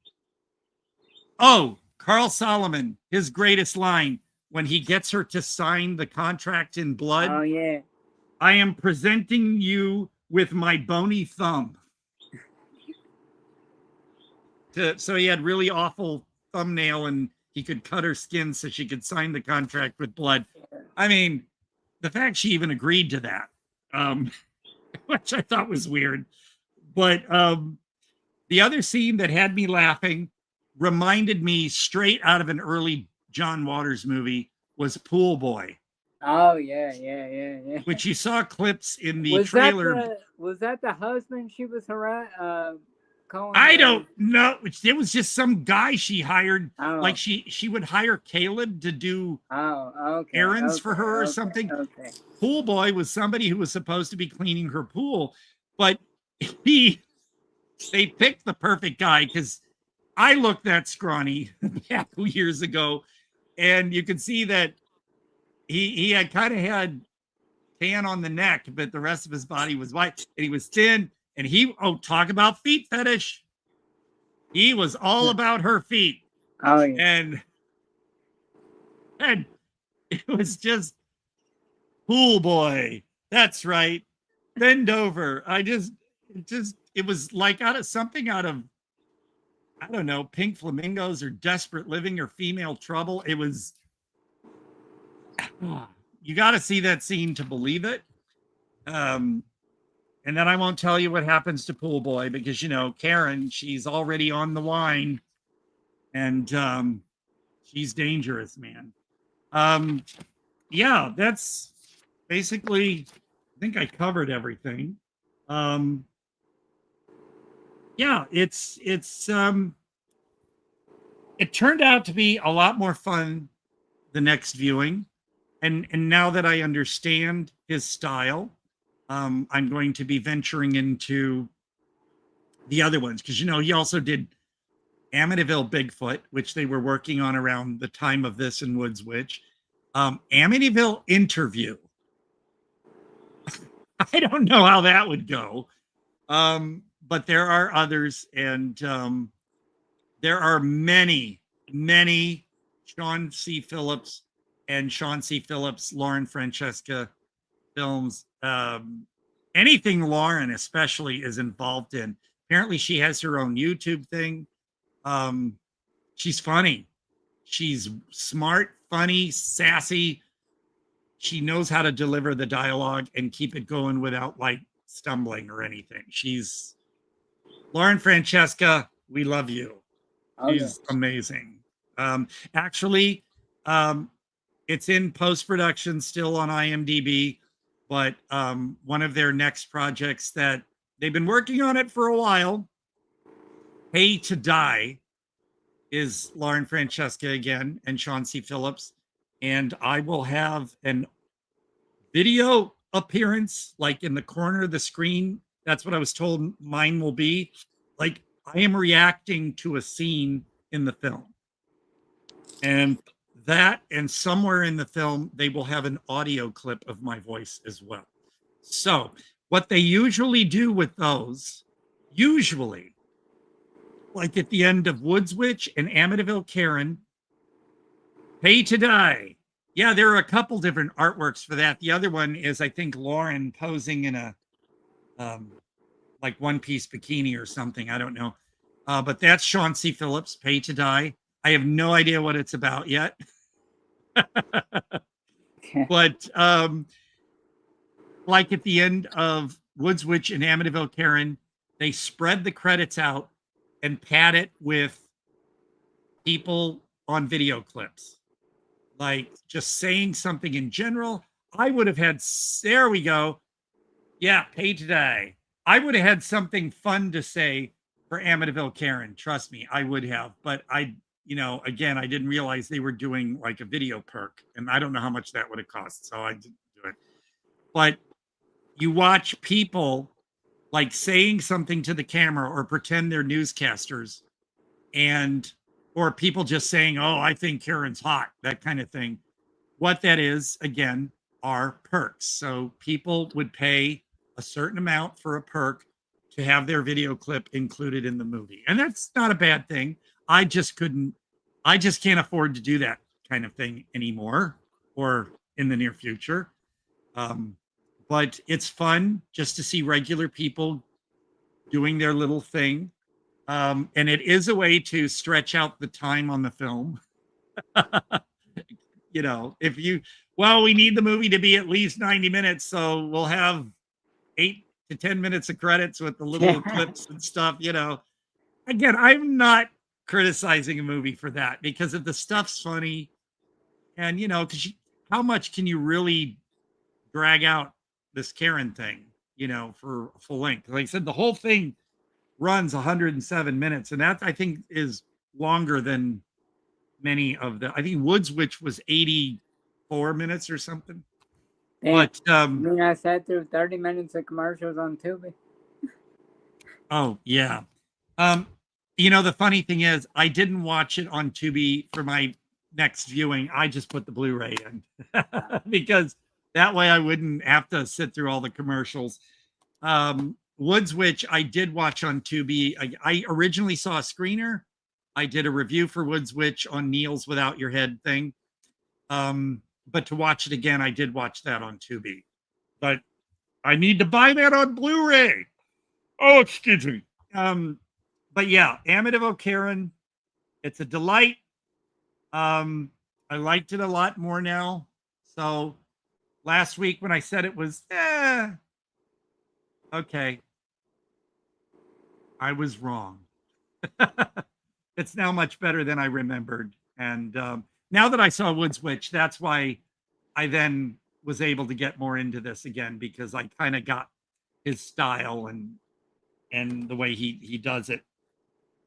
[SPEAKER 2] Oh, Carl Solomon, his greatest line when he gets her to sign the contract in blood.
[SPEAKER 3] Oh, yeah.
[SPEAKER 2] I am presenting you with my bony thumb. So he had really awful thumbnail, and he could cut her skin so she could sign the contract with blood. I mean, the fact she even agreed to that, which I thought was weird. But the other scene that had me laughing, reminded me straight out of an early John Waters movie, was Pool Boy.
[SPEAKER 3] Oh, yeah.
[SPEAKER 2] Which you saw clips in the trailer.
[SPEAKER 3] Was that the husband she was
[SPEAKER 2] I don't know. It was just some guy she hired. Like she would hire Caleb to do errands for her or something.
[SPEAKER 3] Okay.
[SPEAKER 2] Pool Boy was somebody who was supposed to be cleaning her pool, but they picked the perfect guy, because I looked that scrawny back years ago, and you could see that he had kind of had tan on the neck, but the rest of his body was white, and he was thin. And talk about feet fetish. He was all about her feet.
[SPEAKER 3] Oh, yeah.
[SPEAKER 2] And it was just Pool Boy. That's right. Bend over. It was like something out of, I don't know, Pink Flamingos or Desperate Living or Female Trouble. It was, you got to see that scene to believe it. And then I won't tell you what happens to Pool Boy, because, Karen, she's already on the wine, and she's dangerous, man. Yeah, that's basically, I think I covered everything. Yeah, it turned out to be a lot more fun the next viewing. And now that I understand his style, I'm going to be venturing into the other ones, because he also did Amityville Bigfoot, which they were working on around the time of this in Woods Witch. Amityville Interview. I don't know how that would go, but there are others, and there are many Sean C. Phillips and Sean C. Phillips, Lauren Francesca films. Anything Lauren especially is involved in. Apparently she has her own YouTube thing. She's funny. She's smart, funny, sassy. She knows how to deliver the dialogue and keep it going without stumbling or anything. She's Lauren Francesca. We love you. She's amazing. Actually, it's in post-production still on IMDb. But one of their next projects that they've been working on it for a while, Pay to Die, is Lauren Francesca again and Sean C. Phillips. And I will have an video appearance like in the corner of the screen. That's what I was told mine will be. Like I am reacting to a scene in the film. And that, and somewhere in the film, they will have an audio clip of my voice as well. So what they usually do with those, usually, like at the end of Woods Witch and Amityville Karen, Pay to Die. Yeah, there are a couple different artworks for that. The other one is, I think, Lauren posing in a like one-piece bikini or something. I don't know. But that's Sean C. Phillips, Pay to Die. I have no idea what it's about yet. But like at the end of Woods Witch and Amityville Karen, they spread the credits out and pad it with people on video clips. Like just saying something in general. I would have had, there we go. Yeah, Pay to Die. I would have had something fun to say for Amityville Karen. Trust me, I would have. But I, you know, again, I didn't realize they were doing like a video perk. And I don't know how much that would have cost. So I didn't do it. But you watch people like saying something to the camera or pretend they're newscasters, and or people just saying, oh, I think Karen's hot, that kind of thing. What that is, again, are perks. So people would pay a certain amount for a perk to have their video clip included in the movie. And that's not a bad thing. I just can't afford to do that kind of thing anymore or in the near future. But it's fun just to see regular people doing their little thing. And it is a way to stretch out the time on the film. You know, if you, well, we need the movie to be at least 90 minutes. So we'll have 8 to 10 minutes of credits with the little clips and stuff, you know. Again, I'm not criticizing a movie for that, because if the stuff's funny and, you know, because how much can you really drag out this Karen thing, you know, for full length? Like I said, the whole thing runs 107 minutes, and that I think is longer than many of the, I think Woods Witch was 84 minutes or something. But
[SPEAKER 3] I mean, I sat through 30 minutes of commercials on Tubi.
[SPEAKER 2] Oh yeah. You know, the funny thing is I didn't watch it on Tubi for my next viewing. I just put the Blu-ray in because that way I wouldn't have to sit through all the commercials. Woods Witch I did watch on Tubi. I originally saw a screener. I did a review for Woods Witch on Neil's Without Your Head thing. But to watch it again, I did watch that on Tubi. But I need to buy that on Blu-ray. Oh, excuse me. But yeah, Amityville Karen, it's a delight. I liked it a lot more now. So last week when I said it was, okay, I was wrong. It's now much better than I remembered. And now that I saw Woods Witch, that's why I then was able to get more into this again, because I kind of got his style and the way he does it.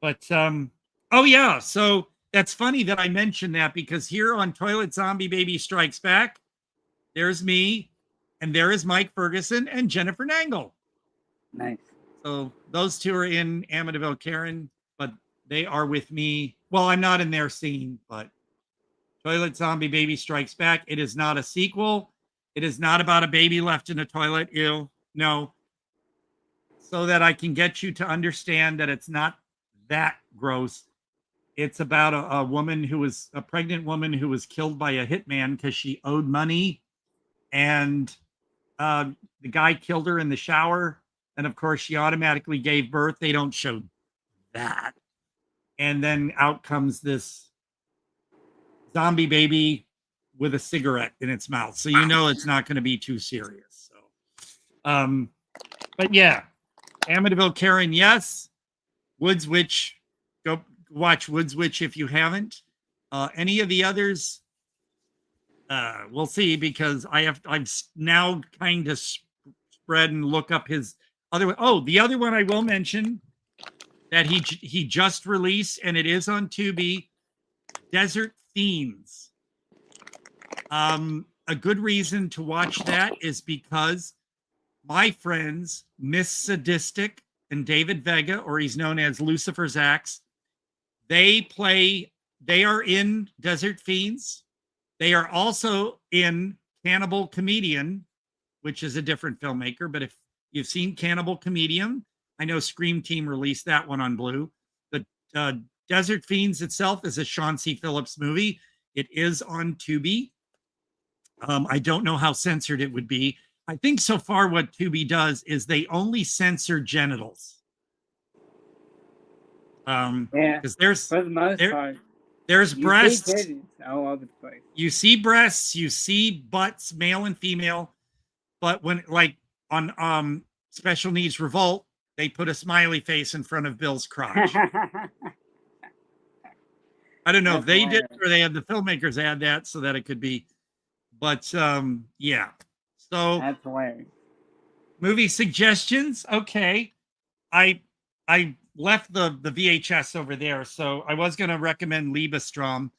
[SPEAKER 2] But oh yeah, so that's funny that I mentioned that, because here on Toilet Zombie Baby Strikes Back, there's me, and there is Mike Ferguson and Jennifer Nangle.
[SPEAKER 3] Nice.
[SPEAKER 2] So those two are in Amityville Karen, but they are with me. Well, I'm not in their scene, but Toilet Zombie Baby Strikes Back. It is not a sequel. It is not about a baby left in a toilet. Ew. No. So that I can get you to understand that it's not that gross. It's about a woman who was a pregnant woman who was killed by a hitman because she owed money, and the guy killed her in the shower, and of course she automatically gave birth. They don't show that. And then out comes this zombie baby with a cigarette in its mouth, so you know it's not going to be too serious. So but yeah, Amityville Karen, yes. Woods Witch, go watch Woods Witch if you haven't. Any of the others, we'll see, because I'm now kind of spread and look up his other one. Oh, the other one I will mention that he just released, and it is on Tubi. Desert Fiends. A good reason to watch that is because my friends, Miss Sadistic and David Vega, or he's known as Lucifer's Axe, they are in Desert Fiends. They are also in Cannibal Comedian, which is a different filmmaker. But if you've seen Cannibal Comedian, I know Scream Team released that one on Blue. The Desert Fiends itself is a Sean C. Phillips movie. It is on Tubi. I don't know how censored it would be. I think so far what Tubi does is they only censor genitals.
[SPEAKER 3] Yeah,
[SPEAKER 2] because there's
[SPEAKER 3] for the most part,
[SPEAKER 2] there's
[SPEAKER 3] you
[SPEAKER 2] breasts.
[SPEAKER 3] see titties all over the place.
[SPEAKER 2] You see breasts, you see butts, male and female. But when, like, on Special Needs Revolt, they put a smiley face in front of Bill's crotch. I don't know if they did or they had the filmmakers add that so that it could be. But yeah. So
[SPEAKER 3] that's hilarious.
[SPEAKER 2] Movie suggestions. Okay. I left the VHS over there, so I was going to recommend Liebestrom,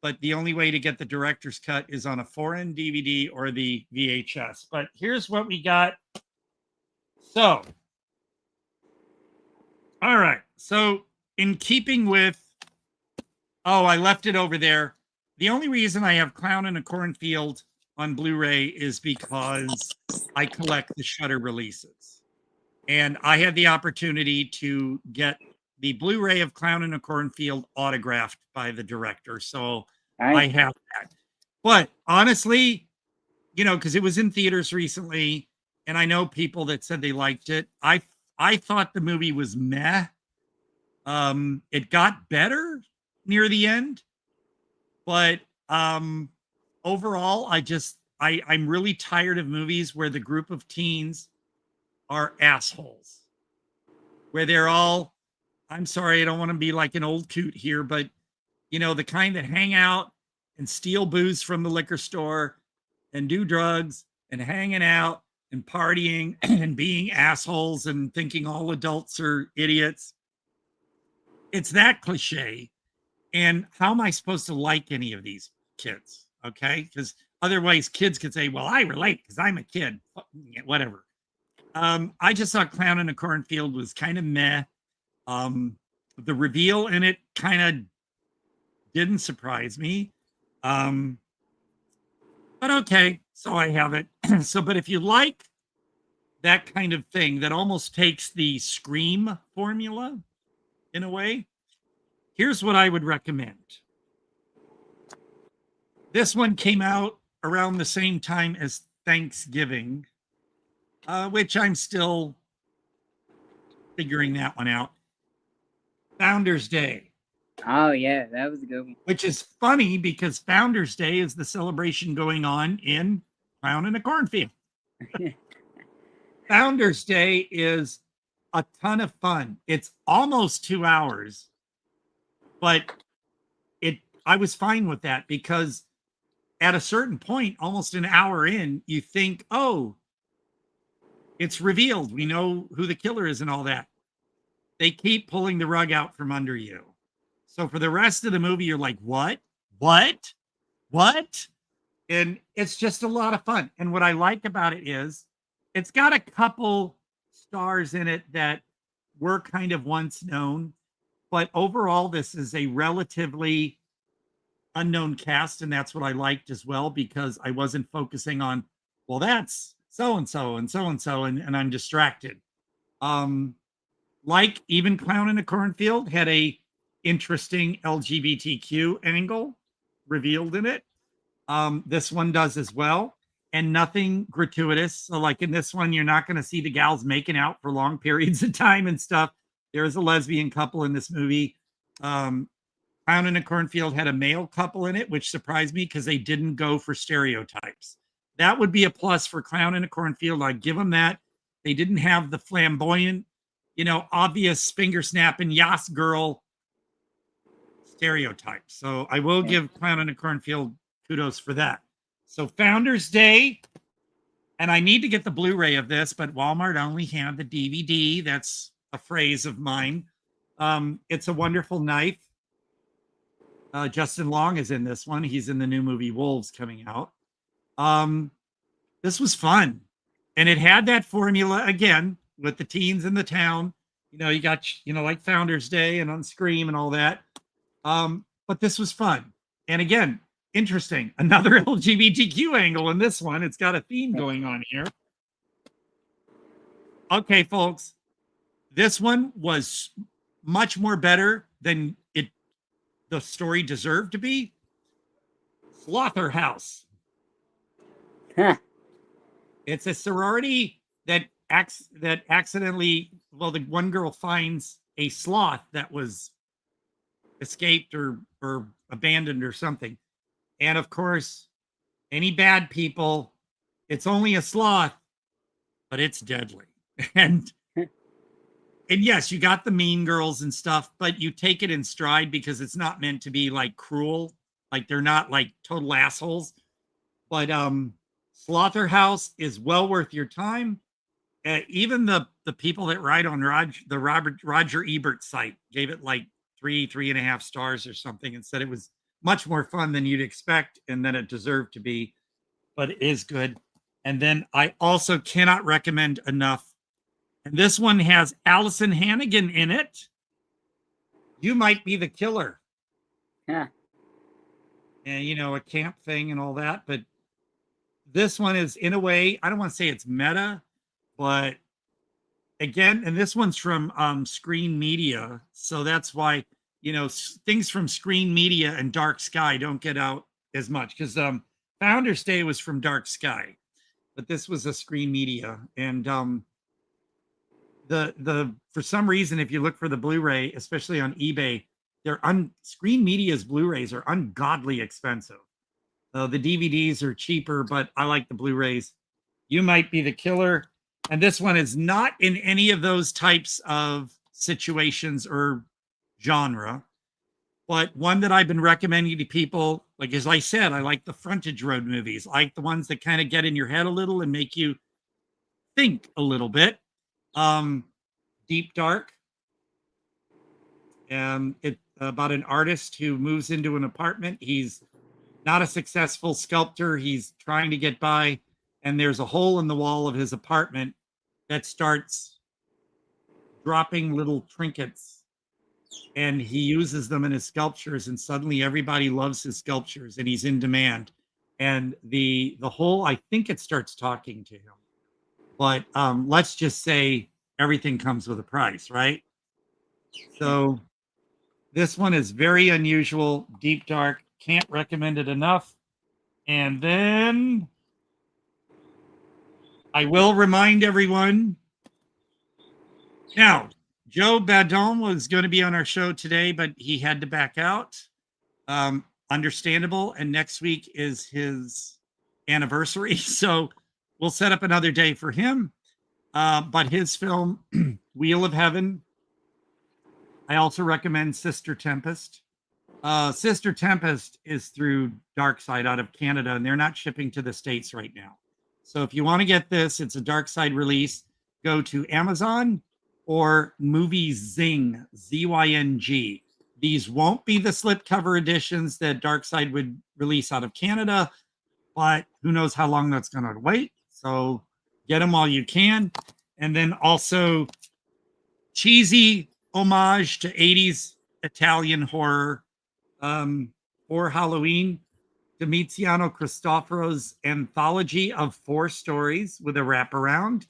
[SPEAKER 2] but the only way to get the director's cut is on a foreign DVD or the VHS. But here's what we got. So, all right. So, in keeping with, I left it over there. The only reason I have Clown in a Cornfield on Blu-ray is because I collect the Shudder releases. And I had the opportunity to get the Blu-ray of Clown in a Cornfield autographed by the director. So I have that. But honestly, because it was in theaters recently, and I know people that said they liked it. I thought the movie was meh. It got better near the end. But overall, I'm really tired of movies where the group of teens are assholes, where they're all, I'm sorry, I don't want to be like an old coot here, but the kind that hang out and steal booze from the liquor store and do drugs and hanging out and partying and being assholes and thinking all adults are idiots. It's that cliche. And how am I supposed to like any of these kids? Okay. Because otherwise kids could say, well, I relate because I'm a kid, whatever. I just thought Clown in a Cornfield was kind of meh. The reveal in it kind of didn't surprise me. But okay, so I have it. But if you like that kind of thing that almost takes the Scream formula in a way, here's what I would recommend. This one came out around the same time as Thanksgiving, which I'm still figuring that one out. Founders Day.
[SPEAKER 3] Oh, yeah, that was a good one.
[SPEAKER 2] Which is funny because Founders Day is the celebration going on in Clown in a Cornfield. Founders Day is a ton of fun. It's almost 2 hours, but I was fine with that because at a certain point, almost an hour in, you think, oh, it's revealed. We know who the killer is and all that. They keep pulling the rug out from under you. So for the rest of the movie, you're like, what? And it's just a lot of fun. And what I like about it is it's got a couple stars in it that were kind of once known. But overall, this is a relatively unknown cast. And that's what I liked as well, because I wasn't focusing on, well, that's so-and-so and so-and-so, and I'm distracted. Like even Clown in a Cornfield had a interesting LGBTQ angle revealed in it. This one does as well, and nothing gratuitous. So like in this one, you're not going to see the gals making out for long periods of time and stuff. There's a lesbian couple in this movie. Clown in a Cornfield had a male couple in it, which surprised me because they didn't go for stereotypes. That would be a plus for Clown in a Cornfield. I'd give them that. They didn't have the flamboyant, obvious finger snapping Yas girl stereotype. So I will give Clown in a Cornfield kudos for that. So Founders Day, and I need to get the Blu-ray of this, but Walmart only had the DVD. That's a phrase of mine. It's a Wonderful Knife. Justin Long is in this one. He's in the new movie Wolves coming out. This was fun. And it had that formula again with the teens in the town. You know, you got, like Founders Day and on Scream and all that. But this was fun. And again, interesting. Another LGBTQ angle in this one. It's got a theme going on here. Okay, folks. This one was much more better than the story deserved to be. Slaughterhouse.
[SPEAKER 3] Huh.
[SPEAKER 2] It's a sorority that accidentally, the one girl finds a sloth that was escaped or abandoned or something. And of course, any bad people, it's only a sloth, but it's deadly. And yes, you got the mean girls and stuff, but you take it in stride because it's not meant to be like cruel. Like they're not like total assholes. But Slaughterhouse is well worth your time. Even the people that write on the Roger Ebert site gave it like 3.5 stars or something and said it was much more fun than you'd expect and that it deserved to be, but it is good. And then I also cannot recommend enough. And this one has Allison Hannigan in it. You Might Be the Killer.
[SPEAKER 3] Yeah.
[SPEAKER 2] And, a camp thing and all that. But this one is, in a way, I don't want to say it's meta, but again, and this one's from Screen Media. So that's why, things from Screen Media and Dark Sky don't get out as much because Founders Day was from Dark Sky, but this was a Screen Media. And the for some reason, if you look for the Blu-ray, especially on eBay, Screen Media's Blu-rays are ungodly expensive. The DVDs are cheaper, but I like the Blu-rays. You Might Be the Killer. And this one is not in any of those types of situations or genre, but one that I've been recommending to people, like as I said, I like the frontage road movies, I like the ones that kind of get in your head a little and make you think a little bit. Deep Dark. It's about an artist who moves into an apartment. He's not a successful sculptor. He's trying to get by, and there's a hole in the wall of his apartment that starts dropping little trinkets, and he uses them in his sculptures, and suddenly everybody loves his sculptures, and he's in demand. And the hole, I think it starts talking to him. But let's just say everything comes with a price, right? So this one is very unusual, Deep Dark. Can't recommend it enough. And then I will remind everyone. Now, Joe Badon was going to be on our show today, but he had to back out. Understandable. And next week is his anniversary. So we'll set up another day for him. But his film, Wheel of Heaven. I also recommend Sister Tempest. Sister Tempest is through Darkside out of Canada, and they're not shipping to the States right now. So if you want to get this, it's a Darkside release. Go to Amazon or Movie Zing, Z-Y-N-G. These won't be the slipcover editions that Darkside would release out of Canada, but who knows how long that's going to wait. So get them while you can. And then also cheesy homage to 80s Italian horror. For Halloween, Domiziano Cristofore's anthology of 4 stories with a wraparound.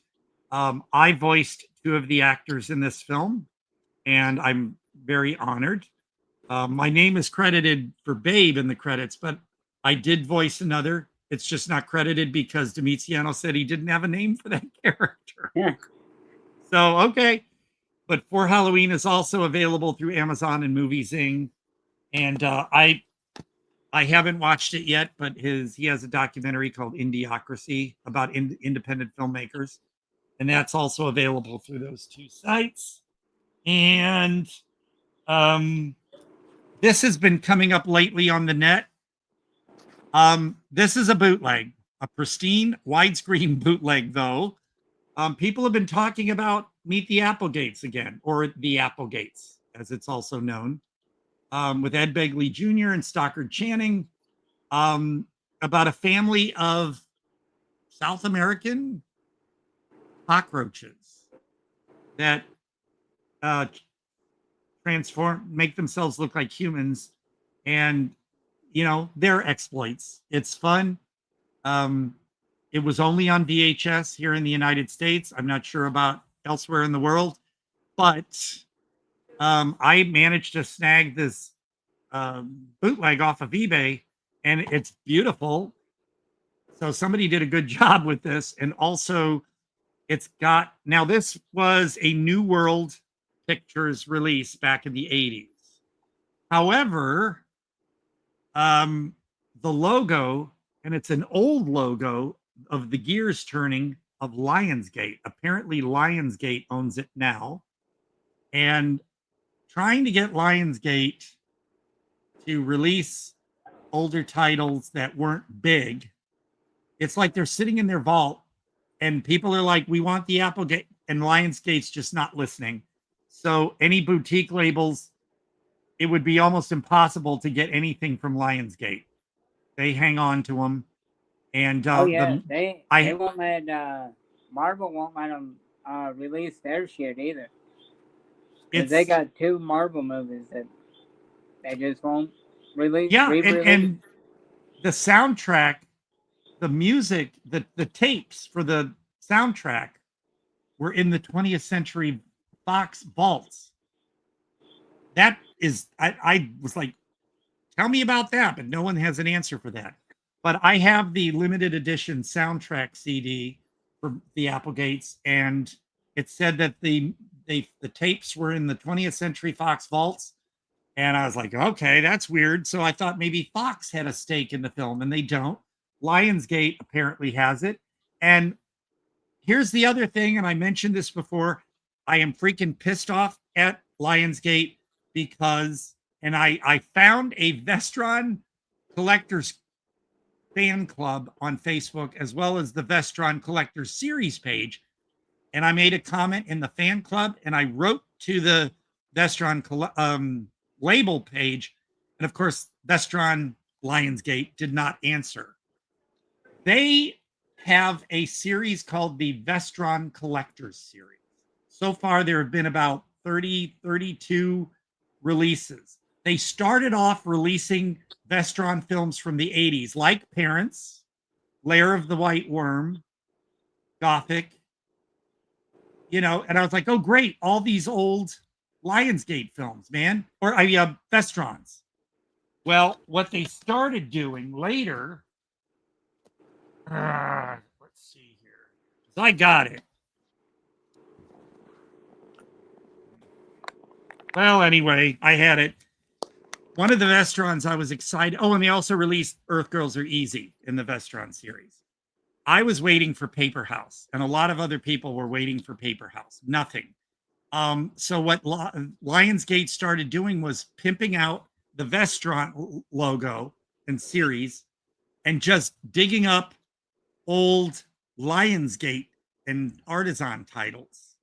[SPEAKER 2] I voiced 2 of the actors in this film, and I'm very honored. My name is credited for Babe in the credits, but I did voice another. It's just not credited because Domiziano said he didn't have a name for that character.
[SPEAKER 3] Yeah.
[SPEAKER 2] So, okay. But For Halloween is also available through Amazon and Movie Zing. And I haven't watched it yet, but he has a documentary called Indiocracy about independent filmmakers. And that's also available through those 2 sites. And this has been coming up lately on the net. This is a bootleg, a pristine widescreen bootleg, though. People have been talking about Meet the Applegates again, or the Applegates. as it's also known, with Ed Begley Jr. and Stockard Channing, about a family of South American cockroaches that make themselves look like humans, and their exploits. It's fun. It was only on VHS here in the United States. I'm not sure about elsewhere in the world, but I managed to snag this bootleg off of eBay, and it's beautiful. So somebody did a good job with this. And also it's got, now this was a New World Pictures release back in the 80s. However, the logo, and it's an old logo of the gears turning of Lionsgate. Apparently Lionsgate owns it now. And trying to get Lionsgate to release older titles that weren't big, it's like they're sitting in their vault and people are like, we want the Applegate, and Lionsgate's just not listening. So any boutique labels, it would be almost impossible to get anything from Lionsgate. They hang on to them. And
[SPEAKER 3] they won't let Marvel won't let them release their shit either. Because they got 2 Marvel movies that they just won't release.
[SPEAKER 2] Yeah, and the soundtrack, the music, the tapes for the soundtrack were in the 20th Century Fox vaults. That is, I was like, tell me about that, but no one has an answer for that. But I have the limited edition soundtrack CD for the Applegates, and it said that the tapes were in the 20th Century Fox vaults. And I was like, okay, that's weird. So I thought maybe Fox had a stake in the film, and they don't. Lionsgate apparently has it. And here's the other thing, and I mentioned this before, I am freaking pissed off at Lionsgate because, and I found a Vestron Collectors fan club on Facebook, as well as the Vestron Collectors series page. And I made a comment in the fan club, and I wrote to the Vestron label page. And of course, Vestron Lionsgate did not answer. They have a series called the Vestron Collectors series. So far, there have been about 32 releases. They started off releasing Vestron films from the 80s, like Parents, Lair of the White Worm, Gothic, and I was like, oh, great, all these old Lionsgate films, man, or Vestrons. Well, what they started doing later, let's see here. So I got it. Well, anyway, I had it. One of the Vestrons I was excited. Oh, and they also released Earth Girls Are Easy in the Vestron series. I was waiting for Paper House, and a lot of other people were waiting for Paper House. Nothing. So what Lionsgate started doing was pimping out the Vestron logo and series and just digging up old Lionsgate and Artisan titles,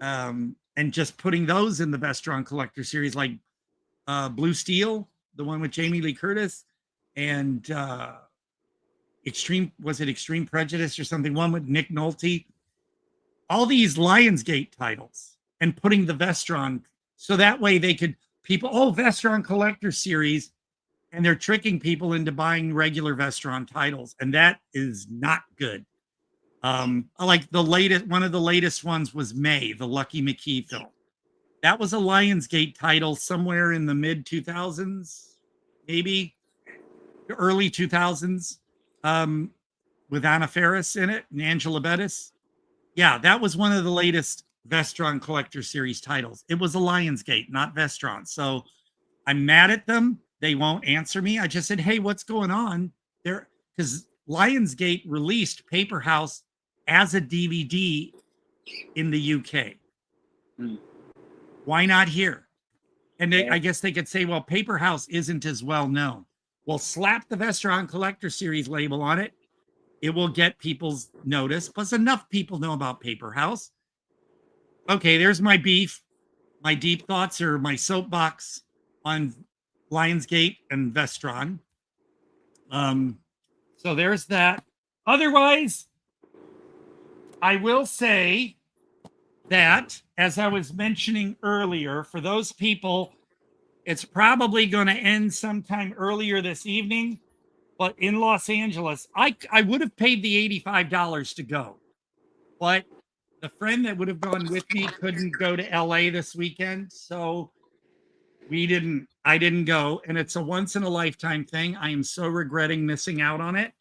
[SPEAKER 2] and just putting those in the Vestron Collector series, like Blue Steel, the one with Jamie Lee Curtis, and Extreme Prejudice or something, one with Nick Nolte. All these Lionsgate titles, and putting the Vestron, so that way they could, Vestron Collector series, and they're tricking people into buying regular Vestron titles, and that is not good. Like one of the latest ones was May, the Lucky McKee film. That was a Lionsgate title somewhere in the mid 2000s, maybe early 2000s, with Anna Faris in it and Angela Bettis. Yeah, that was one of the latest Vestron Collector Series titles. It was a Lionsgate, not Vestron. So I'm mad at them. They won't answer me. I just said, hey, what's going on there? Because Lionsgate released Paper House as a DVD in the UK. Why not here? And I guess they could say, well, Paper House isn't as well known. Well, slap the Vestron Collector Series label on it. It will get people's notice. Plus, enough people know about Paper House. Okay, there's my beef. my deep thoughts or my soapbox on Lionsgate and Vestron. So there's that. Otherwise, I will say that, as I was mentioning earlier, for those people, it's probably going to end sometime earlier this evening. But in Los Angeles, I would have paid the $85 to go. But the friend that would have gone with me couldn't go to LA this weekend. So I didn't go. And it's a once in a lifetime thing. I am so regretting missing out on it.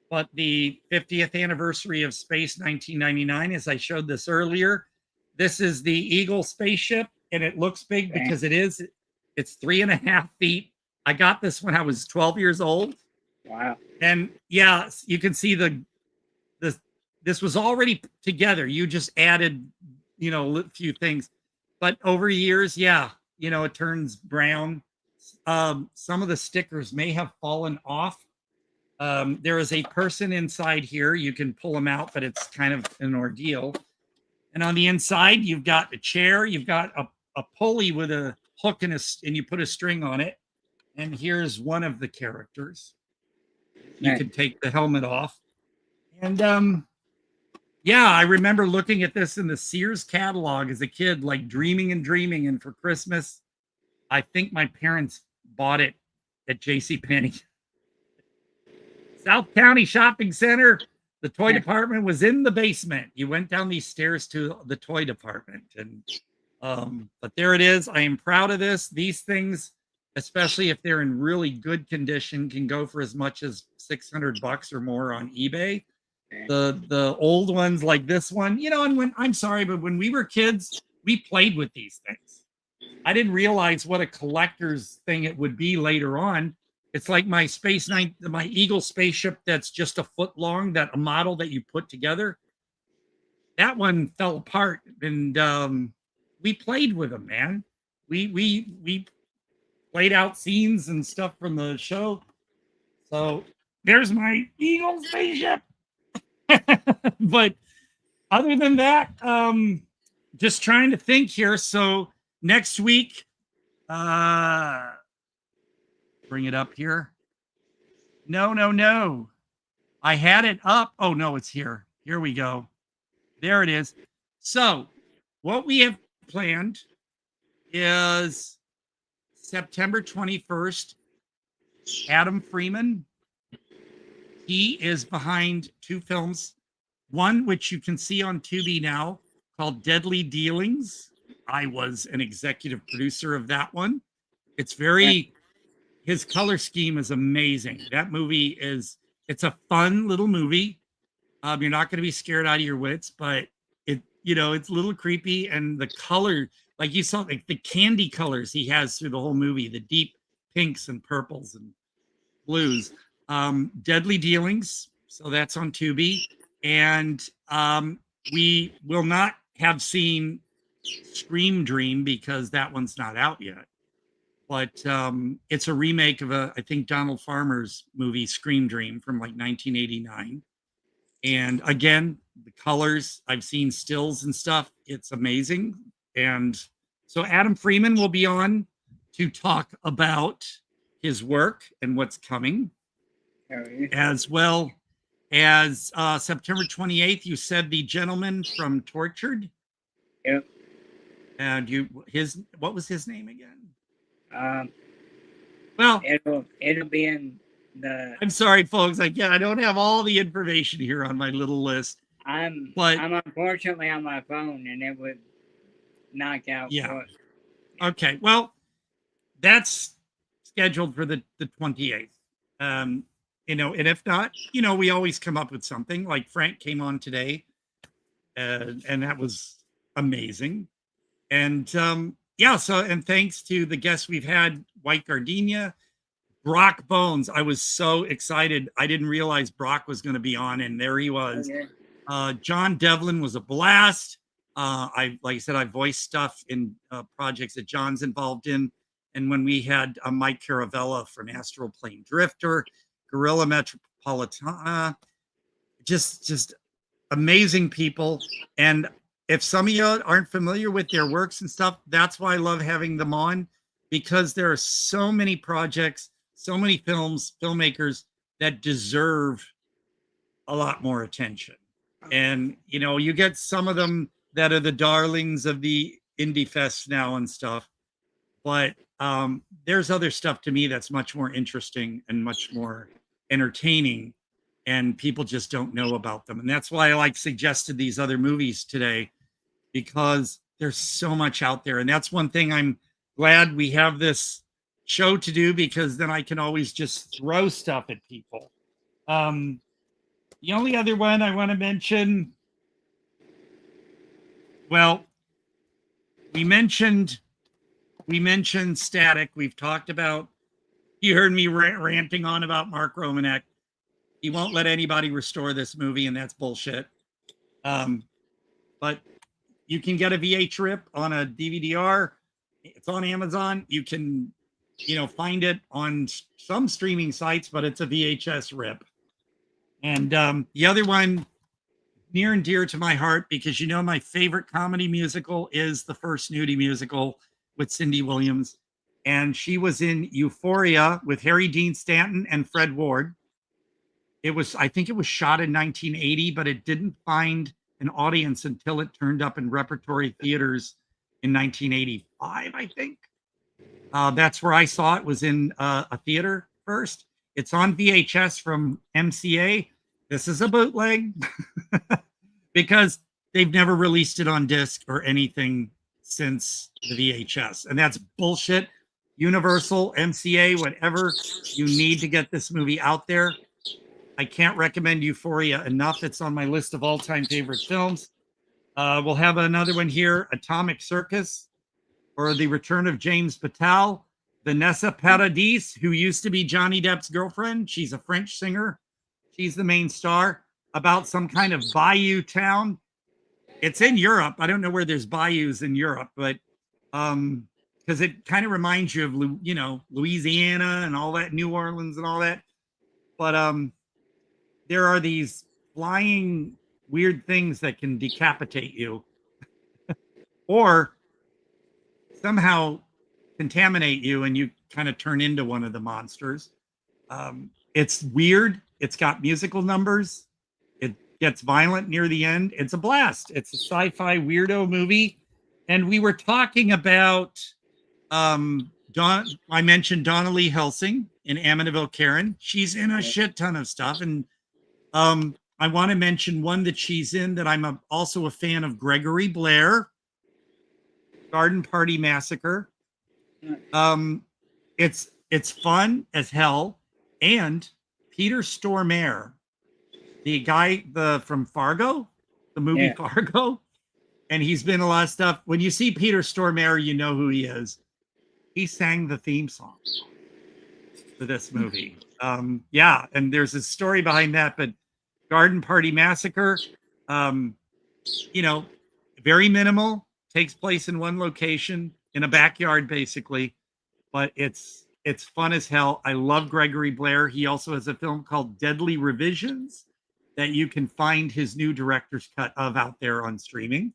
[SPEAKER 2] But the 50th anniversary of Space 1999, as I showed this earlier, this is the Eagle spaceship, and it looks big because it is. It's 3.5 feet. I got this when I was 12 years old.
[SPEAKER 3] Wow.
[SPEAKER 2] And yeah, you can see this was already together. You just added, a few things. But over years, yeah, it turns brown. Some of the stickers may have fallen off. There is a person inside here. You can pull them out, but it's kind of an ordeal. And on the inside, you've got a chair. You've got a pulley with a hook and you put a string on it. And here's one of the characters. You can take the helmet off. And yeah, I remember looking at this in the Sears catalog as a kid, like dreaming. And for Christmas, I think my parents bought it at JCPenney. South County Shopping Center. The toy department was in the basement. You went down these stairs to the toy department. And but there it is. I am proud of this. These things, especially if they're in really good condition, can go for as much as $600 or more on eBay. The old ones like this one, and I'm sorry, but when we were kids, we played with these things. I didn't realize what a collector's thing it would be later on. It's like my my Eagle spaceship that's just a foot long, that a model that you put together. That one fell apart, and we played with them, man. We played out scenes and stuff from the show. So there's my Eagle spaceship. But other than that, just trying to think here. So next week, bring it up here. No. I had it up. Oh, no, it's here. Here we go. There it is. So what we have planned is September 21st, Adam Freeman. He is behind 2 films. One, which you can see on Tubi now, called Deadly Dealings. I was an executive producer of that one. It's his color scheme is amazing. That movie it's a fun little movie. You're not going to be scared out of your wits, but it's a little creepy. And the color, like you saw, like the candy colors he has through the whole movie, the deep pinks and purples and blues. Deadly Dealings. So that's on Tubi. And we will not have seen Scream Dream because that one's not out yet. But it's a remake of I think Donald Farmer's movie Scream Dream from like 1989. And again, the colors, I've seen stills and stuff. It's amazing. And so Adam Freeman will be on to talk about his work and what's coming. As well as September 28th, you said the gentleman from Tortured.
[SPEAKER 3] Yep.
[SPEAKER 2] And what was his name again?
[SPEAKER 3] Well, it'll be in the.
[SPEAKER 2] I'm sorry, folks. I don't have all the information here on my little list.
[SPEAKER 3] I'm unfortunately on my phone, and it would knock out.
[SPEAKER 2] Yeah. Okay. Well, that's scheduled for the 28th. And if not, we always come up with something. Like Frank came on today, and that was amazing. And and thanks to the guests we've had, White Gardenia, Brock Bones. I was so excited. I didn't realize Brock was going to be on, and there he was. John Devlin was a blast. Like I said, I voiced stuff in projects that John's involved in. And when we had Mike Caravella from Astral Plane Drifter, Gorilla Metropolitana, just amazing people. And if some of you aren't familiar with their works and stuff, that's why I love having them on, because there are so many projects, so many films, filmmakers that deserve a lot more attention. And, you know, you get some of them that are the darlings of the indie fest now and stuff. But there's other stuff to me that's much more interesting and much more entertaining, and people just don't know about them. And that's why I suggested these other movies today, because there's so much out there. And that's one thing I'm glad we have this show to do, because then I can always just throw stuff at people. The only other one I want to mention, well, we mentioned Static. We've talked about, you heard me ranting on about Mark Romanek. He won't let anybody restore this movie, and that's bullshit. But you can get a VH rip on a DVD-R. It's on Amazon. You can, find it on some streaming sites, but it's a VHS rip. And the other one, near and dear to my heart, because my favorite comedy musical is the first nudie musical with Cindy Williams. And she was in Euphoria with Harry Dean Stanton and Fred Ward. I think it was shot in 1980, but it didn't find an audience until it turned up in repertory theaters in 1985, I think. That's where I saw it, was in a theater first. It's on VHS from MCA. This is a bootleg because they've never released it on disc or anything since the VHS. And that's bullshit. Universal, MCA, whatever, you need to get this movie out there. I can't recommend Euphoria enough. It's on my list of all-time favorite films. We'll have another one here, Atomic Circus, or The Return of James Patel. Vanessa Paradis, who used to be Johnny Depp's girlfriend. She's a French singer. She's the main star, about some kind of bayou town. It's in Europe. I don't know where there's bayous in Europe, but because it kind of reminds you of, Louisiana and all that, New Orleans and all that. But there are these flying weird things that can decapitate you or somehow contaminate you, and you kind of turn into one of the monsters. It's weird. It's got musical numbers. It gets violent near the end. It's a blast. It's a sci-fi weirdo movie. And we were talking about, I mentioned Donna Lee Helsing in Amityville Karen. She's in a shit ton of stuff. And I want to mention one that she's in that I'm also a fan of, Gregory Blair, Garden Party Massacre. It's fun as hell. And Peter Stormare, the guy from Fargo, the movie Fargo, and he's been in a lot of stuff. When you see Peter Stormare, you know who he is. He sang the theme song for this movie. And there's a story behind that, but Garden Party Massacre, very minimal, takes place in one location, in a backyard, basically, but it's fun as hell. I love Gregory Blair. He also has a film called Deadly Revisions that you can find his new director's cut of out there on streaming.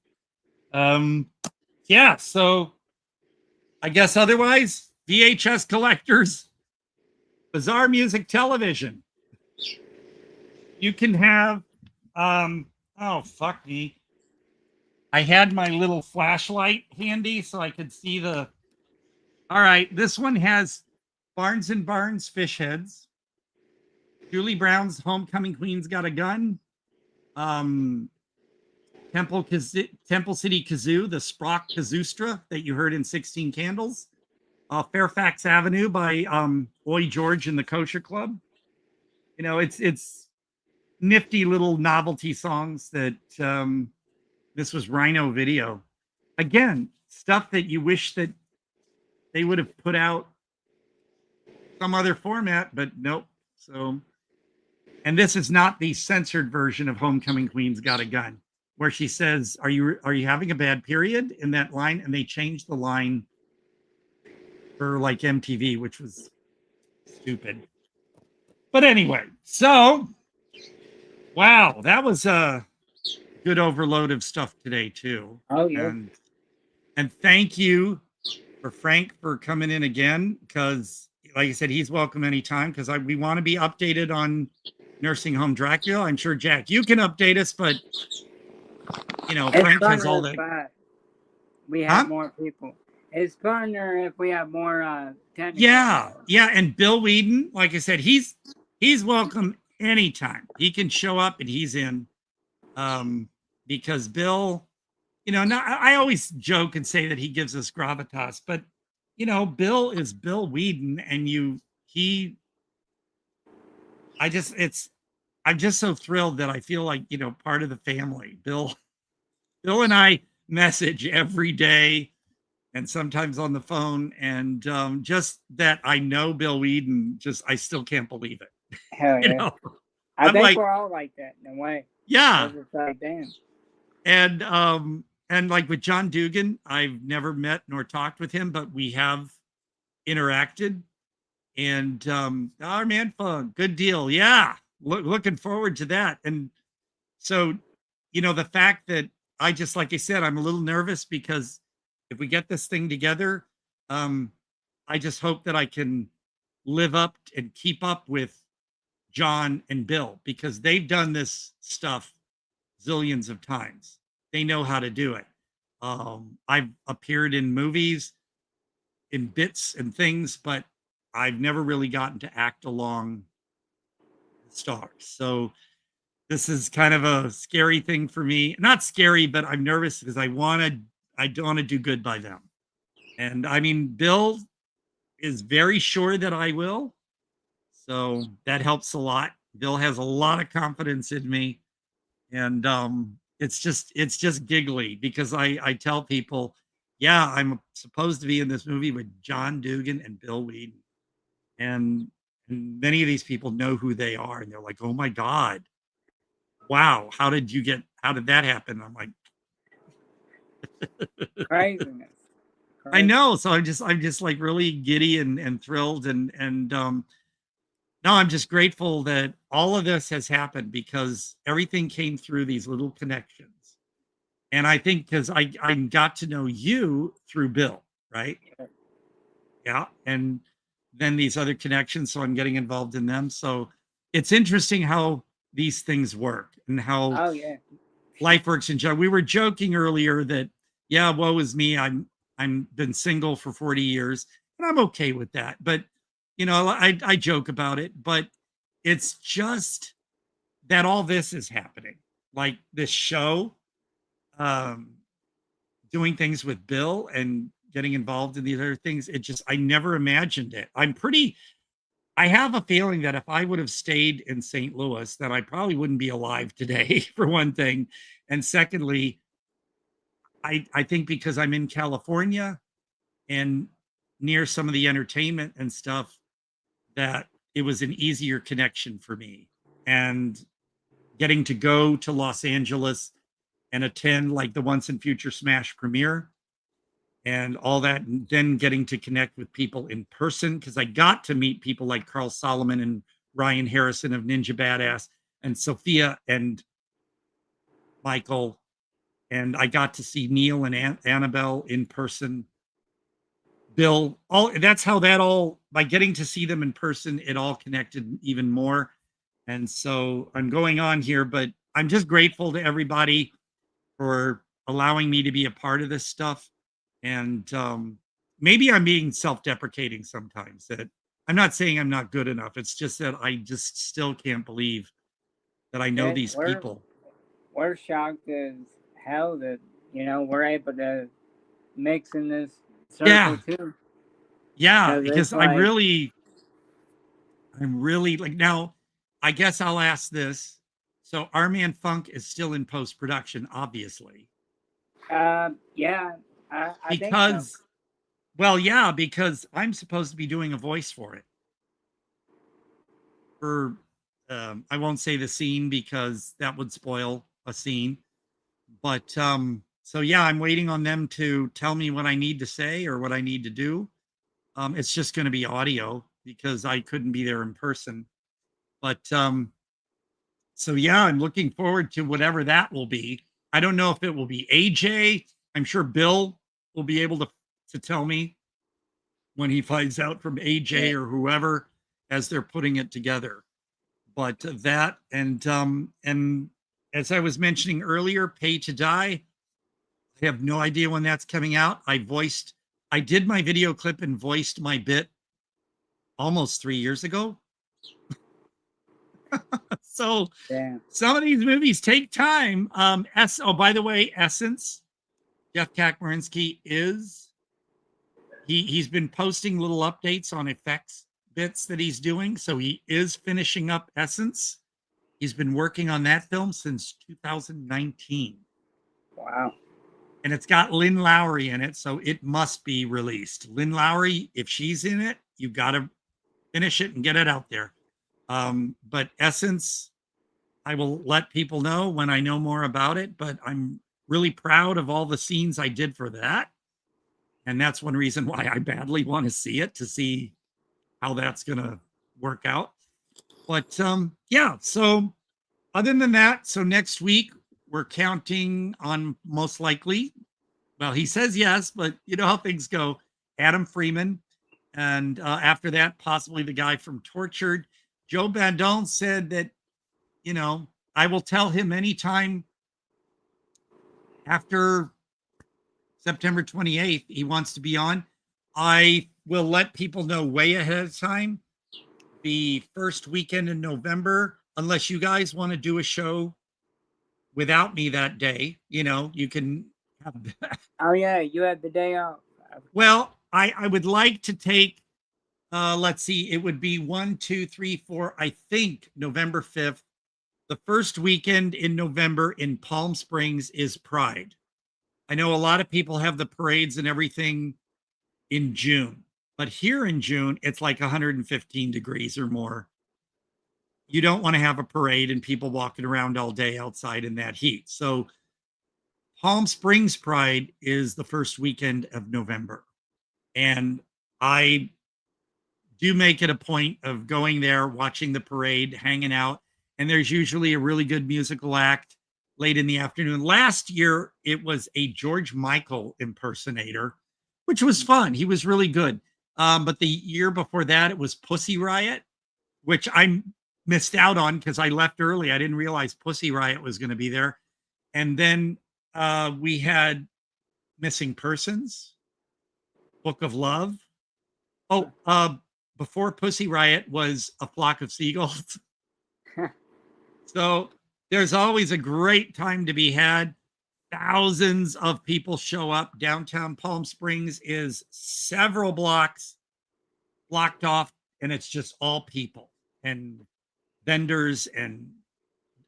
[SPEAKER 2] So I guess otherwise, VHS collectors, Bizarre Music Television. You can have, oh, fuck me. I had my little flashlight handy so I could see the, all right, this one has Barnes and Barnes Fish Heads, Julie Brown's Homecoming Queen's Got a Gun, Temple City Kazoo, the Sprock Kazoostra that you heard in 16 Candles, Fairfax Avenue by Boy George and the Kosher Club. It's nifty little novelty songs that this was Rhino Video. Again, stuff that you wish that they would have put out some other format, but nope. So, and this is not the censored version of Homecoming Queen's Got a Gun, where she says, are you having a bad period, in that line? And they changed the line for like MTV, which was stupid. But anyway, so wow, that was good overload of stuff today too.
[SPEAKER 3] Oh yeah.
[SPEAKER 2] And thank you for Frank for coming in again, because like I said, he's welcome anytime, because we want to be updated on Nursing Home Dracula. I'm sure Jack, you can update us, but you know, Frank has all that.
[SPEAKER 3] We have more people. It's funner if we have more technical.
[SPEAKER 2] Yeah, and Bill Weeden, like I said, he's welcome anytime. He can show up and he's in. Because Bill, you know, I always joke and say that he gives us gravitas, but you know, Bill is Bill Weeden, and I'm just so thrilled that I feel like, you know, part of the family. Bill and I message every day, and sometimes on the phone, and just that I know Bill Weeden, I still can't believe it.
[SPEAKER 3] Hell yeah.
[SPEAKER 2] You know?
[SPEAKER 3] I think we're all like that in a way.
[SPEAKER 2] Yeah.
[SPEAKER 3] It's like, damn.
[SPEAKER 2] And like with John Dugan, I've never met nor talked with him, but we have interacted. And our man fun, good deal. Yeah. Looking forward to that. And so, you know, the fact that like I said, I'm a little nervous, because if we get this thing together, I just hope that I can live up and keep up with John and Bill, because they've done this stuff zillions of times. They know how to do it. I've appeared in movies, in bits and things, but I've never really gotten to act along the stars. So this is kind of a scary thing for me. Not scary, but I'm nervous because I want to do good by them. And I mean, Bill is very sure that I will. So that helps a lot. Bill has a lot of confidence in me. And it's just giggly, because I tell people, yeah, I'm supposed to be in this movie with John Dugan and Bill Weeden. And many of these people know who they are, and they're like, oh my God, wow, how did that happen? I'm like,
[SPEAKER 3] craziness.
[SPEAKER 2] I know. So I'm just like really giddy and thrilled, and no, I'm just grateful that all of this has happened, because everything came through these little connections. And I think because I got to know you through Bill, right? Yeah. And then these other connections, so I'm getting involved in them. So it's interesting how these things work, and how life works in general. We were joking earlier that, yeah, woe is me. I'm been single for 40 years, and I'm okay with that. But you know, I joke about it, but it's just that all this is happening, like this show, doing things with Bill and getting involved in these other things. I never imagined it. I have a feeling that if I would have stayed in St. Louis, that I probably wouldn't be alive today, for one thing. And secondly, I think because I'm in California and near some of the entertainment and stuff, that it was an easier connection for me. And getting to go to Los Angeles and attend like the Once and Future Smash premiere and all that, and then getting to connect with people in person, because I got to meet people like Carl Solomon and Ryan Harrison of Ninja Badass, and Sophia and Michael, and I got to see Neil and Annabelle in person. Bill, that's how that all, by getting to see them in person, it all connected even more. And so I'm going on here, but I'm just grateful to everybody for allowing me to be a part of this stuff. And maybe I'm being self-deprecating sometimes, that I'm not saying I'm not good enough. It's just that I just still can't believe that I know these people.
[SPEAKER 3] We're shocked as hell that, you know, we're able to mix in this circle too.
[SPEAKER 2] Yeah, because I'm really like, now I guess I'll ask this. So Our Man Funk is still in post-production, obviously.
[SPEAKER 3] Yeah, I think so.
[SPEAKER 2] Well, yeah, because I'm supposed to be doing a voice for it. For I won't say the scene because that would spoil a scene. But so yeah, I'm waiting on them to tell me what I need to say or what I need to do. It's just going to be audio because I couldn't be there in person. But so yeah, I'm looking forward to whatever that will be. I don't know if it will be AJ. I'm sure Bill will be able to tell me when he finds out from AJ or whoever as they're putting it together. But that and as I was mentioning earlier, Pay to Die. I have no idea when that's coming out. I did my video clip and voiced my bit almost 3 years ago. So some of these movies take time. Oh, by the way, Essence, Jeff Kakmarinsky he's been posting little updates on effects bits that he's doing. So he is finishing up Essence. He's been working on that film since 2019.
[SPEAKER 3] Wow.
[SPEAKER 2] And it's got Lynn Lowry in it, so it must be released. Lynn Lowry, if she's in it, you got to finish it and get it out there. But Essence, I will let people know when I know more about it, but I'm really proud of all the scenes I did for that. And that's one reason why I badly want to see it, to see how that's going to work out. But yeah, so other than that, so next week we're counting on most likely, well, he says yes, but you know how things go, Adam Freeman. And after that, possibly the guy from Tortured. Joe Bandon said that, you know, I will tell him anytime after September 28th he wants to be on. I will let people know way ahead of time, the first weekend in November, unless you guys want to do a show without me that day. You know, you can have
[SPEAKER 3] Oh yeah, you had the day off.
[SPEAKER 2] Well, I would like to take let's see, it would be 1, 2, 3, 4, I think November 5th. The first weekend in November in Palm Springs is Pride. I know a lot of people have the parades and everything in June, but here in June, it's like 115 degrees or more. You don't want to have a parade and people walking around all day outside in that heat. So Palm Springs Pride is the first weekend of November. And I do make it a point of going there, watching the parade, hanging out. And there's usually a really good musical act late in the afternoon. Last year, it was a George Michael impersonator, which was fun. He was really good. But the year before that, it was Pussy Riot, which I missed out on because I left early. I didn't realize Pussy Riot was going to be there. And then we had Missing Persons, Book of Love. Oh, before Pussy Riot was A Flock of Seagulls. So there's always a great time to be had. Thousands of people show up. Downtown Palm Springs is several blocks blocked off, and it's just all people and vendors and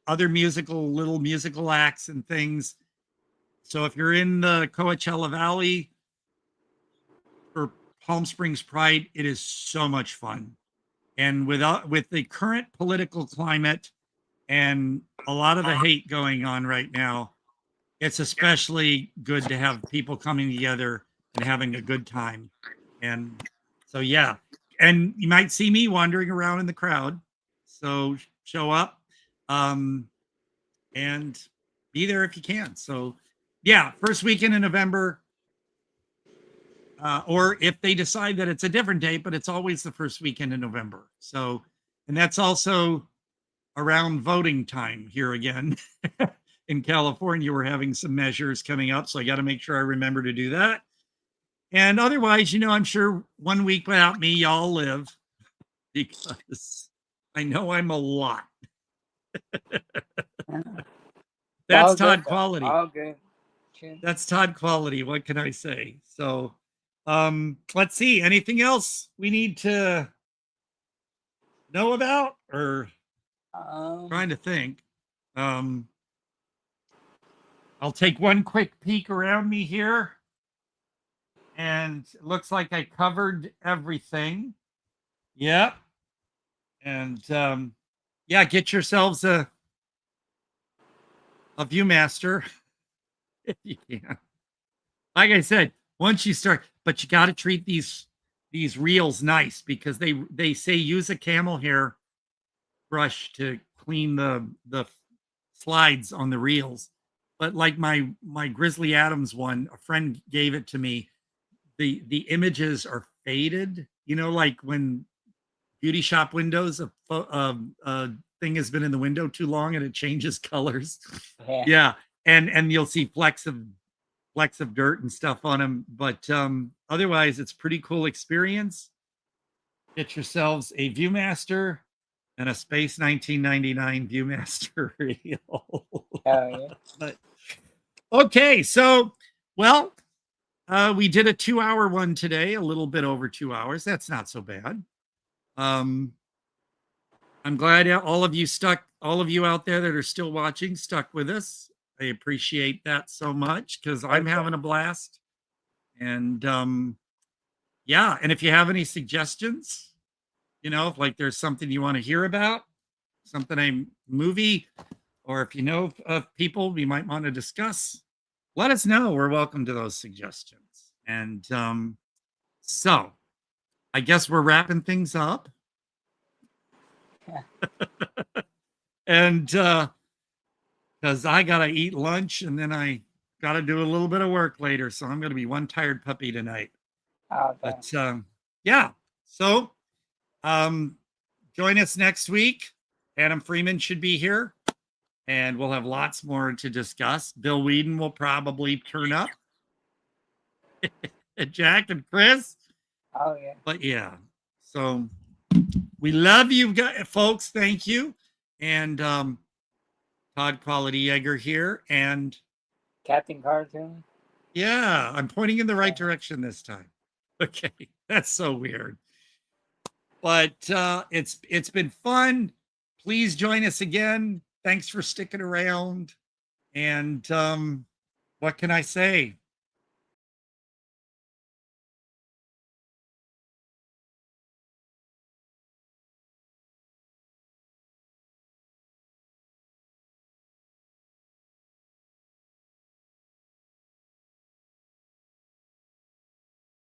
[SPEAKER 2] other little musical acts and things. So if you're in the Coachella Valley for Palm Springs Pride, it is so much fun. And with the current political climate and a lot of the hate going on right now, it's especially good to have people coming together and having a good time. And so, yeah. And you might see me wandering around in the crowd. So show up and be there if you can. So, yeah, first weekend in November. Or if they decide that it's a different date, but it's always the first weekend in November. So, and that's also around voting time here again. In California, we're having some measures coming up, so I got to make sure I remember to do that. And otherwise, you know, I'm sure 1 week without me, y'all live, because I know I'm a lot. That's Todd Quality.
[SPEAKER 3] Okay.
[SPEAKER 2] That's Todd Quality. What can I say? So, let's see. Anything else we need to know about, or trying to think? I'll take one quick peek around me here. And it looks like I covered everything. Yep. And yeah, get yourselves a Viewmaster if you can. Like I said, once you start, but you got to treat these reels nice, because they say use a camel hair brush to clean the slides on the reels. but like my Grizzly Adams one, a friend gave it to me. The images are faded, you know, like when beauty shop windows, a thing has been in the window too long and it changes colors. Yeah. And you'll see flecks of dirt and stuff on them. But otherwise, it's pretty cool experience. Get yourselves a Viewmaster and a Space 1999 Viewmaster reel. But, okay, so, well, we did a 2-hour one today, a little bit over 2 hours. That's not so bad. I'm glad all of you out there that are still watching stuck with us. I appreciate that so much because I'm having a blast. And yeah, and if you have any suggestions, you know, if like there's something you want to hear about, movie, or if you know of people we might want to discuss, let us know. We're welcome to those suggestions. And so I guess we're wrapping things up. And because I gotta eat lunch and then I gotta do a little bit of work later, so I'm gonna be one tired puppy tonight. But yeah, so join us next week. Adam Freeman should be here, and we'll have lots more to discuss. Bill Weeden will probably turn up. Jack and Chris.
[SPEAKER 3] Oh yeah.
[SPEAKER 2] But yeah, so we love you guys, folks. Thank you. And Todd Quality Jaeger here, and
[SPEAKER 3] Captain Cartoon.
[SPEAKER 2] Yeah, I'm pointing in the right direction this time. Okay, that's so weird. But it's been fun. Please join us again. Thanks for sticking around. And what can I say?